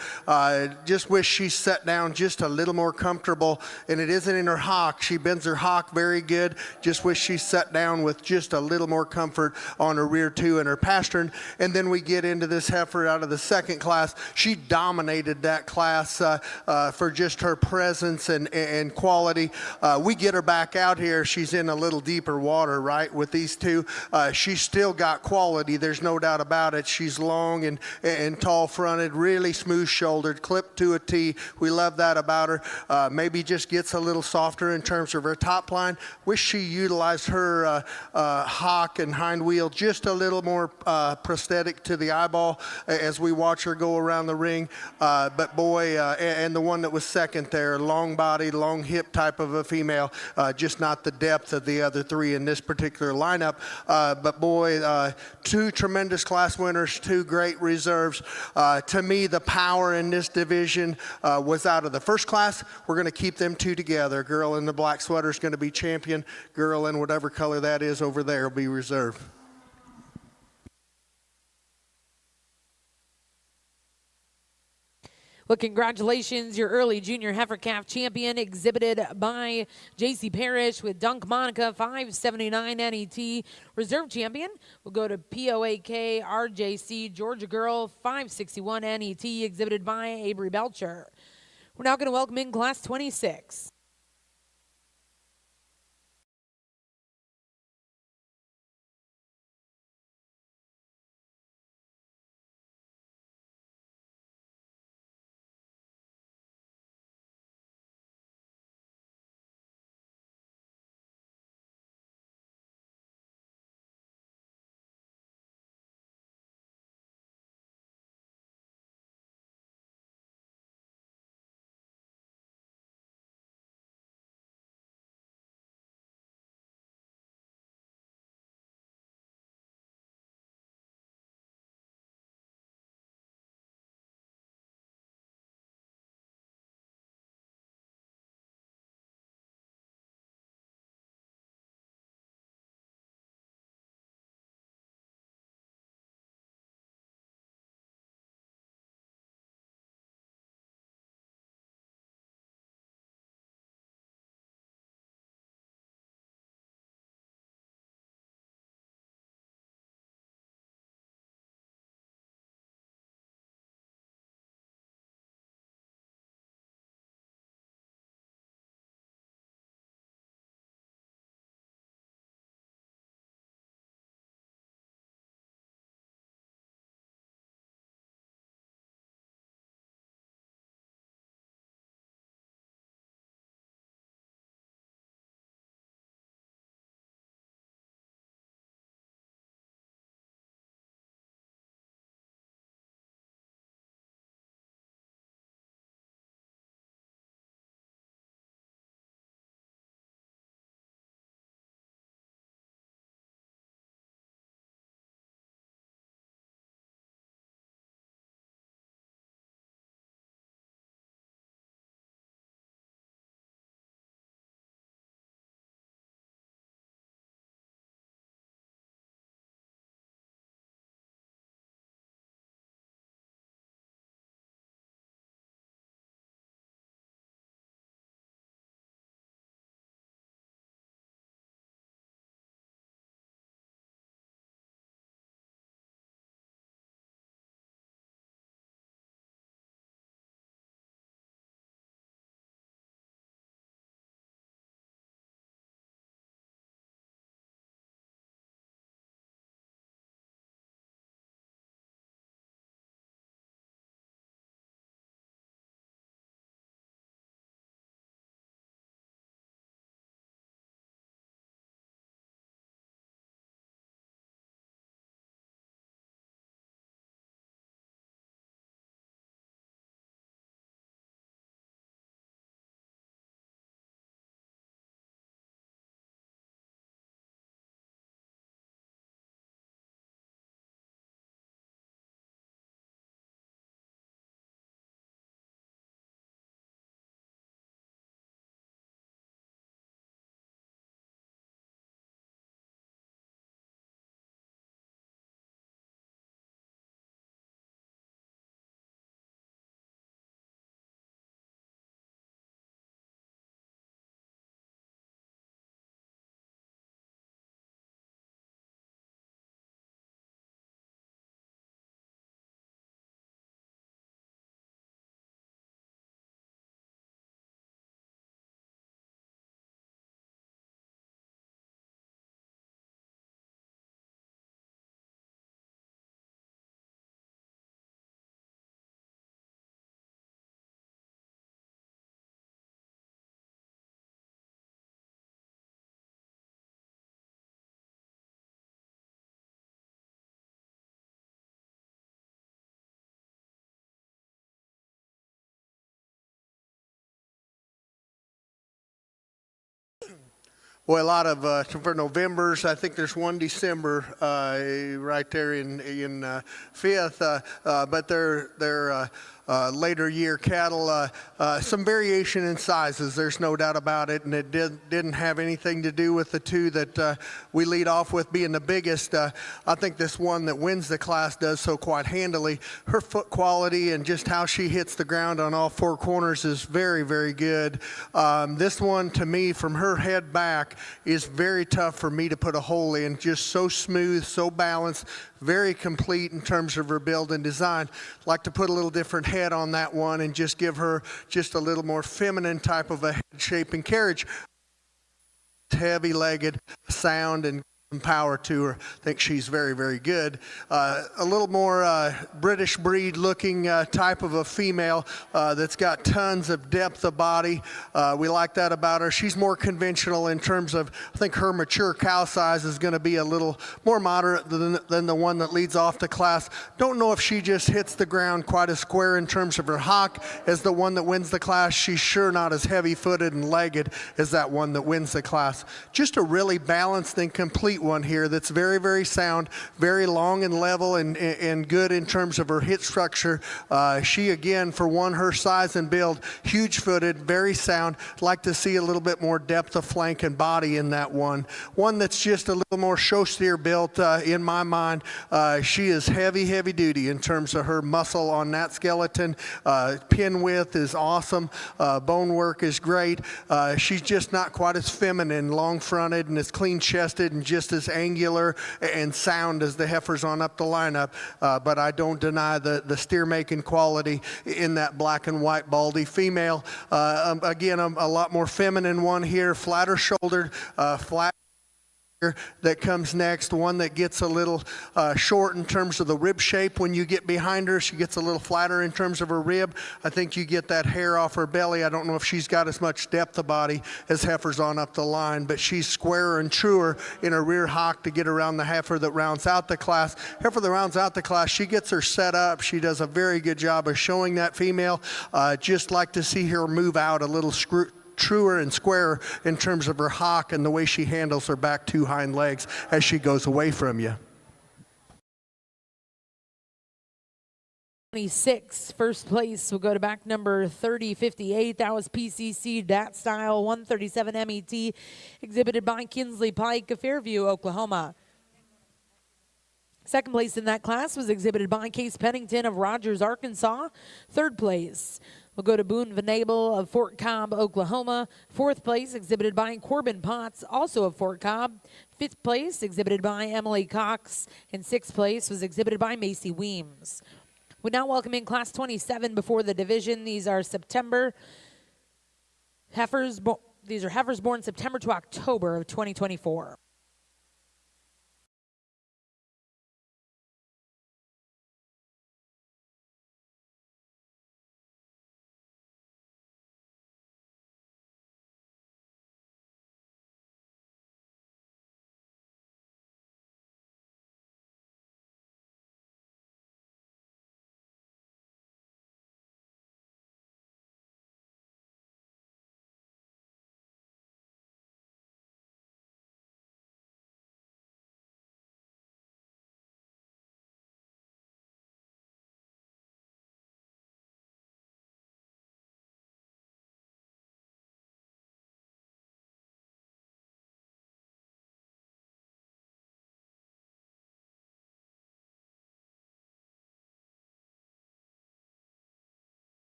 Just wish she set down just a little more comfortable, and it isn't in her hock. She bends her hock very good. Just wish she sat down with just a little more comfort on her rear two and her pastern. And then we get into this heifer out of the second class. She dominated that class for just her presence and quality. We get her back out here. She's in a little deeper water, right, with these two. She's still got quality. There's no doubt about it. She's long and tall fronted, really smooth shouldered, clipped to a T. We love that about her. Maybe just gets a little softer in terms of her top line. Wish she utilized her hock and hind wheel just a little more prosthetic to the eyeball as we watch her go around the ring. But boy, and the one that was second there, long body, long hip type of a female, just not the depth of the other three in this particular lineup. But boy, two tremendous class winners, two great reserves. To me, the power in this division was out of the first class. We're going to keep them two together. Girl in the black sweater is going to be champion. Girl in whatever color that is over there will be reserve. Well, congratulations, your early junior heifer calf champion, exhibited by J.C. Parrish with Dunk Monica, 579 NET. Reserve champion will go to POAK RJC Georgia Girl, 561 NET, exhibited by Avery Belcher. We're now going to welcome in Class 26. Boy, a lot of for Novembers. I think there's one December right there in fifth, but they're later year cattle. Some variation in sizes. There's no doubt about it, and it didn't have anything to do with the two that we lead off with being the biggest. I think this one that wins the class does so quite handily. Her foot quality and just how she hits the ground on all four corners is very, very good. This one, to me, from her head back, is very tough for me to put a hole in. Just so smooth, so balanced, very complete in terms of her build and design. Like to put a little different head on that one and just give her just a little more feminine type of a head shape and carriage. Heavy-legged, sound, and power to her. I think she's very, very good. A little more British breed looking type of a female that's got tons of depth of body. We like that about her. She's more conventional in terms of, I think her mature cow size is going to be a little more moderate than the one that leads off the class. Don't know if she just hits the ground quite as square in terms of her hock as the one that wins the class. She's sure not as heavy-footed and legged as that one that wins the class. Just a really balanced and complete one here that's very, very sound, very long and level and good in terms of her hip structure. She, again, for one, her size and build, huge-footed, very sound. Like to see a little bit more depth of flank and body in that one. One that's just a little more show steer built in my mind. She is heavy, heavy duty in terms of her muscle on that skeleton. Pin width is awesome. Bone work is great. She's just not quite as feminine, long-fronted, and as clean-chested and just as angular and sound as the heifers on up the lineup, but I don't deny the steer-making quality in that black and white baldy female. Again, a lot more feminine one here, flatter shouldered, flat that comes next, one that gets a little short in terms of the rib shape. When you get behind her, she gets a little flatter in terms of her rib. I think you get that hair off her belly. I don't know if she's got as much depth of body as heifers on up the line, but she's squarer and truer in her rear hock to get around the heifer that rounds out the class. Heifer that rounds out the class, she gets her set up. She does a very good job of showing that female. Just like to see her move out a little truer and squarer in terms of her hock and the way she handles her back two hind legs as she goes away from you. 26, first place will go to back number 3058. That was PCC Dat Style 137 MET, exhibited by Kinsley Pike of Fairview, Oklahoma. Second place in that class was exhibited by Case Pennington of Rogers, Arkansas. Third place will go to Boone Venable of Fort Cobb, Oklahoma. Fourth place exhibited by Corbin Potts, also of Fort Cobb. Fifth place exhibited by Emily Cox. And sixth place was exhibited by Macy Weems. We now welcome in class 27 before the division. These are heifers born September to October of 2024.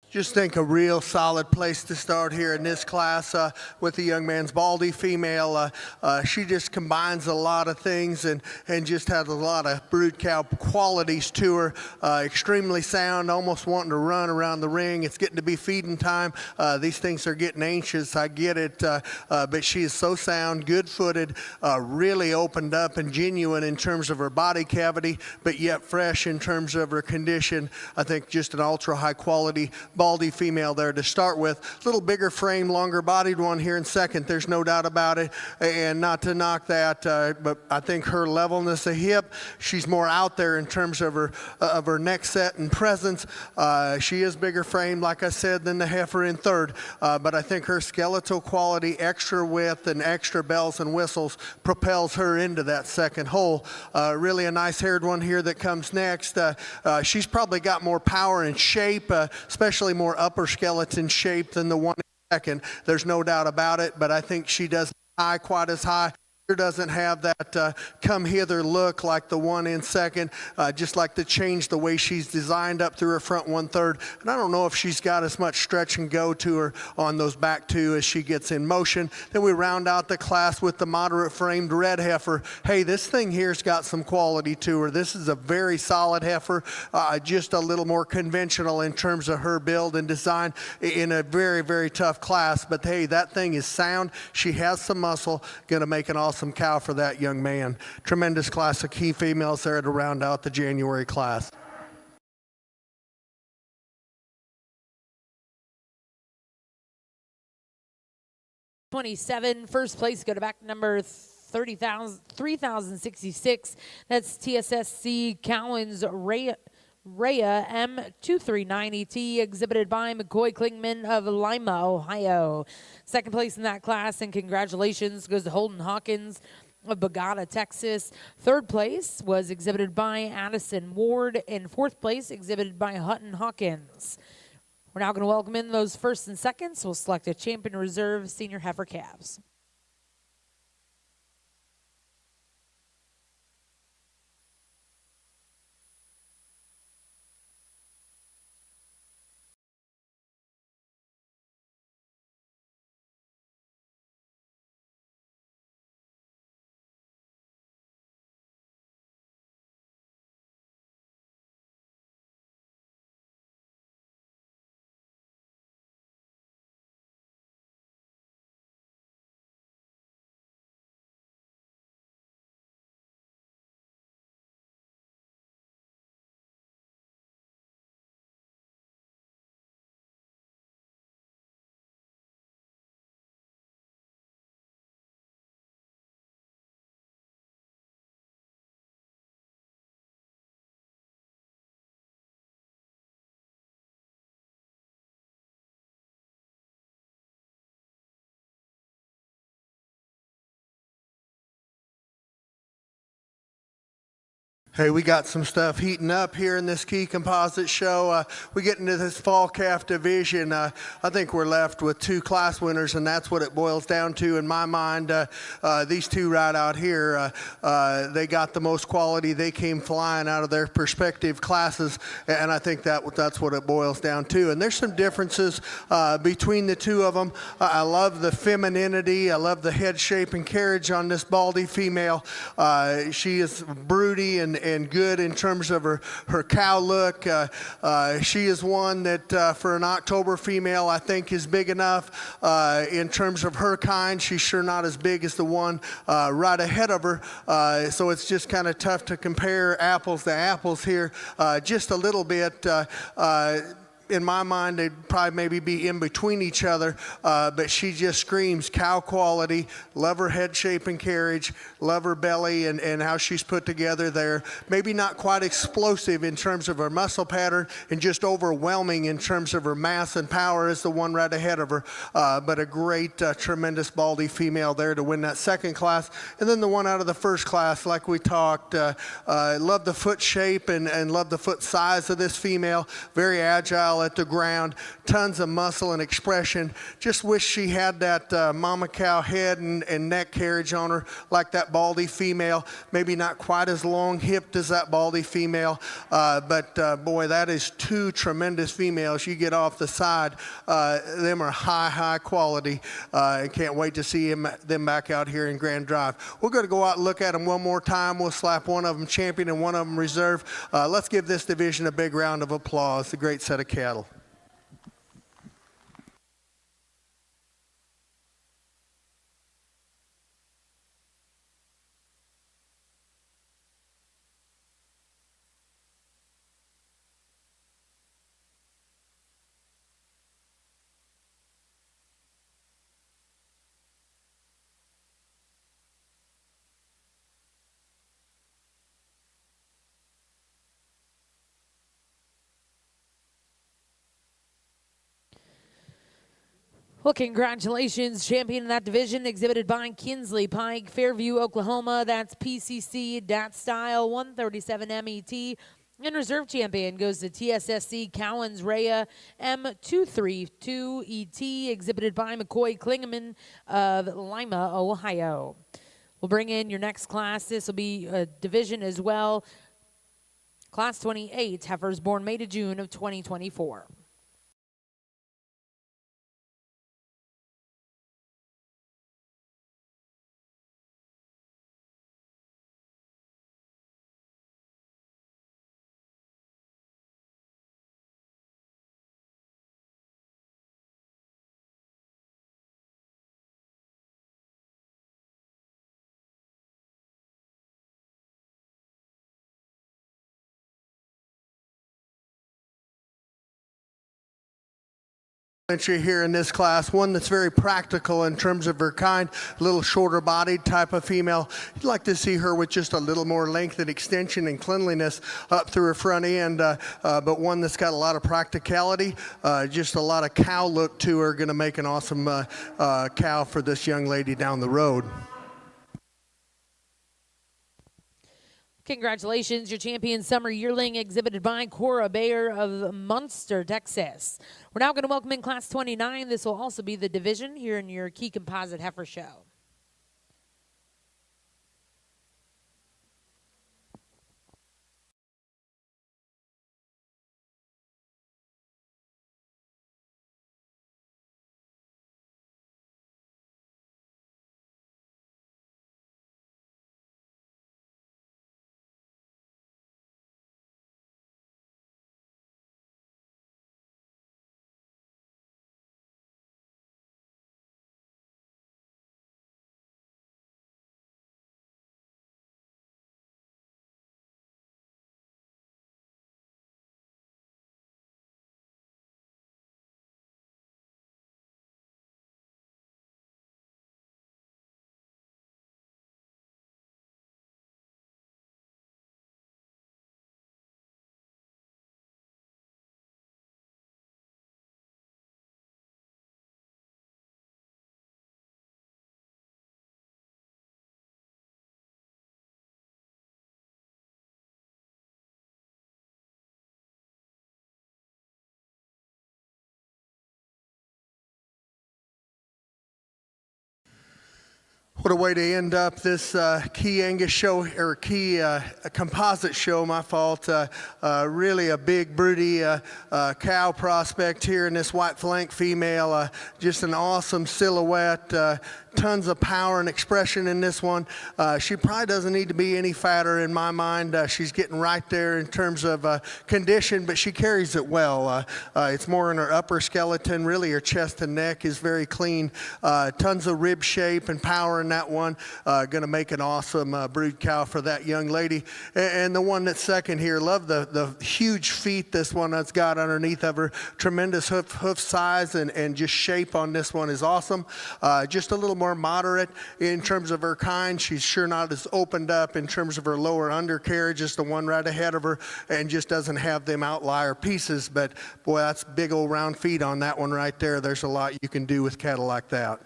Just think a real solid place to start here in this class with the young man's baldy female. She just combines a lot of things and just has a lot of brood cow qualities to her. Extremely sound, almost wanting to run around the ring. It's getting to be feeding time. These things are getting anxious, I get it, but she is so sound, good-footed, really opened up and genuine in terms of her body cavity, but yet fresh in terms of her condition. I think just an ultra high quality baldy female there to start with. A little bigger frame, longer bodied one here in second, there's no doubt about it, and not to knock that, but I think her levelness of hip, she's more out there in terms of her neck set and presence. She is bigger frame, like I said, than the heifer in third, but I think her skeletal quality, extra width and extra bells and whistles propels her into that second hole. Really a nice haired one here that comes next. She's probably got more power and shape, especially more upper skeleton shape than the one in second. There's no doubt about it, but I think she doesn't high quite as high. Doesn't have that come hither look like the one in second, just like to change the way she's designed up through her front 1/3. And I don't know if she's got as much stretch and go to her on those back two as she gets in motion. Then we round out the class with the moderate framed red heifer. Hey, this thing here's got some quality to her. This is a very solid heifer, just a little more conventional in terms of her build and design in a very, very tough class. But hey, that thing is sound. She has some muscle, gonna make an awesome cow for that young man. Tremendous class of key females there to round out the January class. First place go to back number 3066. That's TSSC Cowan's Rhea M239ET, exhibited by McCoy Klingman of Lima, Ohio. Second place in that class, and congratulations goes to Holden Hawkins of Bogota, Texas. Third place was exhibited by Addison Ward, and fourth place exhibited by Hutton Hawkins. We're now going to welcome in those first and seconds. We'll select a champion reserve senior heifer calves. Hey, we got some stuff heating up here in this key composite show. We get into this fall calf division. I think we're left with two class winners, and that's what it boils down to in my mind. These two right out here, they got the most quality. They came flying out of their respective classes, and I think that's what it boils down to. And there's some differences between the two of them. I love the femininity. I love the head shape and carriage on this baldy female. She is broody and good in terms of her cow look. She is one that for an October female I think is big enough. In terms of her kind, she's sure not as big as the one right ahead of her. So it's just kind of tough to compare apples to apples here just a little bit. In my mind, they'd probably maybe be in between each other, but she just screams cow quality. Love her head shape and carriage, love her belly and how she's put together there. Maybe not quite explosive in terms of her muscle pattern and just overwhelming in terms of her mass and power as the one right ahead of her, but a great, tremendous baldy female there to win that second class. And then the one out of the first class, like we talked, love the foot shape and love the foot size of this female. Very agile female at the ground, tons of muscle and expression. Just wish she had that mama cow head and neck carriage on her like that baldy female. Maybe not quite as long hipped as that baldy female, but boy, that is two tremendous females. You get off the side, them are high quality, and can't wait to see them back out here in Grand Drive. We're going to go out and look at them one more time. We'll slap one of them champion and one of them reserve. Let's give this division a big round of applause. A great set of cattle. Well, congratulations, champion in that division, exhibited by Kinsley Pike, Fairview, Oklahoma. That's PCC, Dat Style, 137 MET. And reserve champion goes to TSSC Cowens Rhea M232ET, exhibited by McCoy Klingeman of Lima, Ohio. We'll bring in your next class. This will be a division as well. Class 28, heifers born May to June of 2024. Here in this class, one that's very practical in terms of her kind, a little shorter bodied type of female. You'd like to see her with just a little more length and extension and cleanliness up through her front end, but one that's got a lot of practicality, just a lot of cow look to her, going to make an awesome cow for this young lady down the road. Congratulations, your champion summer yearling, exhibited by Cora Bayer of Munster, Texas. We're now going to welcome in Class 29. This will also be the division here in your Key Composite Heifer Show. What a way to end up this Key Angus show, or Key composite show, my fault. Really a big, broody cow prospect here in this white flank female. Just an awesome silhouette. Tons of power and expression in this one. She probably doesn't need to be any fatter in my mind. She's getting right there in terms of condition, but she carries it well. It's more in her upper skeleton. Really, her chest and neck is very clean. Tons of rib shape and power in that one. Going to make an awesome brood cow for that young lady. And the one that's second here, love the huge feet this one has got underneath of her. Tremendous hoof size and just shape on this one is awesome. Just a little more moderate in terms of her kind. She's sure not as opened up in terms of her lower undercarriage as the one right ahead of her, and just doesn't have them outlier pieces. But boy, that's big old round feet on that one right there. There's a lot you can do with cattle like that.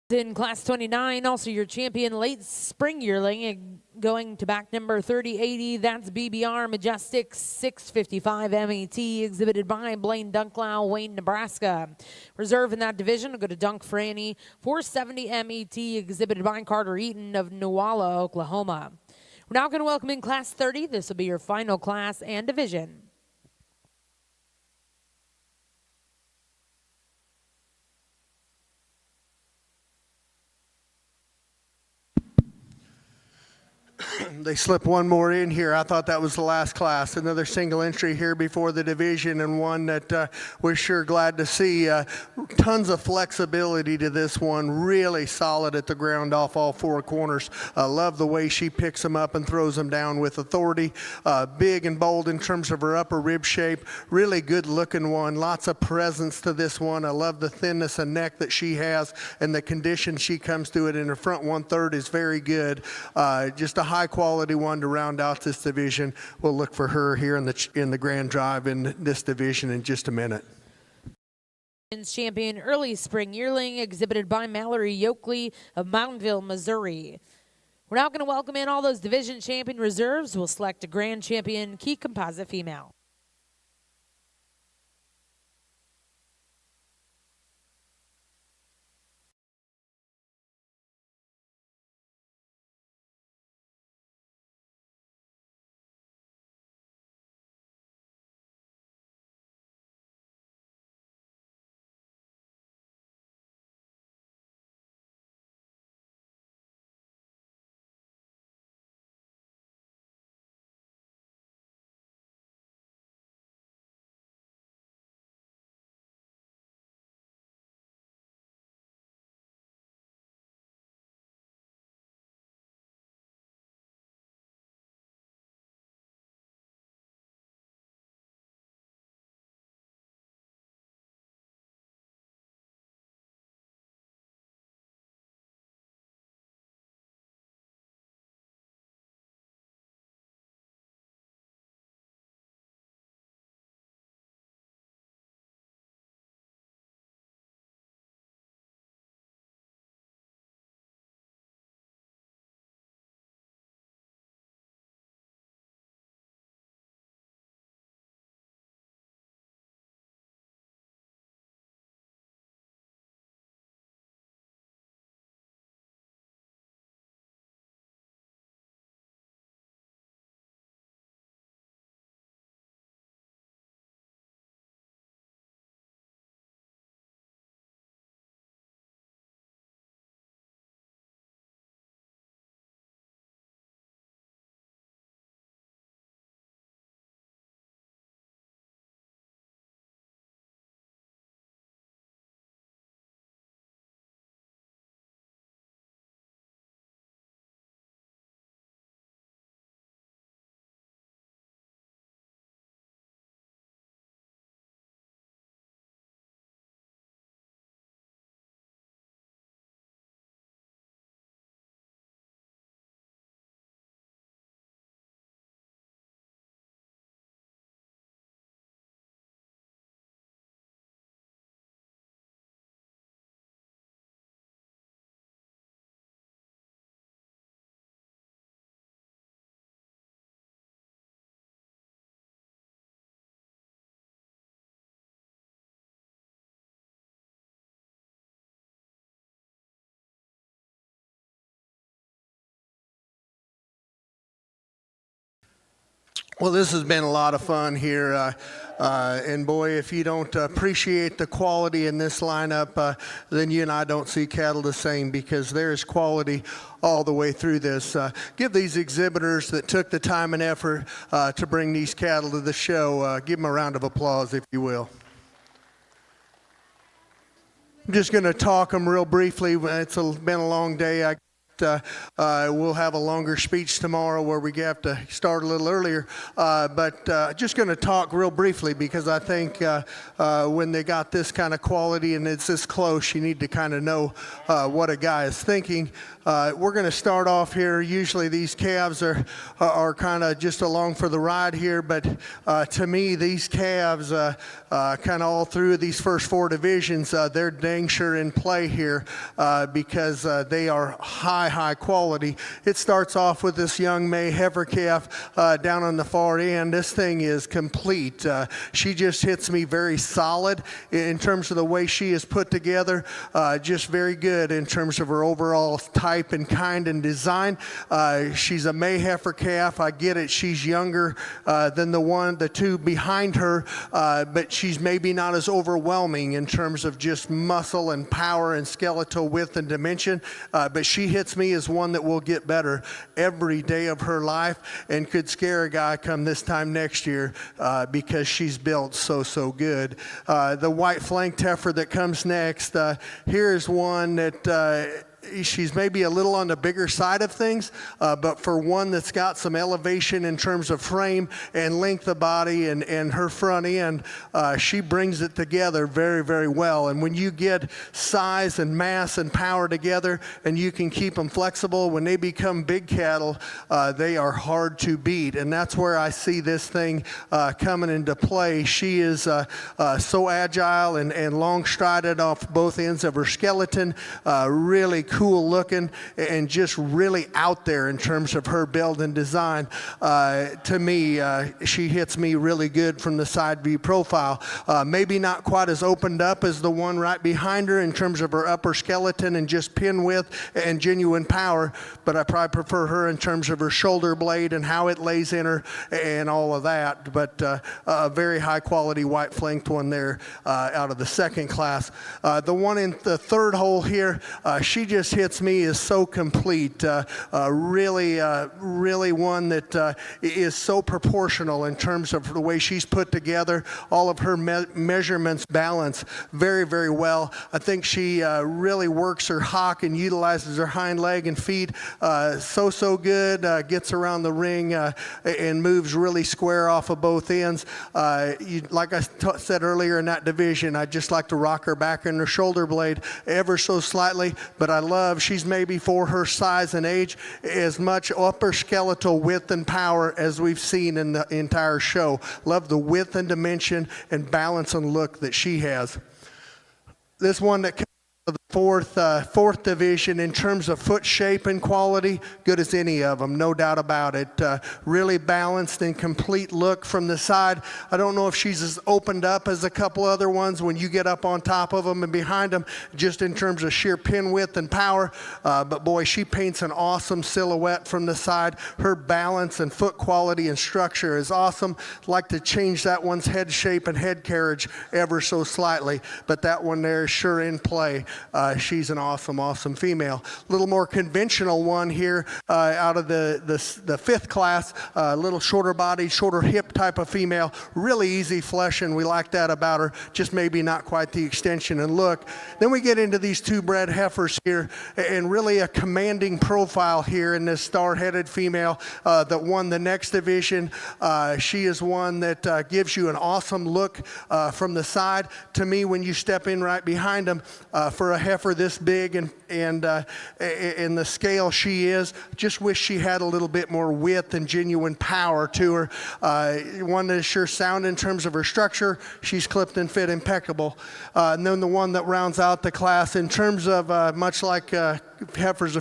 In Class 29, also your champion late spring yearling, going to back number 3080. That's BBR Majestic 655 MET, exhibited by Blaine Dunklow, Wayne, Nebraska. Reserve in that division will go to Dunk Franny 470 MET, exhibited by Carter Eaton of Newalla, Oklahoma. We're now going to welcome in Class 30. This will be your final class and division. They slip one more in here. I thought that was the last class. Another single entry here before the division, and one that we're sure glad to see. Tons of flexibility to this one. Really solid at the ground off all four corners. Love the way she picks them up and throws them down with authority. Big and bold in terms of her upper rib shape. Really good looking one. Lots of presence to this one. I love the thinness of neck that she has and the condition she comes to it in her front 1/3 is very good. Just a high quality one to round out this division. We'll look for her here in the grand drive in this division in just a minute. Champion early spring yearling, exhibited by Mallory Yoakley of Mountainville, Missouri. We're now going to welcome in all those division champion reserves. We'll select a grand champion key composite female. Well, this has been a lot of fun here, and boy, if you don't appreciate the quality in this lineup, then you and I don't see cattle the same, because there's quality all the way through this. Give these exhibitors that took the time and effort to bring these cattle to the show, give them a round of applause, if you will. I'm just going to talk them real briefly. It's been a long day. I we'll have a longer speech tomorrow where we have to start a little earlier. But just going to talk real briefly because I think when they got this kind of quality and it's this close, you need to kind of know what a guy is thinking. We're going to start off here. Usually these calves are kind of just along for the ride here, but to me, these calves kind of all through these first four divisions, they're dang sure in play here because they are high quality. It starts off with this young May heifer calf down on the far end. This thing is complete. She just hits me very solid in terms of the way she is put together. Just very good in terms of her overall type and kind and design. She's a May heifer calf. I get it. She's younger than the two behind her, but she's maybe not as overwhelming in terms of just muscle and power and skeletal width and dimension. But she hits me as one that will get better every day of her life and could scare a guy come this time next year because she's built so good. The white flanked heifer that comes next, here's one that she's maybe a little on the bigger side of things, but for one that's got some elevation in terms of frame and length of body and her front end, she brings it together very well. And when you get size and mass and power together and you can keep them flexible, when they become big cattle, they are hard to beat. And that's where I see this thing coming into play. She is so agile and long strided off both ends of her skeleton, really cool looking and just really out there in terms of her build and design. To me, she hits me really good from the side view profile. Maybe not quite as opened up as the one right behind her in terms of her upper skeleton and just pin width and genuine power, but I probably prefer her in terms of her shoulder blade and how it lays in her and all of that. But a very high quality white flanked one there out of the second class. The one in the third hole here, she just hits me is so complete. Really one that is so proportional in terms of the way she's put together. All of her measurements balance very well. I think she really works her hock and utilizes her hind leg and feet so good. Gets around the ring and moves really square off of both ends. Like I said earlier in that division, I just like to rock her back in her shoulder blade ever so slightly, but I love she's maybe for her size and age as much upper skeletal width and power as we've seen in the entire show. Love the width and dimension and balance and look that she has. This one that the fourth division in terms of foot shape and quality, good as any of them, no doubt about it. Really balanced and complete look from the side. I don't know if she's as opened up as a couple other ones when you get up on top of them and behind them, just in terms of sheer pin width and power. But boy, she paints an awesome silhouette from the side. Her balance and foot quality and structure is awesome. Like to change that one's head shape and head carriage ever so slightly, but that one there is sure in play. She's an awesome female. A little more conventional one here out of the fifth class, little shorter body, shorter hip type of female, really easy fleshing. We like that about her, just maybe not quite the extension and look. Then we get into these two bred heifers here and really a commanding profile here in this star-headed female that won the next division. She is one that gives you an awesome look from the side. To me, when you step in right behind them, for a heifer this big and the scale she is, just wish she had a little bit more width and genuine power to her. One that is sure sound in terms of her structure. She's clipped and fit impeccable. And then the one that rounds out the class in terms of much like heifers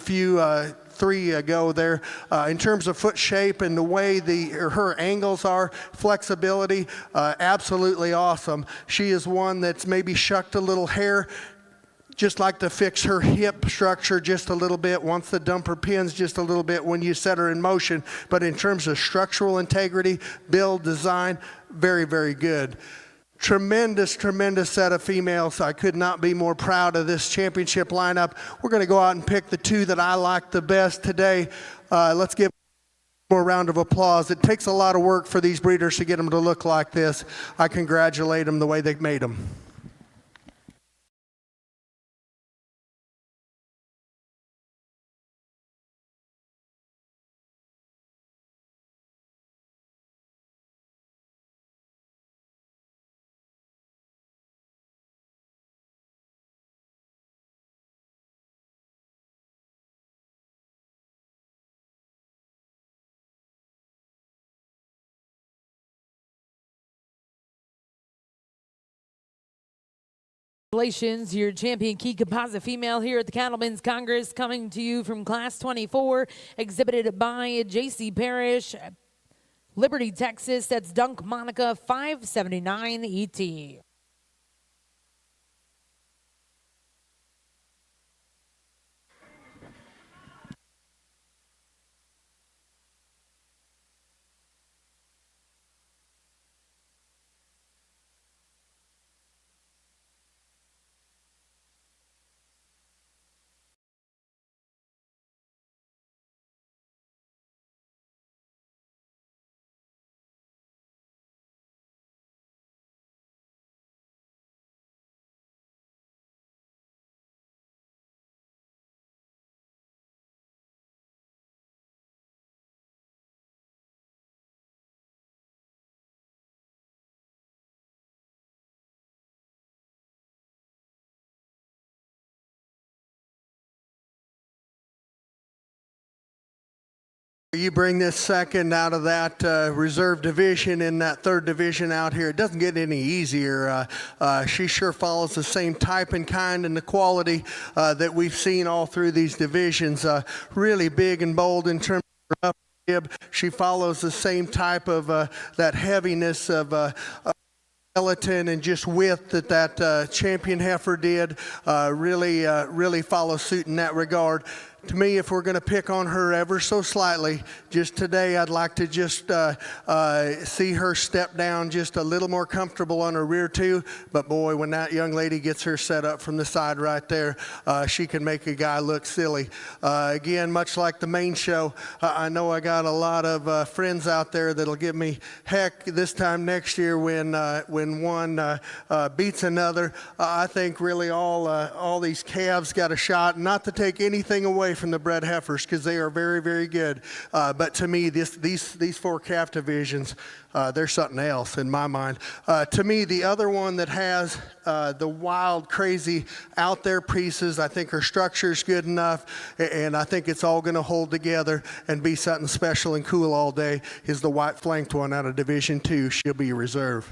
three ago there, in terms of foot shape and the way her angles are, flexibility, absolutely awesome. She is one that's maybe shucked a little hair, just like to fix her hip structure just a little bit, wants to dump her pins just a little bit when you set her in motion. But in terms of structural integrity, build, design, very good. Tremendous set of females. I could not be more proud of this championship lineup. We're going to go out and pick the two that I like the best today. Let's give more round of applause. It takes a lot of work for these breeders to get them to look like this. I congratulate them the way they made them. Congratulations, your champion key composite female here at the Cattleman's Congress, coming to you from Class 24, exhibited by J.C. Parrish, Liberty, Texas. That's Dunk Monica 579 ET. You bring this second out of that reserve division in that third division out here. It doesn't get any easier. She sure follows the same type and kind and the quality that we've seen all through these divisions. Really big and bold in terms of her upper rib. She follows the same type of that heaviness of skeleton and just width that champion heifer did. Really follow suit in that regard. To me, if we're going to pick on her ever so slightly, just today I'd like to just see her step down just a little more comfortable on her rear too. But boy, when that young lady gets her set up from the side right there, she can make a guy look silly. Again, much like the main show, I know I got a lot of friends out there that'll give me heck this time next year when one beats another. I think really all these calves got a shot. Not to take anything away from the bred heifers, because they are very, very good. But to me, these four calf divisions, they're something else in my mind. To me, the other one that has the wild, crazy, out there pieces, I think her structure is good enough, and I think it's all going to hold together and be something special and cool all day, is the white flanked one out of Division 2. She'll be a reserve.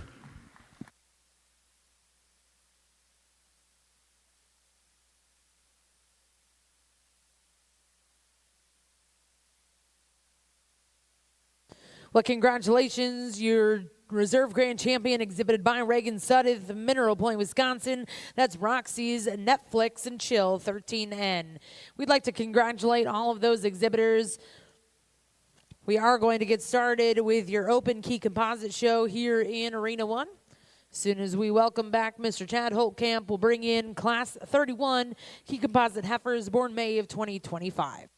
Well, congratulations, your reserve grand champion, exhibited by Reagan Sudduth, Mineral Point, Wisconsin. That's Roxy's Netflix and Chill 13N. We'd like to congratulate all of those exhibitors. We are going to get started with your open key composite show here in Arena 1. As soon as we welcome back Mr. Chad Holtkamp, we'll bring in Class 31 key composite heifers born May of 2025.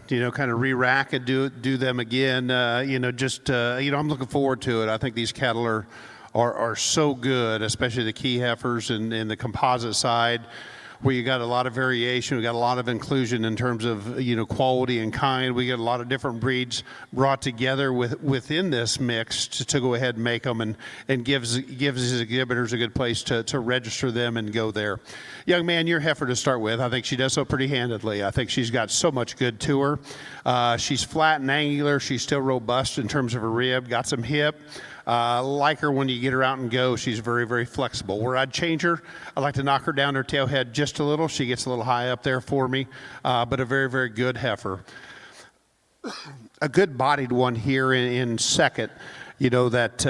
kind of re-rack and do them again. I'm looking forward to it. I think these cattle are so good, especially the key heifers and the composite side, where you got a lot of variation. We got a lot of inclusion in terms of quality and kind. We get a lot of different breeds brought together within this mix to go ahead and make them, and gives these exhibitors a good place to register them and go there. Young man, your heifer to start with, I think she does so pretty handedly. I think she's got so much good to her. She's flat and angular. She's still robust in terms of her rib. Got some hip. Like her when you get her out and go, she's very, very flexible. Where I'd change her, I'd like to knock her down her tail head just a little. She gets a little high up there for me, but a very, very good heifer. A good bodied one here in second. That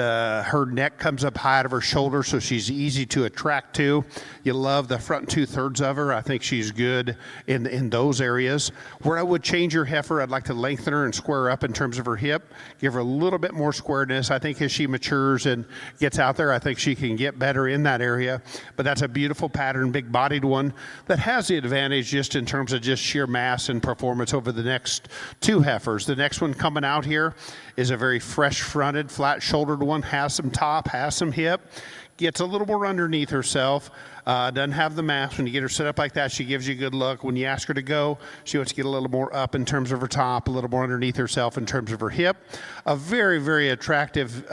her neck comes up high out of her shoulder, so she's easy to attract to. You love the front 2/3 of her. I think she's good in those areas. Where I would change her heifer, I'd like to lengthen her and square her up in terms of her hip, give her a little bit more squareness. I think as she matures and gets out there, I think she can get better in that area. But that's a beautiful pattern, big-bodied one that has the advantage just in terms of just sheer mass and performance over the next two heifers. The next one coming out here is a very fresh-fronted, flat-shouldered one, has some top, has some hip, gets a little more underneath herself, doesn't have the mass. When you get her set up like that, she gives you a good look. When you ask her to go, she wants to get a little more up in terms of her top, a little more underneath herself in terms of her hip. A very, very attractive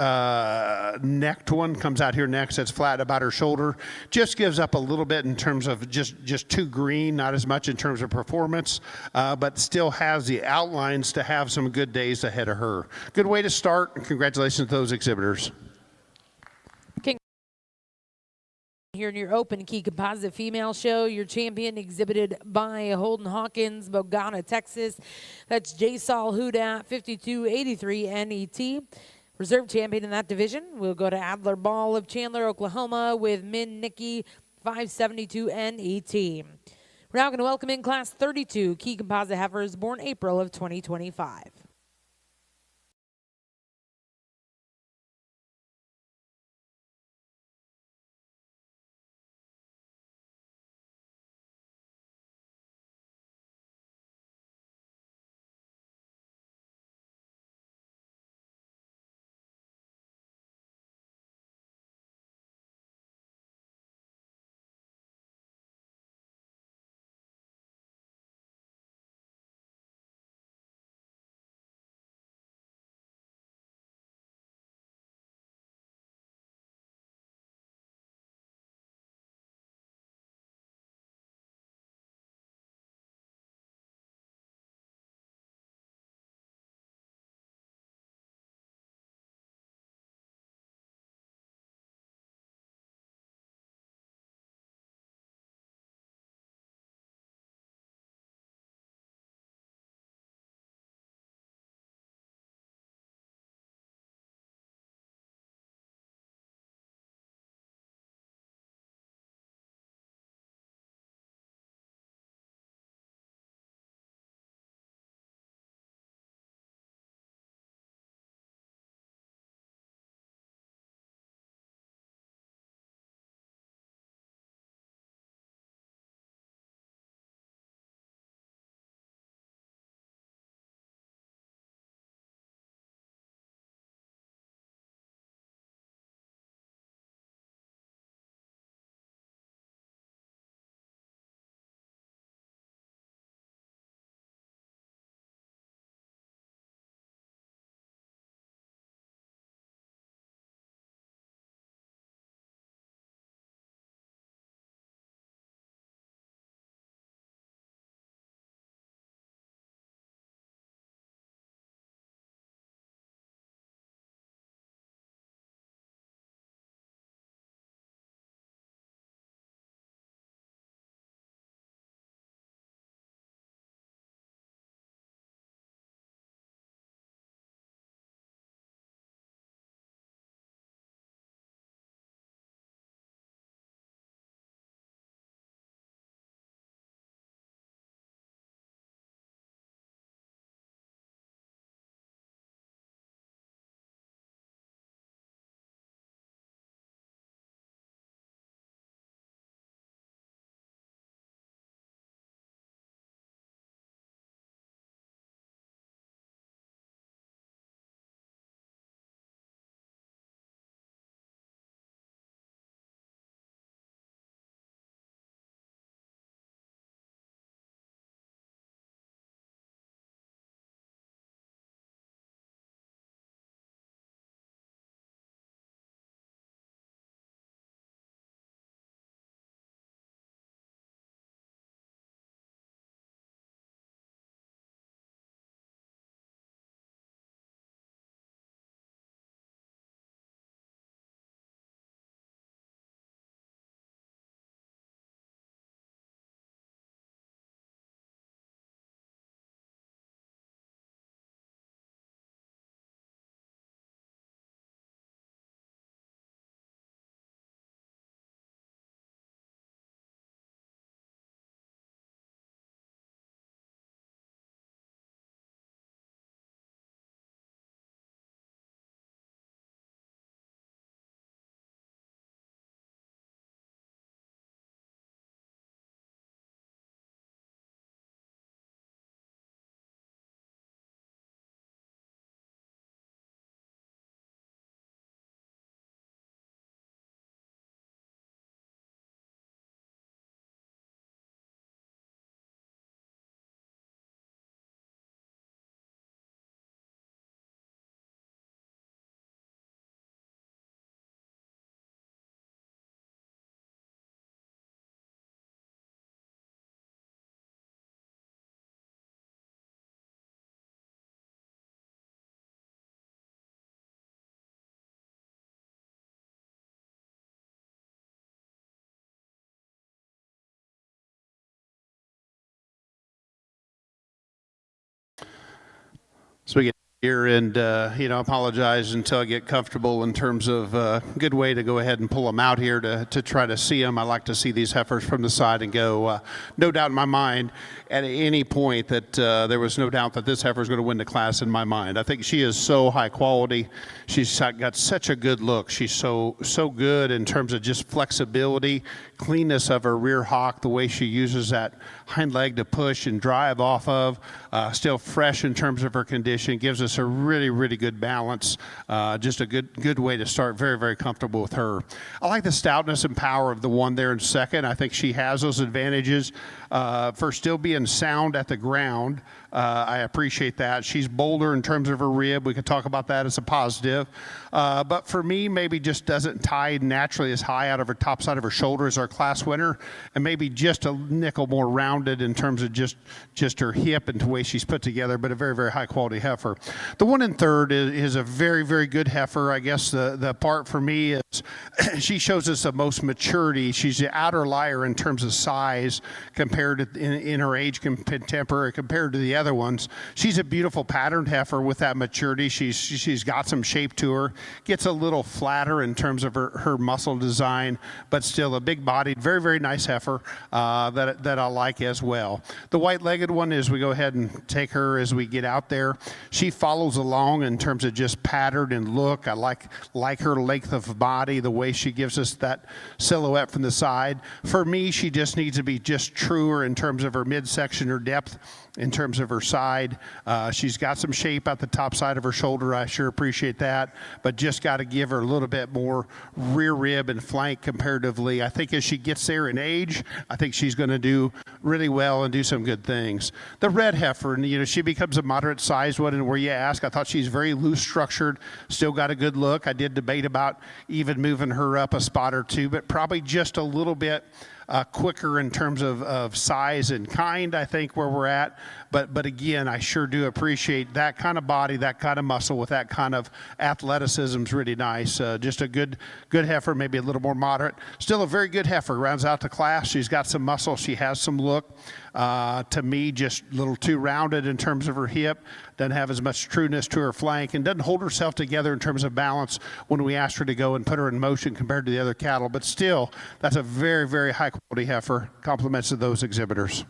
necked one comes out here next, that's flat about her shoulder. Just gives up a little bit in terms of just too green, not as much in terms of performance, but still has the outlines to have some good days ahead of her. Good way to start, and congratulations to those exhibitors. Here in your open key composite female show, your champion exhibited by Holden Hawkins, Bogota, Texas. That's J. Saul Huda, 5283 NET. Reserve champion in that division. We'll go to Adler Ball of Chandler, Oklahoma with Min Nikki, 572 NET. We're now going to welcome in Class 32 key composite heifers born April of 2025. So we get here and, apologize until I get comfortable in terms of good way to go ahead and pull them out here to try to see them. I like to see these heifers from the side and go, no doubt in my mind at any point that there was no doubt that this heifer is going to win the class in my mind. I think she is so high quality. She's got such a good look. She's so good in terms of just flexibility, cleanness of her rear hock, the way she uses that hind leg to push and drive off of, still fresh in terms of her condition, gives us a really, really good balance. Just a good way to start. Very, very comfortable with her. I like the stoutness and power of the one there in second. I think she has those advantages for still being sound at the ground. I appreciate that. She's bolder in terms of her rib. We could talk about that as a positive. But for me, maybe just doesn't tie naturally as high out of her top side of her shoulder as our class winner, and maybe just a nickel more rounded in terms of just her hip and the way she's put together, but a very, very high quality heifer. The one in third is a very, very good heifer. I guess the part for me is she shows us the most maturity. She's the outer liar in terms of size compared to in her age contemporary compared to the other ones. She's a beautiful patterned heifer with that maturity. She's got some shape to her. Gets a little flatter in terms of her muscle design, but still a big bodied, very, very nice heifer that I like as well. The white-legged one, as we go ahead and take her as we get out there, she follows along in terms of just pattern and look. I like her length of body, the way she gives us that silhouette from the side. For me, she just needs to be just truer in terms of her midsection, her depth, in terms of her side. She's got some shape at the top side of her shoulder. I sure appreciate that, but just got to give her a little bit more rear rib and flank comparatively. I think as she gets there in age, I think she's going to do really well and do some good things. The red heifer, and she becomes a moderate sized one, and where you ask, I thought she's very loose structured, still got a good look. I did debate about even moving her up a spot or two, but probably just a little bit quicker in terms of size and kind, I think, where we're at. But again, I sure do appreciate that kind of body, that kind of muscle with that kind of athleticism is really nice. Just a good heifer, maybe a little more moderate. Still a very good heifer. Rounds out the class. She's got some muscle. She has some look. To me, just a little too rounded in terms of her hip. Doesn't have as much trueness to her flank and doesn't hold herself together in terms of balance when we asked her to go and put her in motion compared to the other cattle. But still, that's a very, very high quality heifer. Compliments to those exhibitors.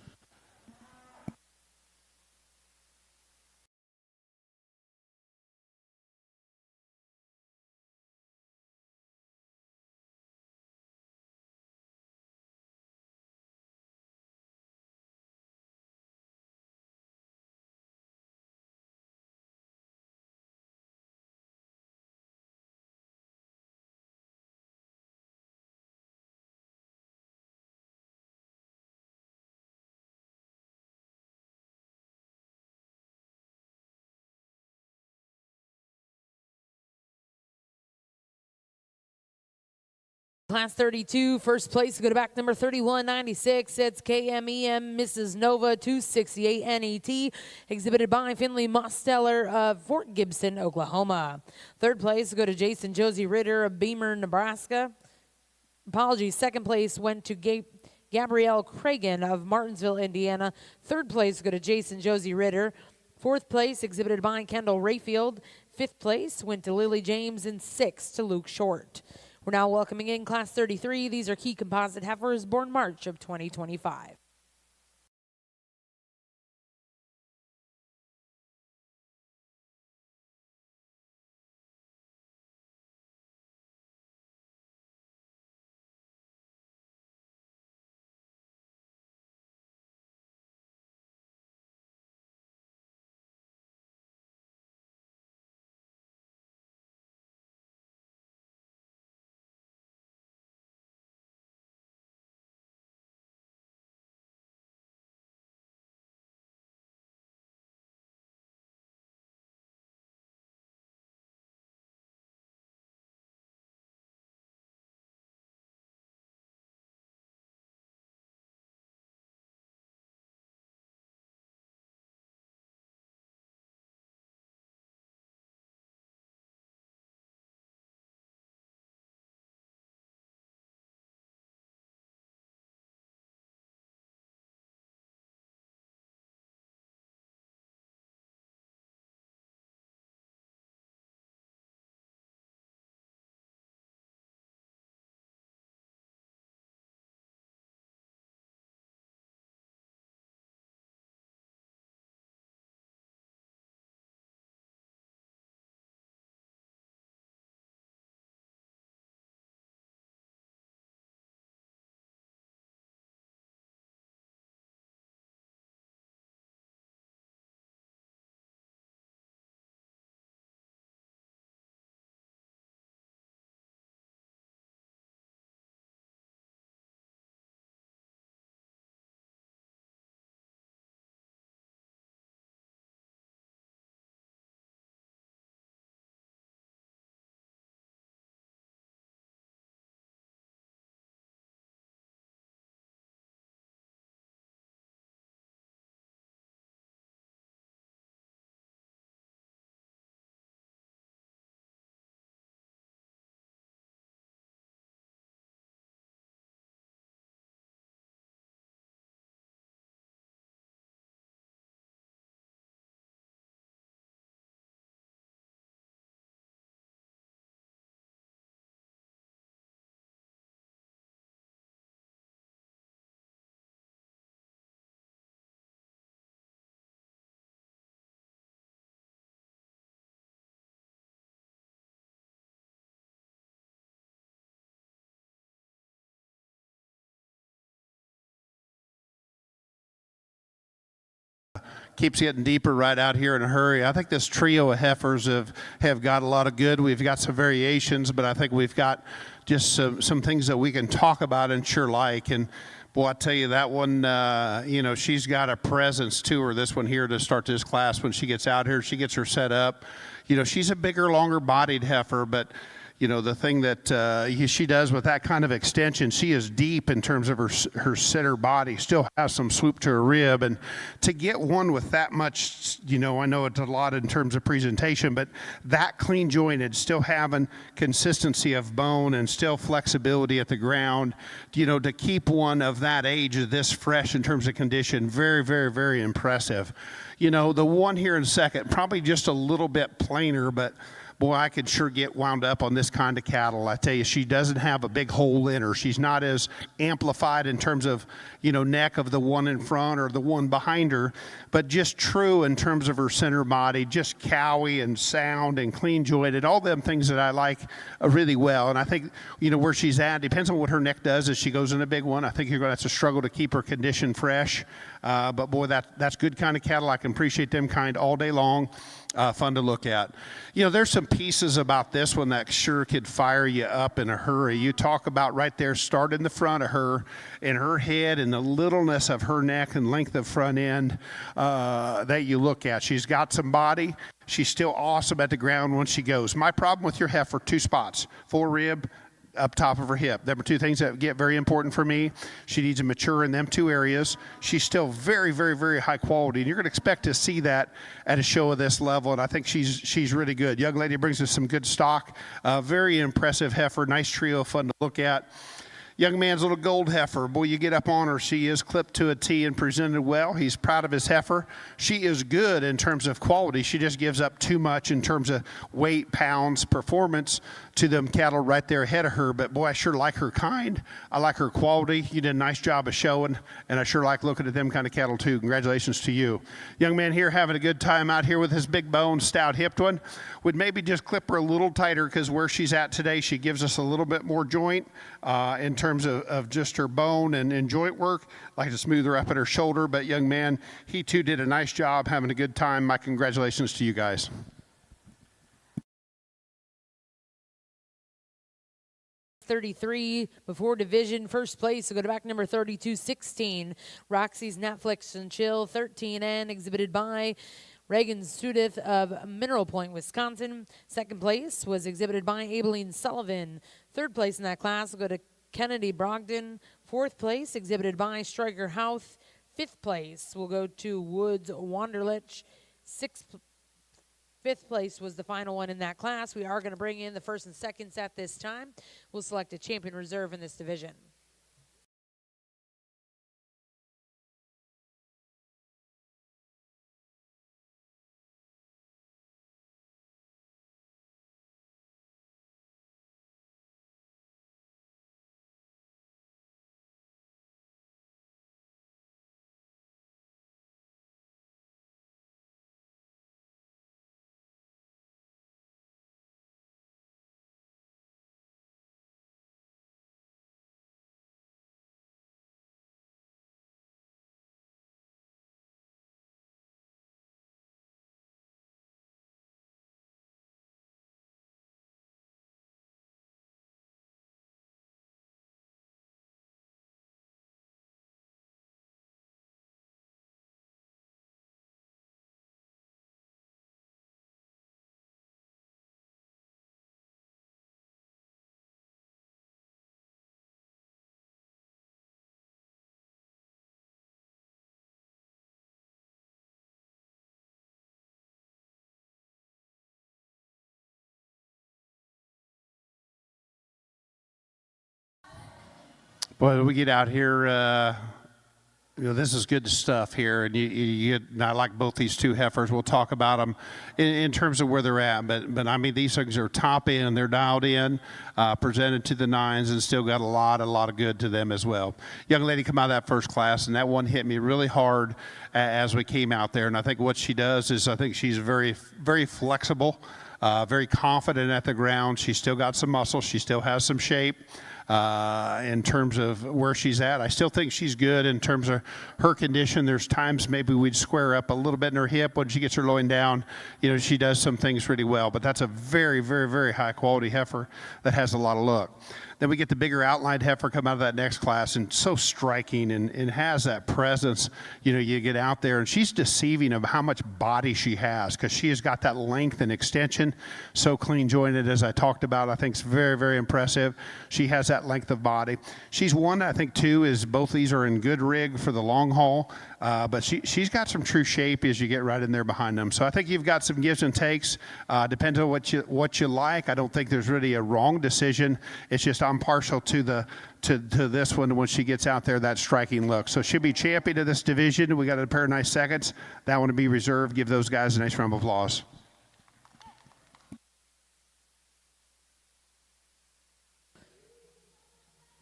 Class 32, first place, go to back number 3196. It's KMEM Mrs. Nova 268 NET, exhibited by Finley Mosteller of Fort Gibson, Oklahoma. Third place, go to Jason Josie Ritter of Beamer, Nebraska. Apologies, second place went to Gabrielle Cragen of Martinsville, Indiana. Third place, go to Jason Josie Ritter. Fourth place, exhibited by Kendall Rayfield. Fifth place went to Lily James, and sixth to Luke Short. We're now welcoming in Class 33. These are key composite heifers born March of 2025. keeps getting deeper right out here in a hurry. I think this trio of heifers have got a lot of good. We've got some variations, but I think we've got just some things that we can talk about and sure like. And boy, I tell you, that one, she's got a presence to her, this one here to start this class. When she gets out here, she gets her set up. She's a bigger, longer bodied heifer, but the thing that she does with that kind of extension, she is deep in terms of her center body, still has some swoop to her rib. And to get one with that much, I know it's a lot in terms of presentation, but that clean jointed, still having consistency of bone and still flexibility at the ground, to keep one of that age this fresh in terms of condition, very, very, very impressive. The one here in second, probably just a little bit plainer, but boy, I could sure get wound up on this kind of cattle. I tell you, she doesn't have a big hole in her. She's not as amplified in terms of, neck of the one in front or the one behind her, but just true in terms of her center body, just cowy and sound and clean jointed, all them things that I like really well. And I think, where she's at, depends on what her neck does as she goes in a big one. I think you're going to have to struggle to keep her condition fresh. But boy, that's good kind of cattle. I can appreciate them kind all day long. Fun to look at. There's some pieces about this one that sure could fire you up in a hurry. You talk about right there, start in the front of her and her head and the littleness of her neck and length of front end that you look at. She's got some body. She's still awesome at the ground when she goes. My problem with your heifer, 2 spots, forerib, up top of her hip. There were 2 things that get very important for me. She needs to mature in them 2 areas. She's still very, very, very high quality, and you're going to expect to see that at a show of this level, and I think she's really good. Young lady brings us some good stock. Very impressive heifer, nice trio, fun to look at. Young man's little gold heifer. Boy, you get up on her. She is clipped to a T and presented well. He's proud of his heifer. She is good in terms of quality. She just gives up too much in terms of weight, pounds, performance to them cattle right there ahead of her. But boy, I sure like her kind. I like her quality. You did a nice job of showing, and I sure like looking at them kind of cattle too. Congratulations to you. Young man here having a good time out here with his big bone, stout hipped one. Would maybe just clip her a little tighter because where she's at today, she gives us a little bit more joint in terms of just her bone and joint work. Like to smooth her up at her shoulder, but young man, he too did a nice job, having a good time. My congratulations to you guys. '33 before division. First place will go to back number 32-16. Roxy's Netflix and Chill 13N, exhibited by Reagan Studith of Mineral Point, Wisconsin. Second place was exhibited by Abilene Sullivan. Third place in that class will go to Kennedy Brogdon. Fourth place exhibited by Stryker Houth. Fifth place will go to Woods Wanderlich. Fifth place was the final one in that class. We are going to bring in the first and seconds at this time. We'll select a champion reserve in this division. Boy, we get out here, this is good stuff here, and and I like both these 2 heifers. We'll talk about them in terms of where they're at, but I mean, these things are top end, they're dialed in, presented to the 9s, and still got a lot of good to them as well. Young lady come out of that first class, and that one hit me really hard as we came out there, and I think what she does is I think she's very, very flexible, very confident at the ground. She's still got some muscle. She still has some shape. in terms of where she's at. I still think she's good in terms of her condition. There's times maybe we'd square up a little bit in her hip when she gets her loin down. You know, she does some things really well, but that's a very, very, very high quality heifer that has a lot of look. Then we get the bigger outlined heifer come out of that next class, and so striking and has that presence. You know, you get out there and she's deceiving of how much body she has, because she has got that length and extension, so clean jointed as I talked about. I think it's very, very impressive. She has that length of body. She's one, I think, too, is both these are in good rig for the long haul, but she's got some true shape as you get right in there behind them. So I think you've got some gives and takes. Depends on what you like. I don't think there's really a wrong decision. It's just I'm partial to this one when she gets out there, that striking look. So she'll be champion of this division. We got a pair of nice seconds. That one to be reserved. Give those guys a nice round of applause.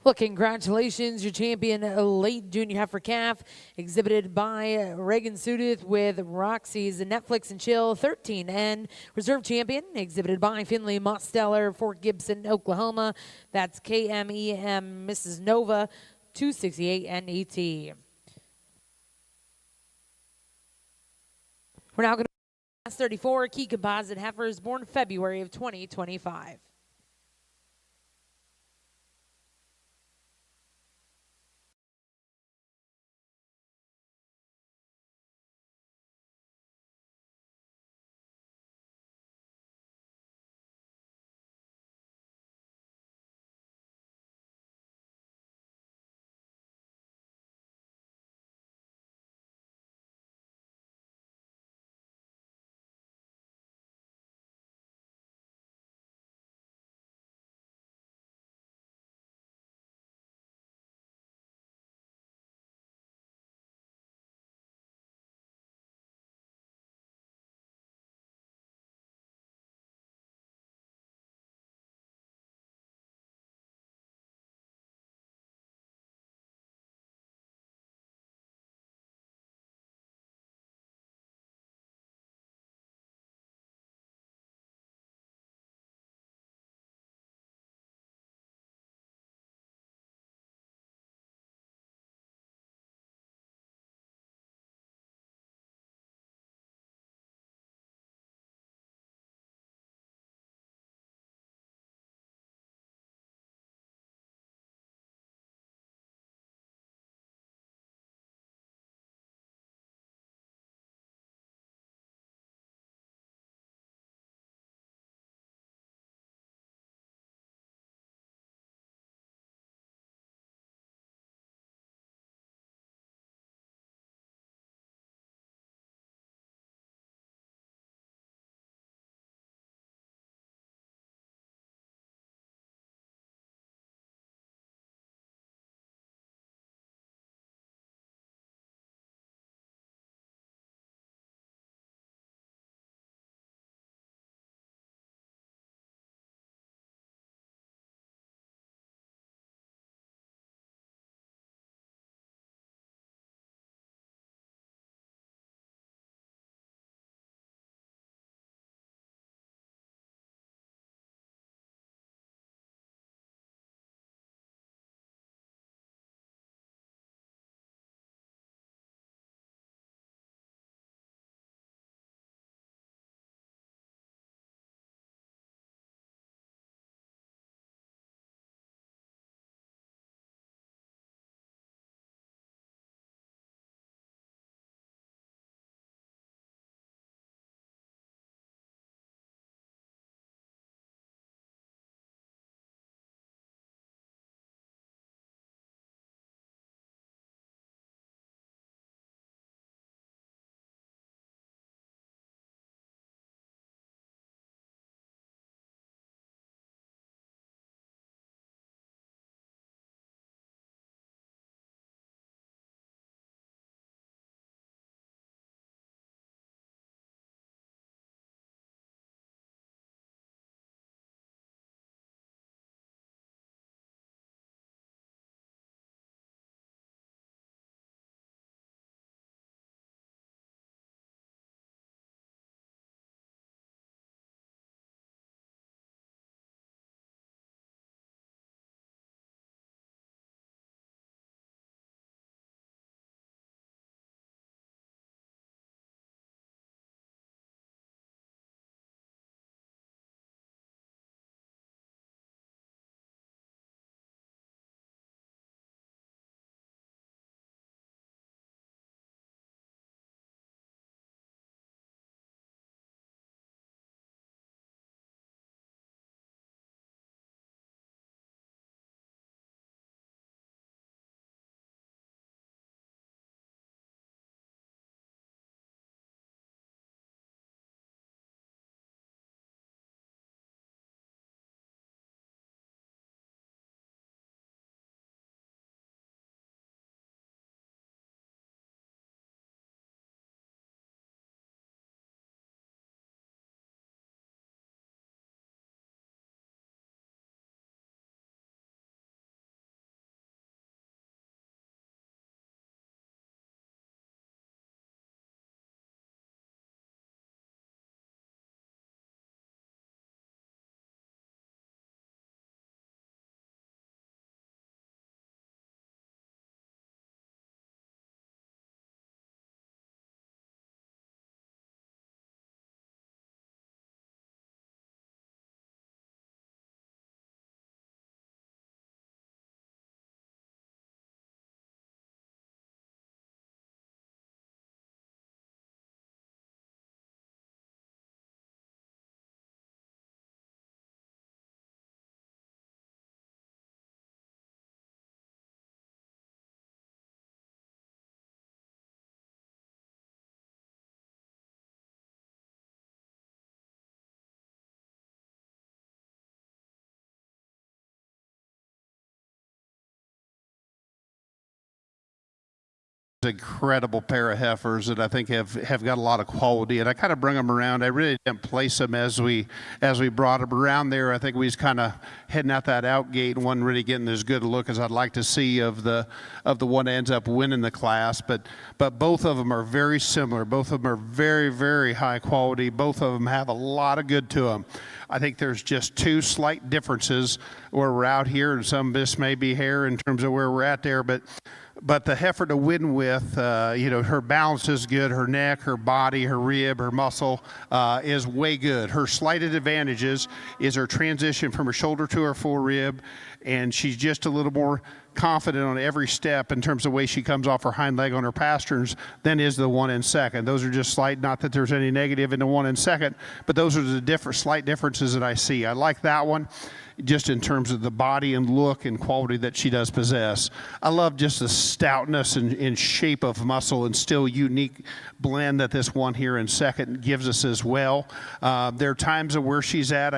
Well, congratulations, your champion, late junior heifer calf, exhibited by Reagan Sudith with Roxy's Netflix and Chill 13, and reserve champion, exhibited by Finley Mosteller, Fort Gibson, Oklahoma. That's KMEM Mrs. Nova 268 NET. We're now going to class 34 key composite heifers born February of 2025. Incredible pair of heifers that I think have got a lot of quality, and I kind of bring them around. I really didn't place them as we brought them around there. I think we was kind of heading out that out gate and wasn't really getting as good a look as I'd like to see of the one that ends up winning the class. But both of them are very similar. Both of them are very, very high quality. Both of them have a lot of good to them. I think there's just two slight differences where we're out here, and some of this may be hair in terms of where we're at there, but the heifer to win with, her balance is good. Her neck, her body, her rib, her muscle is way good. Her slighted advantages is her transition from her shoulder to her full rib, and she's just a little more confident on every step in terms of the way she comes off her hind leg on her pasterns than is the one in second. Those are just slight, not that there's any negative in the one in second, but those are the slight differences that I see. I like that one just in terms of the body and look and quality that she does possess. I love just the stoutness and shape of muscle and still unique blend that this one here in second gives us as well. There are times of where she's at,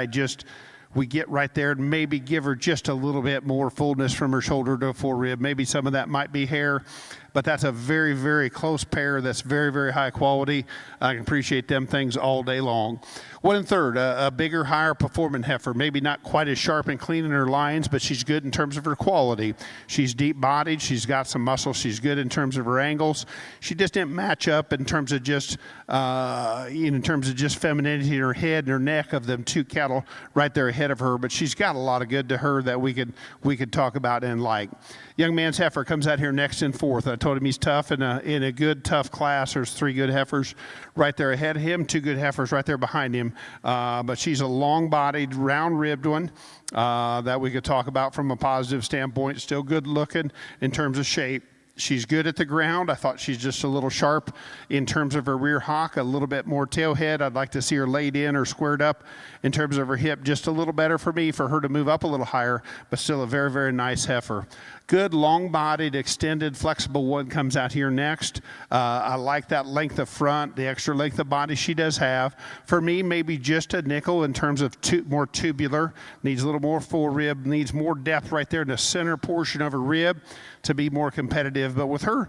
we get right there and maybe give her just a little bit more fullness from her shoulder to full rib. Maybe some of that might be hair, but that's a very, very close pair that's very, very high quality. I can appreciate them things all day long. One and third, a bigger, higher performing heifer, maybe not quite as sharp and clean in her lines, but she's good in terms of her quality. She's deep bodied, she's got some muscle, she's good in terms of her angles. She just didn't match up in terms of just femininity in her head and her neck of them two cattle right there ahead of her, but she's got a lot of good to her that we could talk about and like. Young man's heifer comes out here next in fourth. I told him he's tough in a good, tough class. There's three good heifers right there ahead of him, two good heifers right there behind him. But she's a long-bodied, round-ribbed one that we could talk about from a positive standpoint. Still good looking in terms of shape. She's good at the ground. I thought she's just a little sharp in terms of her rear hock, a little bit more tailhead. I'd like to see her laid in or squared up in terms of her hip, just a little better for me, for her to move up a little higher, but still a very, very nice heifer. Good, long-bodied, extended, flexible one comes out here next. I like that length of front, the extra length of body she does have. For me, maybe just a nickel in terms of more tubular, needs a little more full rib, needs more depth right there in the center portion of her rib to be more competitive. But with her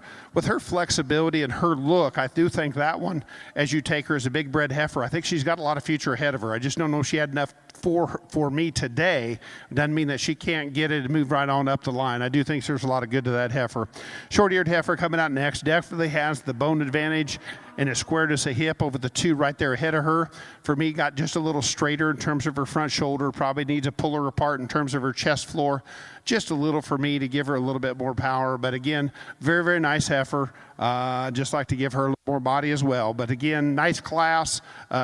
flexibility and her look, I do think that one, as you take her as a big bred heifer, I think she's got a lot of future ahead of her. I just don't know if she had enough for me today. Doesn't mean that she can't get it and move right on up the line. I do think there's a lot of good to that heifer. Short-eared heifer coming out next definitely has the bone advantage and a squareness of hip over the two right there ahead of her. For me, got just a little straighter in terms of her front shoulder. Probably needs to pull her apart in terms of her chest floor. Just a little for me to give her a little bit more power. But again, very, very nice heifer. Just like to give her a little more body as well. But again, nice class.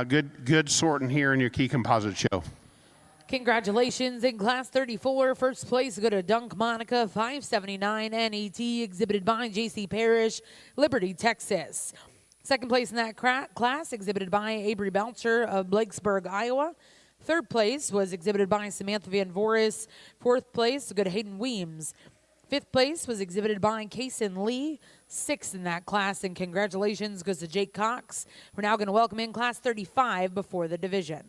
Good sorting here in your key composite show. Congratulations. In Class 34, first place go to Dunk Monica 579 NET, exhibited by J.C. Parrish, Liberty, Texas. Second place in that class, exhibited by Avery Belcher of Blakesburg, Iowa. Third place was exhibited by Samantha Van Voris. Fourth place, go to Hayden Weems. Fifth place was exhibited by Kaysen Lee. Sixth in that class, and congratulations goes to Jake Cox. We're now going to welcome in Class 35 before the division.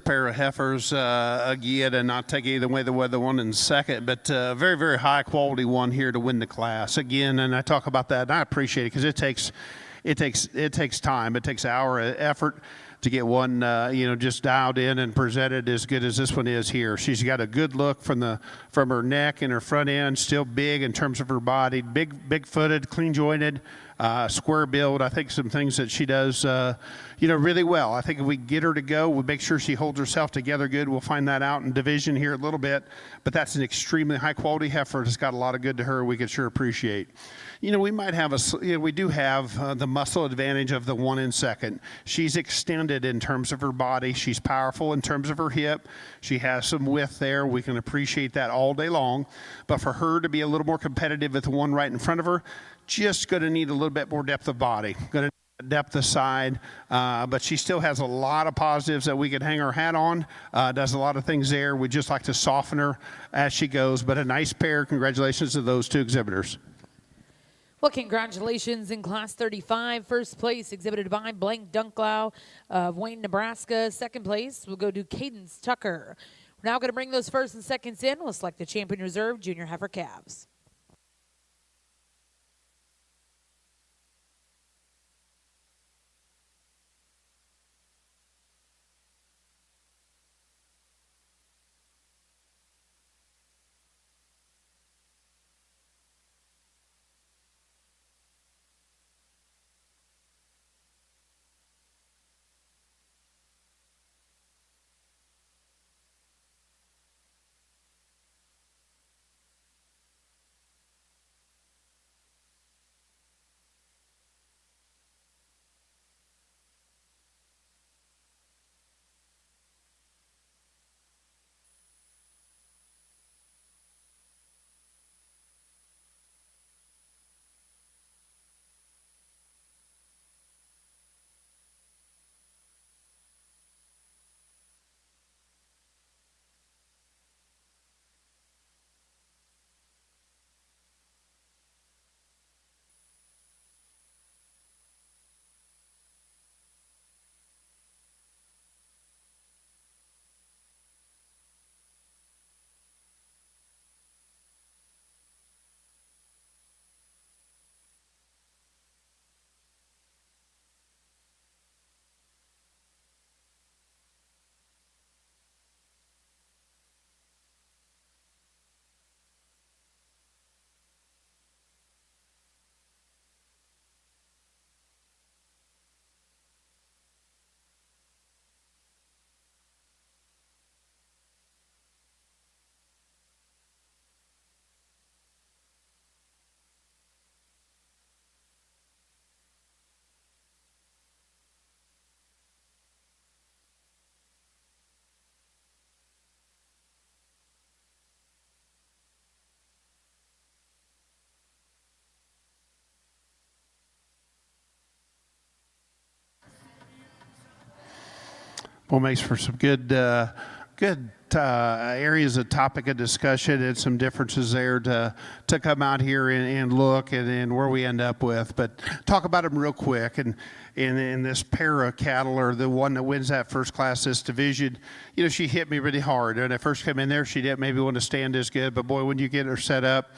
Pair of heifers again, and not take either way the one in second, but very, very high quality one here to win the class again. And I talk about that, and I appreciate it because it takes time. It takes hour effort to get one, just dialed in and presented as good as this one is here. She's got a good look from her neck and her front end, still big in terms of her body, big-footed, clean-jointed, square build. I think some things that she does, really well. I think if we get her to go, we make sure she holds herself together good. We'll find that out in division here a little bit, but that's an extremely high-quality heifer. It's got a lot of good to her we could sure appreciate. We might have we do have the muscle advantage of the 1 in second. She's extended in terms of her body. She's powerful in terms of her hip. She has some width there. We can appreciate that all day long. But for her to be a little more competitive with the one right in front of her, just going to need a little bit more depth of body. Going to depth of side, but she still has a lot of positives that we could hang our hat on. Does a lot of things there. We'd just like to soften her as she goes, but a nice pair. Congratulations to those two exhibitors. Well, congratulations in Class 35. First place exhibited by Blank Dunklau of Wayne, Nebraska. Second place will go to Cadence Tucker. We're now going to bring those first and seconds in. We'll select the Champion Reserve Junior Heifer Calves. Well, makes for some good areas of topic of discussion and some differences there to come out here and look and where we end up with. But talk about them real quick. And in this pair of cattle, or the one that wins that first class this division, she hit me really hard. When I first came in there, she didn't maybe want to stand as good. But boy, when you get her set up,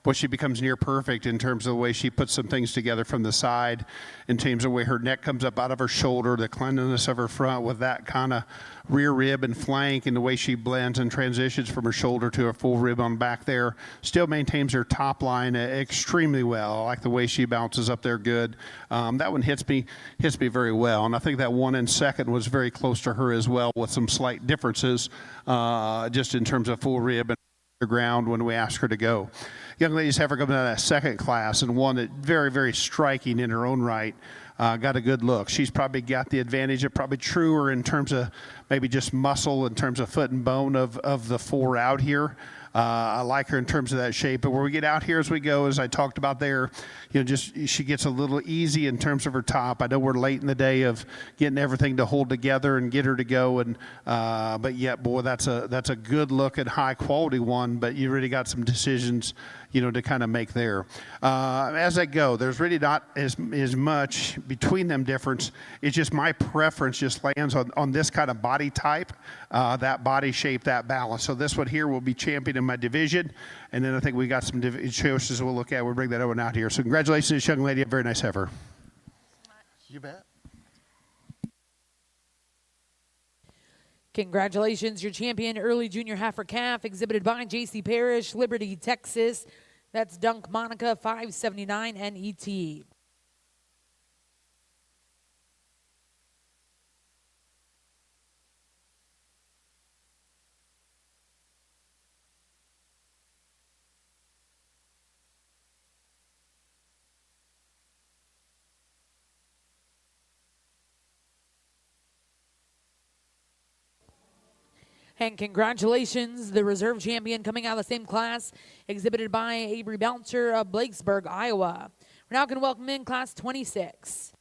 boy, she becomes near perfect in terms of the way she puts some things together from the side, in terms of the way her neck comes up out of her shoulder, the cleanliness of her front with that kind of rear rib and flank, and the way she blends and transitions from her shoulder to her full rib on back there. Still maintains her top line extremely well. I like the way she bounces up there good. That one hits me very well, and I think that 1 in second was very close to her as well, with some slight differences just in terms of full rib and ground when we ask her to go. Young ladies have her coming out of that second class, and one that very, very striking in her own right. Got a good look. She's probably got the advantage of probably truer in terms of maybe just muscle, in terms of foot and bone of the four out here. I like her in terms of that shape. But where we get out here as we go, as I talked about there, she gets a little easy in terms of her top. I know we're late in the day of getting everything to hold together and get her to go. And but yet, boy, that's a good look at high quality one. But you really got some decisions, to kind of make there. As I go, there's really not as much between them difference. It's just my preference just lands on this kind of body type, that body shape, that balance. So this one here will be champion in my division, and then I think we got some choices we'll look at. We'll bring that one out here. So congratulations, young lady, a very nice heifer. You bet. Congratulations, your champion, early junior heifer calf, exhibited by J.C. Parrish, Liberty, Texas. That's Dunk Monica, 579 NET. And congratulations, the reserve champion coming out of the same class, exhibited by Avery Bouncer of Blakesburg, Iowa. We're now going to welcome in class 26.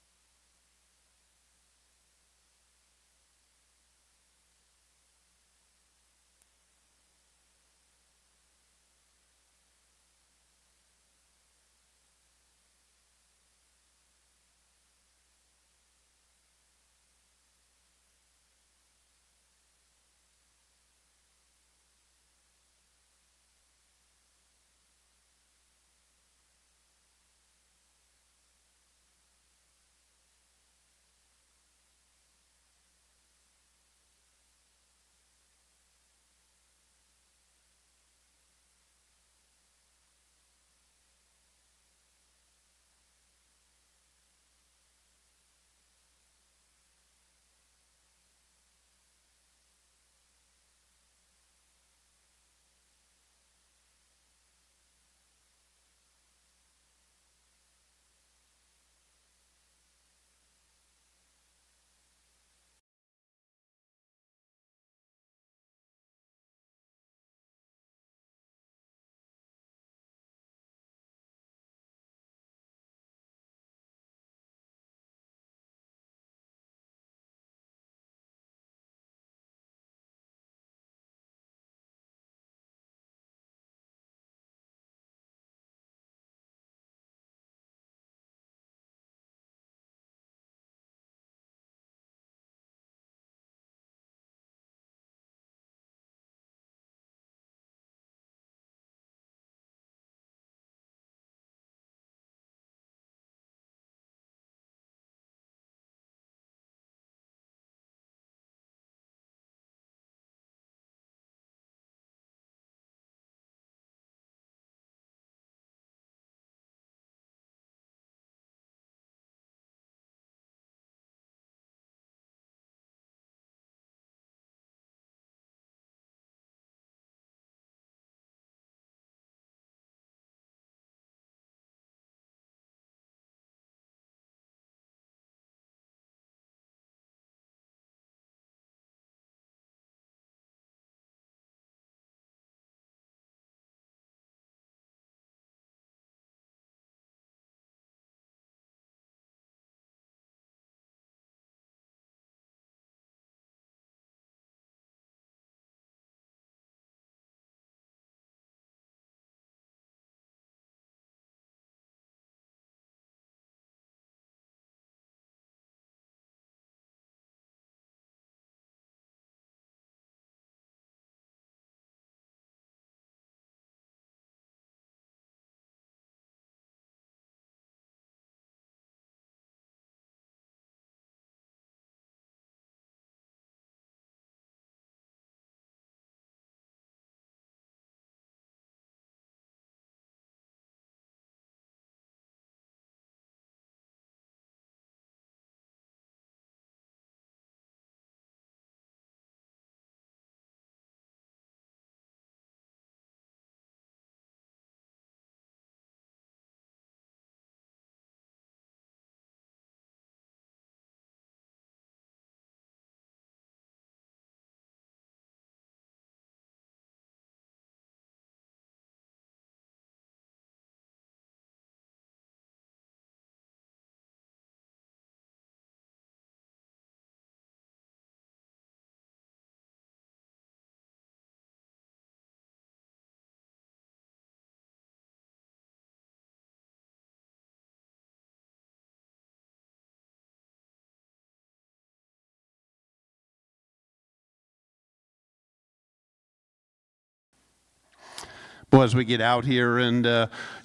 well, as we get out here, and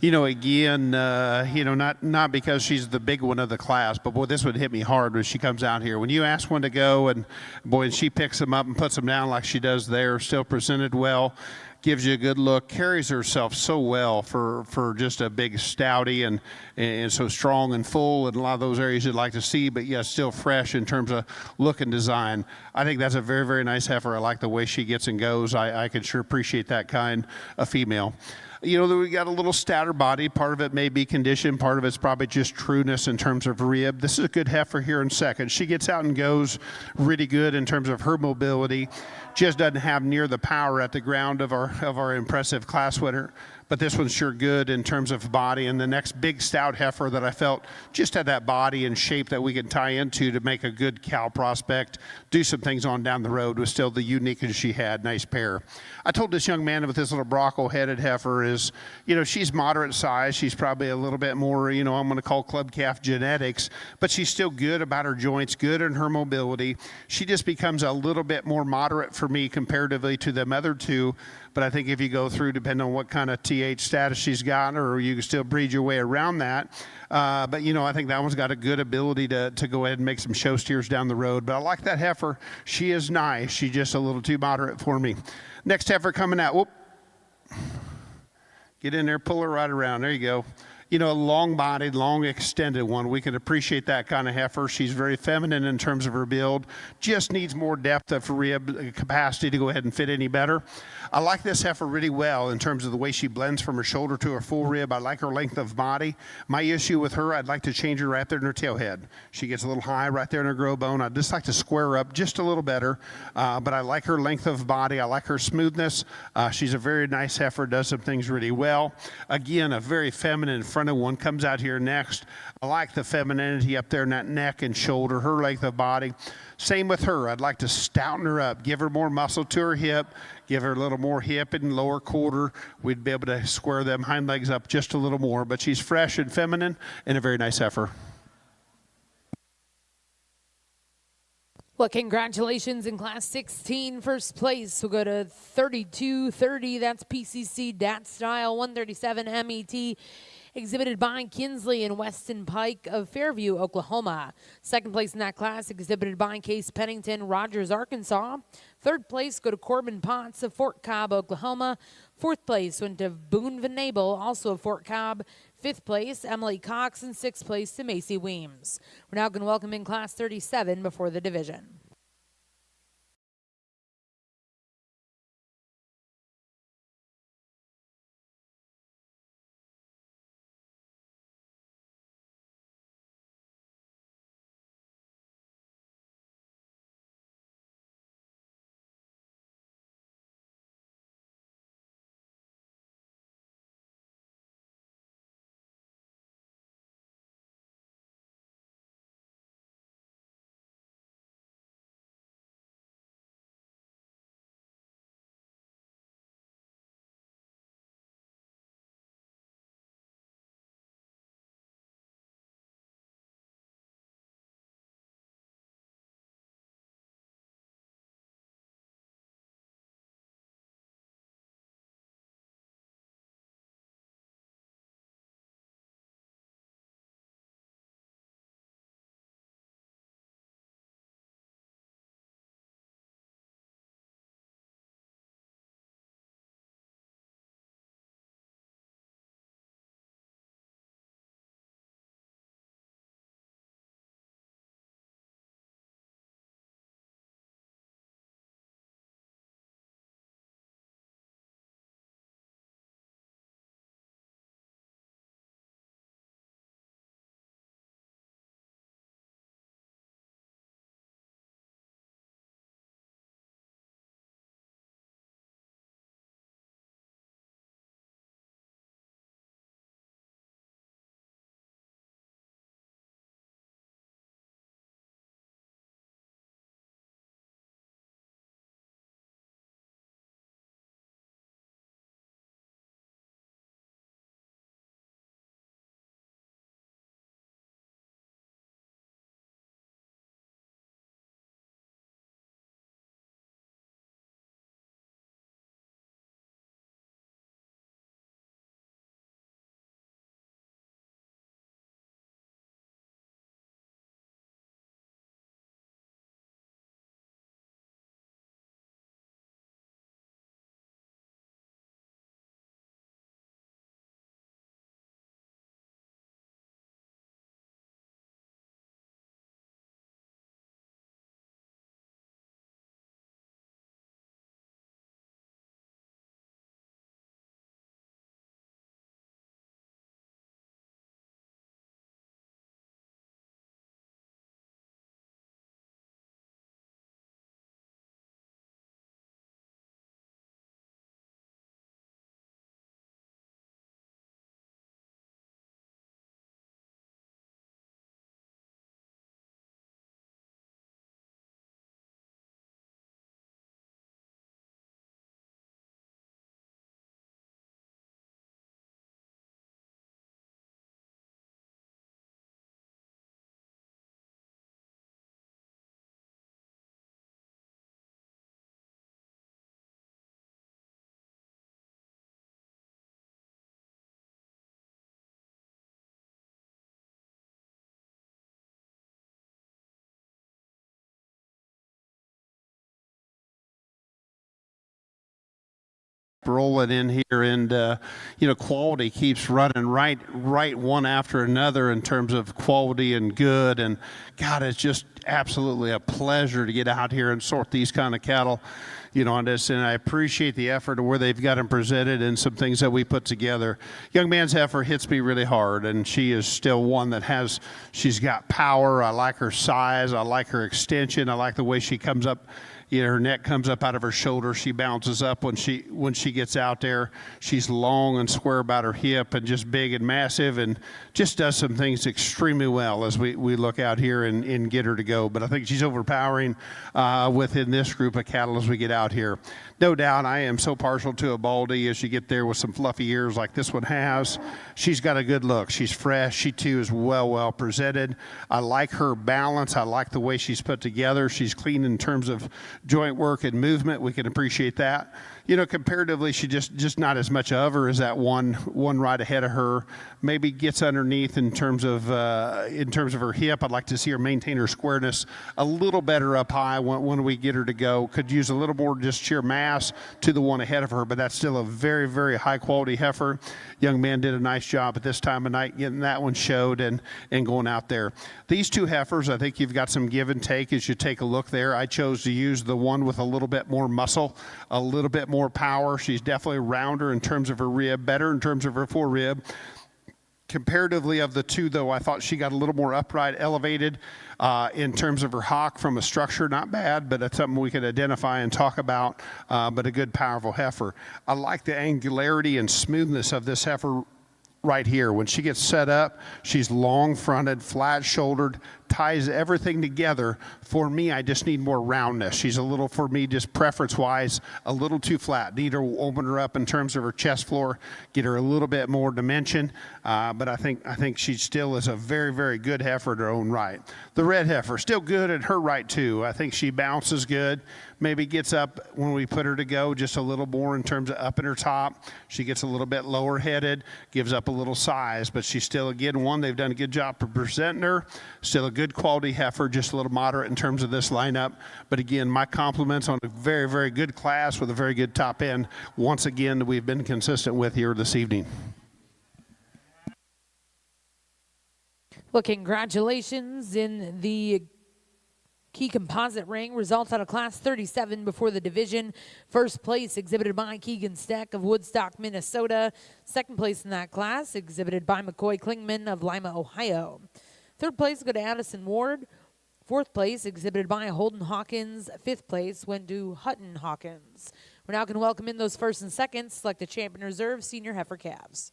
again, not because she's the big one of the class, but boy, this would hit me hard when she comes out here. When you ask one to go, and boy, and she picks them up and puts them down like she does there, still presented well, gives you a good look, carries herself so well for just a big stouty, and so strong and full in a lot of those areas you'd like to see, but yeah, still fresh in terms of look and design. I think that's a very, very nice heifer. I like the way she gets and goes. I can sure appreciate that kind of female. We got a little stouter body. Part of it may be condition. Part of it's probably just trueness in terms of rib. This is a good heifer here in second. She gets out and goes really good in terms of her mobility. Just doesn't have near the power at the ground of our impressive class winner. But this one's sure good in terms of body. And the next big stout heifer that I felt just had that body and shape that we can tie into to make a good cow prospect, do some things on down the road was still the uniqueness she had. Nice pair. I told this young man with this little Bronco-headed heifer is, she's moderate size. She's probably a little bit more, I'm going to call club calf genetics, but she's still good about her joints, good in her mobility. She just becomes a little bit more moderate for me comparatively to them other two. But I think if you go through, depending on what kind of TH status she's got, or you can still breed your way around that. But, I think that one's got a good ability to go ahead and make some show steers down the road. But I like that heifer. She is nice. She's just a little too moderate for me. Next heifer coming out. Whoop. Get in there, pull her right around. There you go. A long-bodied, long-extended one. We can appreciate that kind of heifer. She's very feminine in terms of her build. Just needs more depth of rib capacity to go ahead and fit any better. I like this heifer really well in terms of the way she blends from her shoulder to her full rib. I like her length of body. My issue with her, I'd like to change her right there in her tail head. She gets a little high right there in her grow bone. I'd just like to square her up just a little better. But I like her length of body. I like her smoothness. She's a very nice heifer, does some things really well. Again, a very feminine front of one comes out here next. I like the femininity up there in that neck and shoulder, her length of body. Same with her. I'd like to stouten her up, give her more muscle to her hip, give her a little more hip and lower quarter. We'd be able to square them hind legs up just a little more. But she's fresh and feminine and a very nice heifer. Well, congratulations in Class 16, first place. We'll go to 3230. That's PCC Dat Style 137 MET. Exhibited by Kinsley and Weston Pike of Fairview, Oklahoma. Second place in that class, exhibited by Case Pennington, Rogers, Arkansas. Third place, go to Corbin Potts of Fort Cobb, Oklahoma. Fourth place went to Boone Van Nabel, also of Fort Cobb. Fifth place, Emily Cox, and sixth place to Macy Weems. We're now going to welcome in Class 37 before the division. rolling in here, and quality keeps running right one after another in terms of quality and good. And God, it's just absolutely a pleasure to get out here and sort these kind of cattle, on this. And I appreciate the effort of where they've got them presented and some things that we put together. Young man's heifer hits me really hard, and she is still one that she's got power. I like her size. I like her extension. I like the way she comes up. Her neck comes up out of her shoulder. She bounces up when she gets out there. She's long and square about her hip and just big and massive, and just does some things extremely well as we look out here and get her to go. But I think she's overpowering within this group of cattle as we get out here. No doubt I am so partial to a Baldy as you get there with some fluffy ears like this one has. She's got a good look. She's fresh. She too is well presented. I like her balance. I like the way she's put together. She's clean in terms of joint work and movement. We can appreciate that. Comparatively, she just not as much of her as that one right ahead of her. Maybe gets underneath in terms of her hip. I'd like to see her maintain her squareness a little better up high when we get her to go. Could use a little more just sheer mass to the one ahead of her, but that's still a very high quality heifer. Young man did a nice job at this time of night getting that one showed and going out there. These two heifers, I think you've got some give and take as you take a look there. I chose to use the one with a little bit more muscle, a little bit more power. She's definitely rounder in terms of her rib, better in terms of her forerib. Comparatively of the two, though, I thought she got a little more upright, elevated in terms of her hock from a structure. Not bad, but that's something we could identify and talk about, but a good, powerful heifer. I like the angularity and smoothness of this heifer right here. When she gets set up, she's long-fronted, flat-shouldered, ties everything together. For me, I just need more roundness. She's a little, for me, just preference-wise, a little too flat. Need to open her up in terms of her chest floor, get her a little bit more dimension. But I think she still is a very good heifer in her own right. The red heifer, still good at her right, too. I think she bounces good. Maybe gets up when we put her to go just a little more in terms of up in her top. She gets a little bit lower headed, gives up a little size, but she's still, again, one, they've done a good job of presenting her. Still a good quality heifer, just a little moderate in terms of this lineup. But again, my compliments on a very good class with a very good top end. Once again, we've been consistent with here this evening. Well, congratulations in the Key Composite Ring. Results out of Class 37 before the division. First place exhibited by Keegan Steck of Woodstock, Minnesota. Second place in that class exhibited by McCoy Klingman of Lima, Ohio. Third place go to Addison Ward. Fourth place exhibited by Holden Hawkins. Fifth place went to Hutton Hawkins. We're now going to welcome in those first and seconds. Select the Champion Reserve Senior Heifer Calves.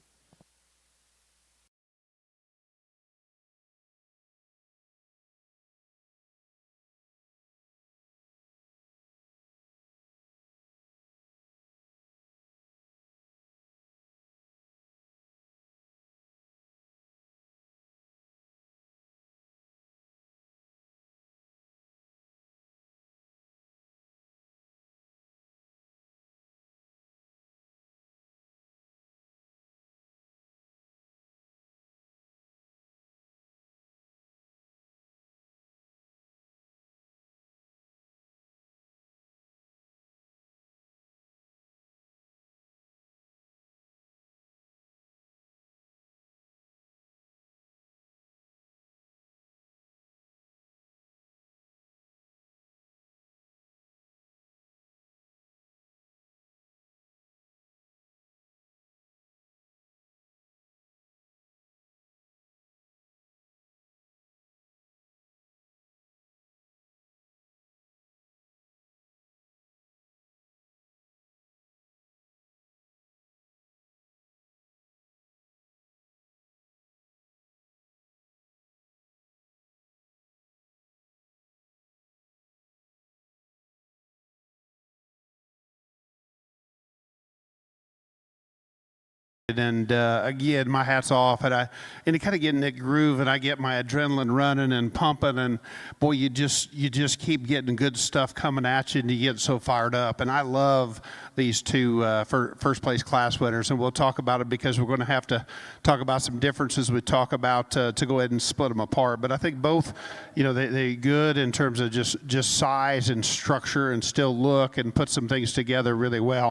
And again, my hat's off, and it kind of get in that groove, and I get my adrenaline running and pumping, and boy, you just keep getting good stuff coming at you, and you get so fired up. And I love these two first place class winners, and we'll talk about it because we're going to have to talk about some differences. We talk about to go ahead and split them apart, but I think both, they good in terms of just size and structure, and still look and put some things together really well.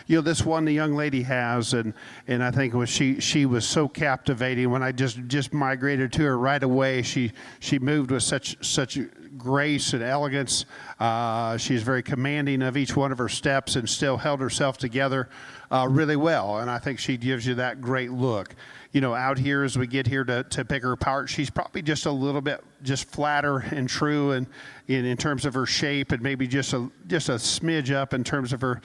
This one the young lady has, and I think she was so captivating when I just migrated to her right away. She moved with such grace and elegance. She's very commanding of each one of her steps and still held herself together really well. And I think she gives you that great look. Out here as we get here to pick her apart, she's probably just a little bit just flatter and true and in terms of her shape, and maybe just a smidge up in terms of her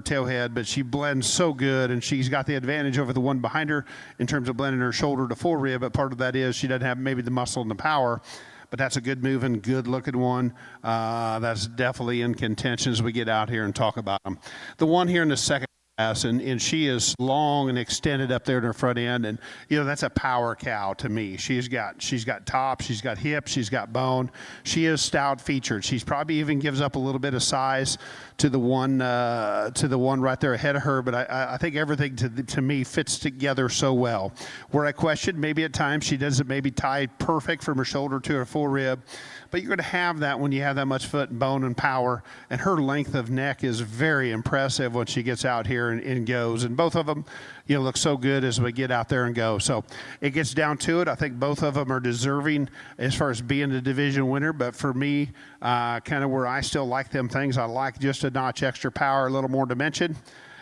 tail head, but she blends so good, and she's got the advantage over the one behind her in terms of blending her shoulder to full rib, but part of that is she doesn't have maybe the muscle and the power. But that's a good moving, good-looking one. That's definitely in contention as we get out here and talk about them. The one here in the second class, and she is long and extended up there in her front end, and that's a power cow to me. She's got top, she's got hip, she's got bone. She is stout featured. She's probably even gives up a little bit of size to the one right there ahead of her, but I think everything to me fits together so well. Where I question maybe at times she doesn't maybe tie perfect from her shoulder to her full rib, but you're going to have that when you have that much foot and bone and power, and her length of neck is very impressive when she gets out here and goes, and both of them look so good as we get out there and go. So it gets down to it. I think both of them are deserving as far as being the division winner, but for me, kind of where I still like them things, I like just a notch extra power, a little more dimension.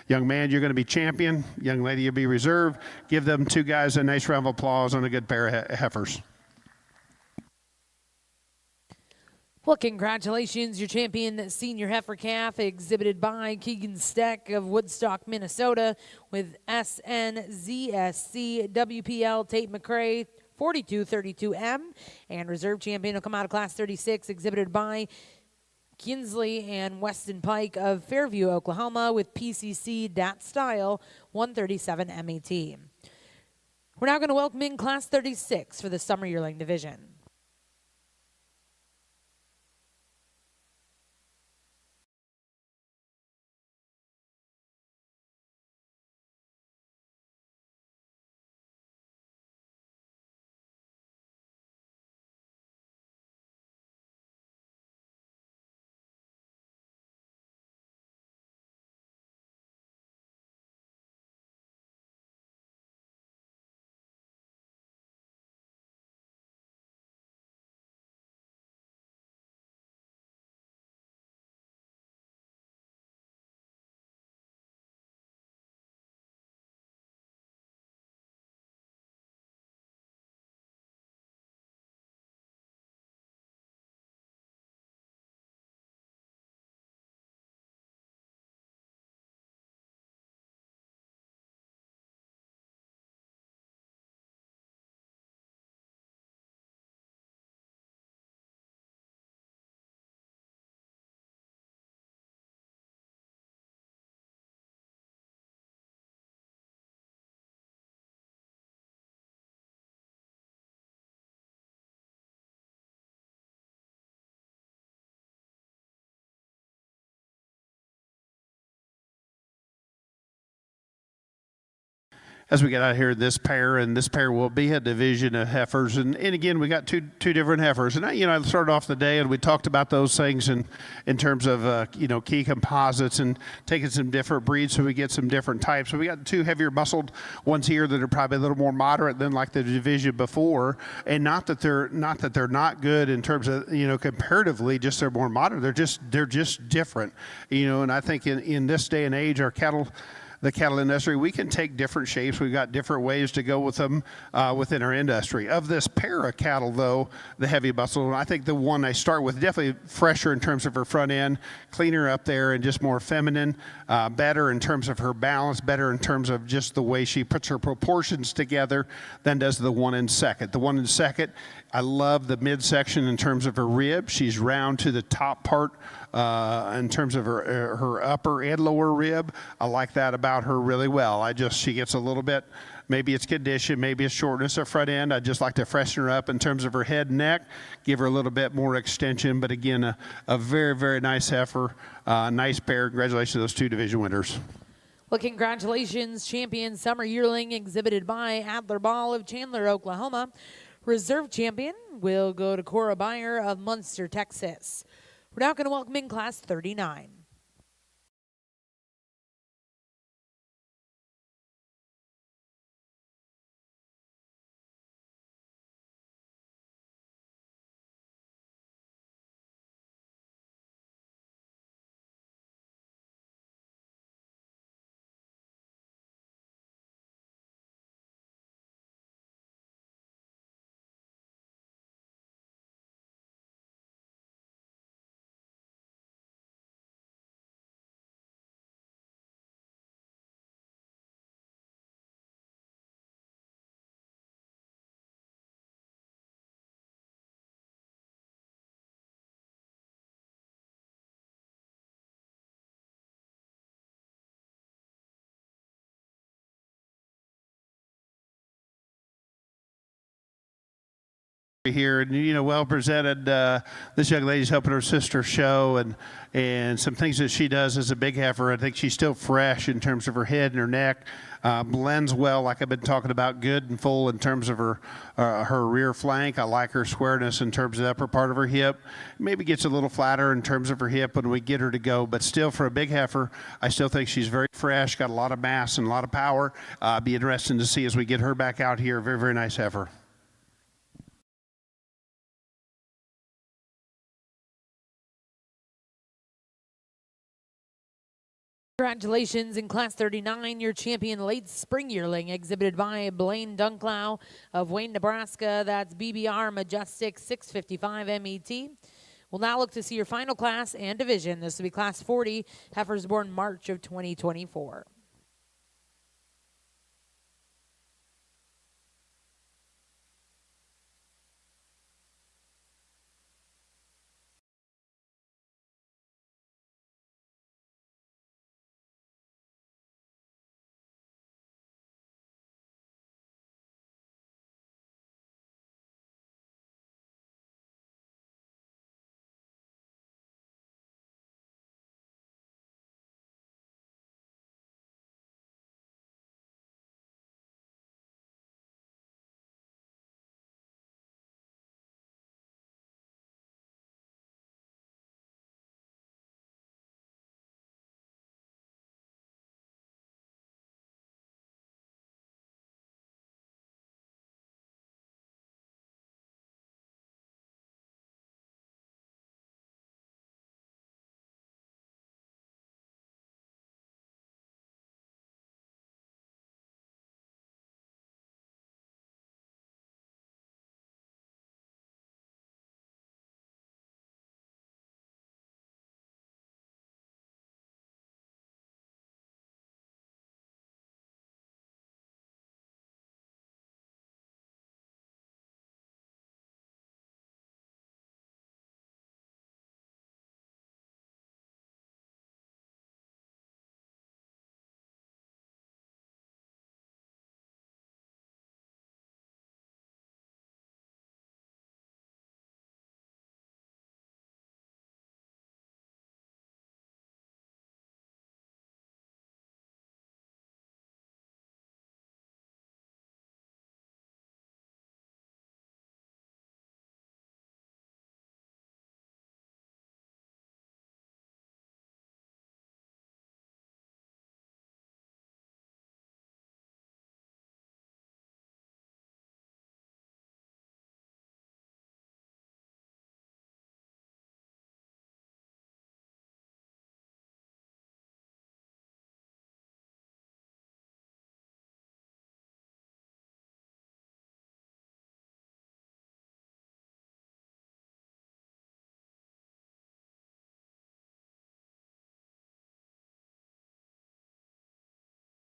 Young man, you're going to be champion. Young lady, you'll be reserve. Give them two guys a nice round of applause on a good pair of heifers. Well, congratulations, your champion senior heifer calf, exhibited by Keegan Steck of Woodstock, Minnesota, with SNZSC WPL Tate McRae 4232M, and reserve champion will come out of class 36, exhibited by Kinsley and Weston Pike of Fairview, Oklahoma, with PCC Dat Style 137 MAT. We're now going to welcome in class 36 for the summer yearling division. As we get out here, this pair will be a division of heifers, and again, we got two different heifers. And I started off the day and we talked about those things in terms of key composites and taking some different breeds so we get some different types. So we got two heavier muscled ones here that are probably a little more moderate than like the division before, and not that they're not good in terms of comparatively, just they're more modern. They're just different, and I think in this day and age, the cattle industry, we can take different shapes. We've got different ways to go with them within our industry. Of this pair of cattle, though, the heavy muscle, I think the one I start with, definitely fresher in terms of her front end, cleaner up there and just more feminine, better in terms of her balance, better in terms of just the way she puts her proportions together than does the one in second. The one in second, I love the midsection in terms of her rib. She's round to the top part in terms of her upper and lower rib. I like that about about her really well. She gets a little bit, maybe it's condition, maybe it's shortness of front end. I'd just like to freshen her up in terms of her head and neck, give her a little bit more extension. But again, a very, very nice heifer, nice pair. Congratulations to those two division winners. Well, congratulations, champion summer yearling exhibited by Adler Ball of Chandler, Oklahoma. Reserve champion will go to Cora Beyer of Munster, Texas. We're now going to welcome in Class 39. Here, and well presented. This young lady's helping her sister show, and some things that she does as a big heifer. I think she's still fresh in terms of her head and her neck. Blends well, like I've been talking about, good and full in terms of her rear flank. I like her squareness in terms of the upper part of her hip. Maybe gets a little flatter in terms of her hip when we get her to go, but still for a big heifer, I still think she's very fresh, got a lot of mass and a lot of power. Be interesting to see as we get her back out here. Very, very nice heifer. Congratulations in Class 39, your champion late spring yearling exhibited by Blaine Dunklow of Wayne, Nebraska. That's BBR Majestic 655 MET. We'll now look to see your final class and division. This will be Class 40, heifers born March of 2024.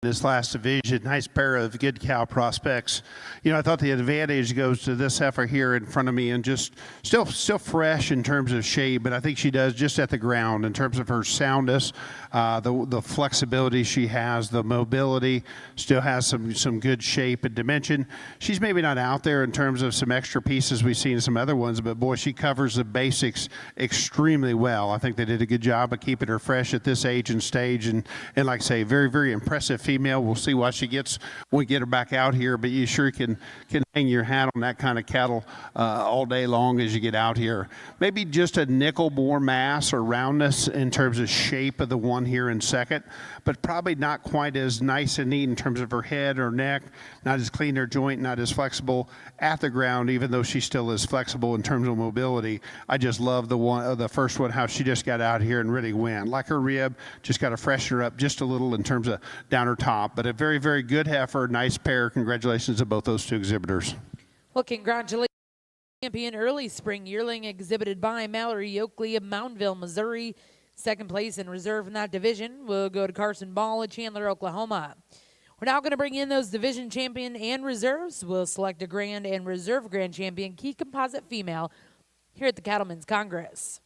this last division. Nice pair of good cow prospects. You know, I thought the advantage goes to this heifer here in front of me, and just still fresh in terms of shape, but I think she does just at the ground in terms of her soundness, the flexibility she has, the mobility, still has some good shape and dimension. She's maybe not out there in terms of some extra pieces we've seen in some other ones, but boy, she covers the basics extremely well. I think they did a good job of keeping her fresh at this age and stage, and like I say, very, very impressive female. We'll see what she gets when we get her back out here, but you sure can hang your hat on that kind of cattle all day long as you get out here. Maybe just a nickel more mass or roundness in terms of shape of the one here in second, but probably not quite as nice and neat in terms of her head or neck, not as clean her joint, not as flexible at the ground, even though she still is flexible in terms of mobility. I just love the first one, how she just got out here and really went. Like her rib, just got to freshen her up just a little in terms of down her top, but a very, very good heifer, nice pair. Congratulations to both those two exhibitors. Well, congratulations. Champion early spring yearling exhibited by Mallory Oakley of Mountville, Missouri. Second place in reserve in that division will go to Carson Ball of Chandler, Oklahoma. We're now going to bring in those division champion and reserves. We'll select a grand and reserve grand champion key composite female here at the Cattlemen's Congress.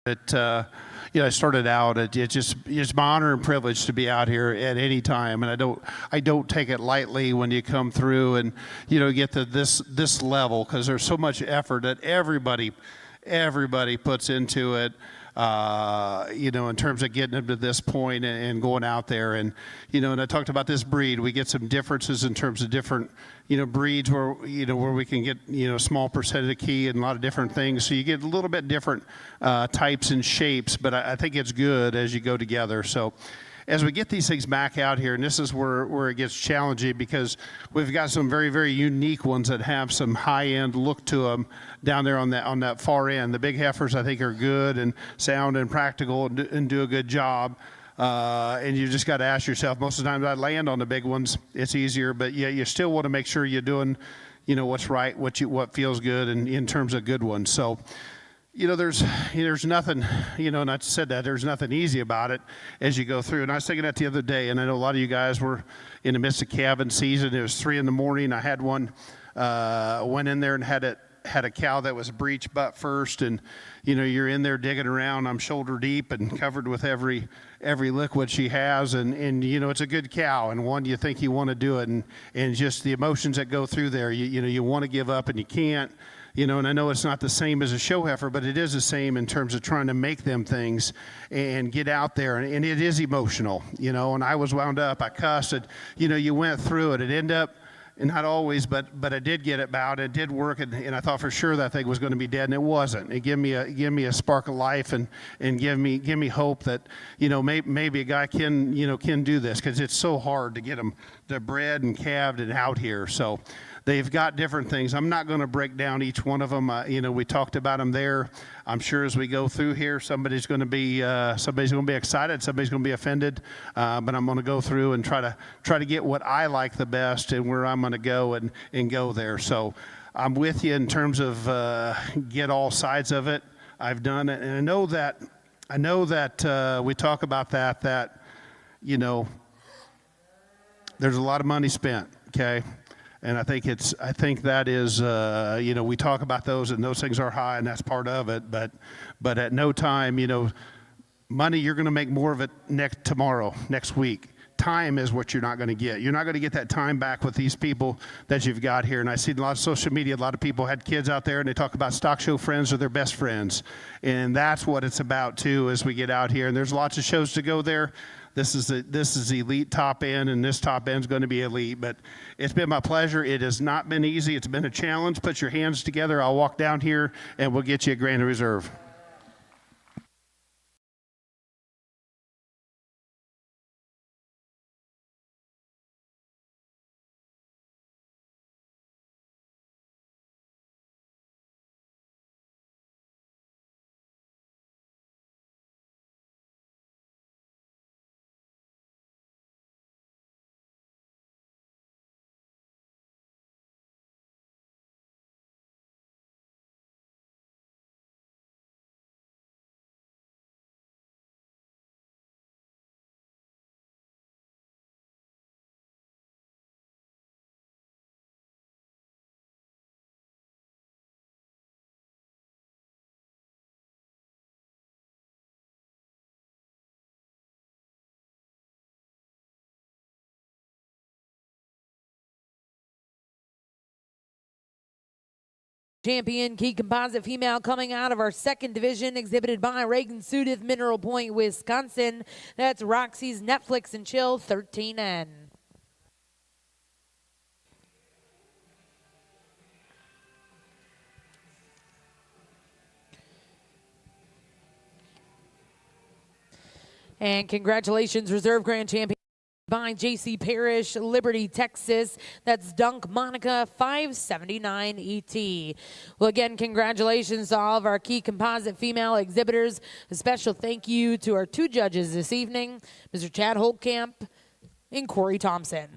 I started out. It's my honor and privilege to be out here at any time, and I don't take it lightly when you come through and get to this level, because there's so much effort that everybody puts into it. In terms of getting them to this point and going out there, and I talked about this breed. We get some differences in terms of different breeds where where we can get a small percentage of key and a lot of different things. So you get a little bit different types and shapes, but I think it's good as you go together. So as we get these things back out here, and this is where it gets challenging, because we've got some very, very unique ones that have some high-end look to them down there on that far end. The big heifers, I think, are good and sound and practical and do a good job. And you just got to ask yourself, most of the time I land on the big ones, it's easier, but yeah, you still want to make sure you're doing what's right, what feels good, and in terms of good ones. So there's nothing, and I said that there's nothing easy about it as you go through. And I was thinking that the other day, and I know a lot of you guys were in the midst of calving season. It was 3 a.m. I had one, went in there and had a cow that was breech butt first, and you're in there digging around. I'm shoulder deep and covered with every liquid she has, and it's a good cow, and one, you think you want to do it, and just the emotions that go through there, you want to give up and you can't. And I know it's not the same as a show heifer, but it is the same in terms of trying to make them things and get out there. And it is emotional, and I was wound up. I cussed it. You went through it. It ended up, and not always, but I did get it bowed. It did work, and I thought for sure that thing was going to be dead, and it wasn't. It gave me a spark of life and give me hope that maybe a guy can do this, because it's so hard to get them bred and calved and out here. So they've got different things. I'm not going to break down each one of them. We talked about them there. I'm sure as we go through here, somebody's going to be excited, somebody's going to be offended. But I'm going to go through and try to get what I like the best and where I'm going to go and go there. So I'm with you in terms of get all sides of it. I've done it, and I know that we talk about that there's a lot of money spent. Okay. And I think that is, we talk about those, and those things are high, and that's part of it. But at no time, money, you're going to make more of it next week. Time is what you're not going to get. You're not going to get that time back with these people that you've got here. And I see a lot of social media, a lot of people had kids out there, and they talk about stock show friends are their best friends. And that's what it's about, too, as we get out here. And there's lots of shows to go there. This is elite top end, and this top end is going to be elite. But it's been my pleasure. It has not been easy. It's been a challenge. Put your hands together. I'll walk down here, and we'll get you a Grand Reserve. Champion key composite female coming out of our second division, exhibited by Reagan Sudith, Mineral Point, Wisconsin. That's Roxy's Netflix and Chill 13N. And congratulations, Reserve Grand Champion by J.C. Parrish, Liberty, Texas. That's Dunk Monica 579 ET. Well, again, congratulations to all of our key composite female exhibitors. A special thank you to our 2 judges this evening, Mr. Chad Holtkamp and Corey Thompson.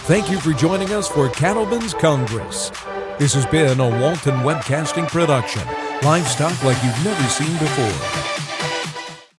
Thank you for joining us for Cattleman's Congress. This has been a Walton Webcasting production. Livestock like you've never seen before.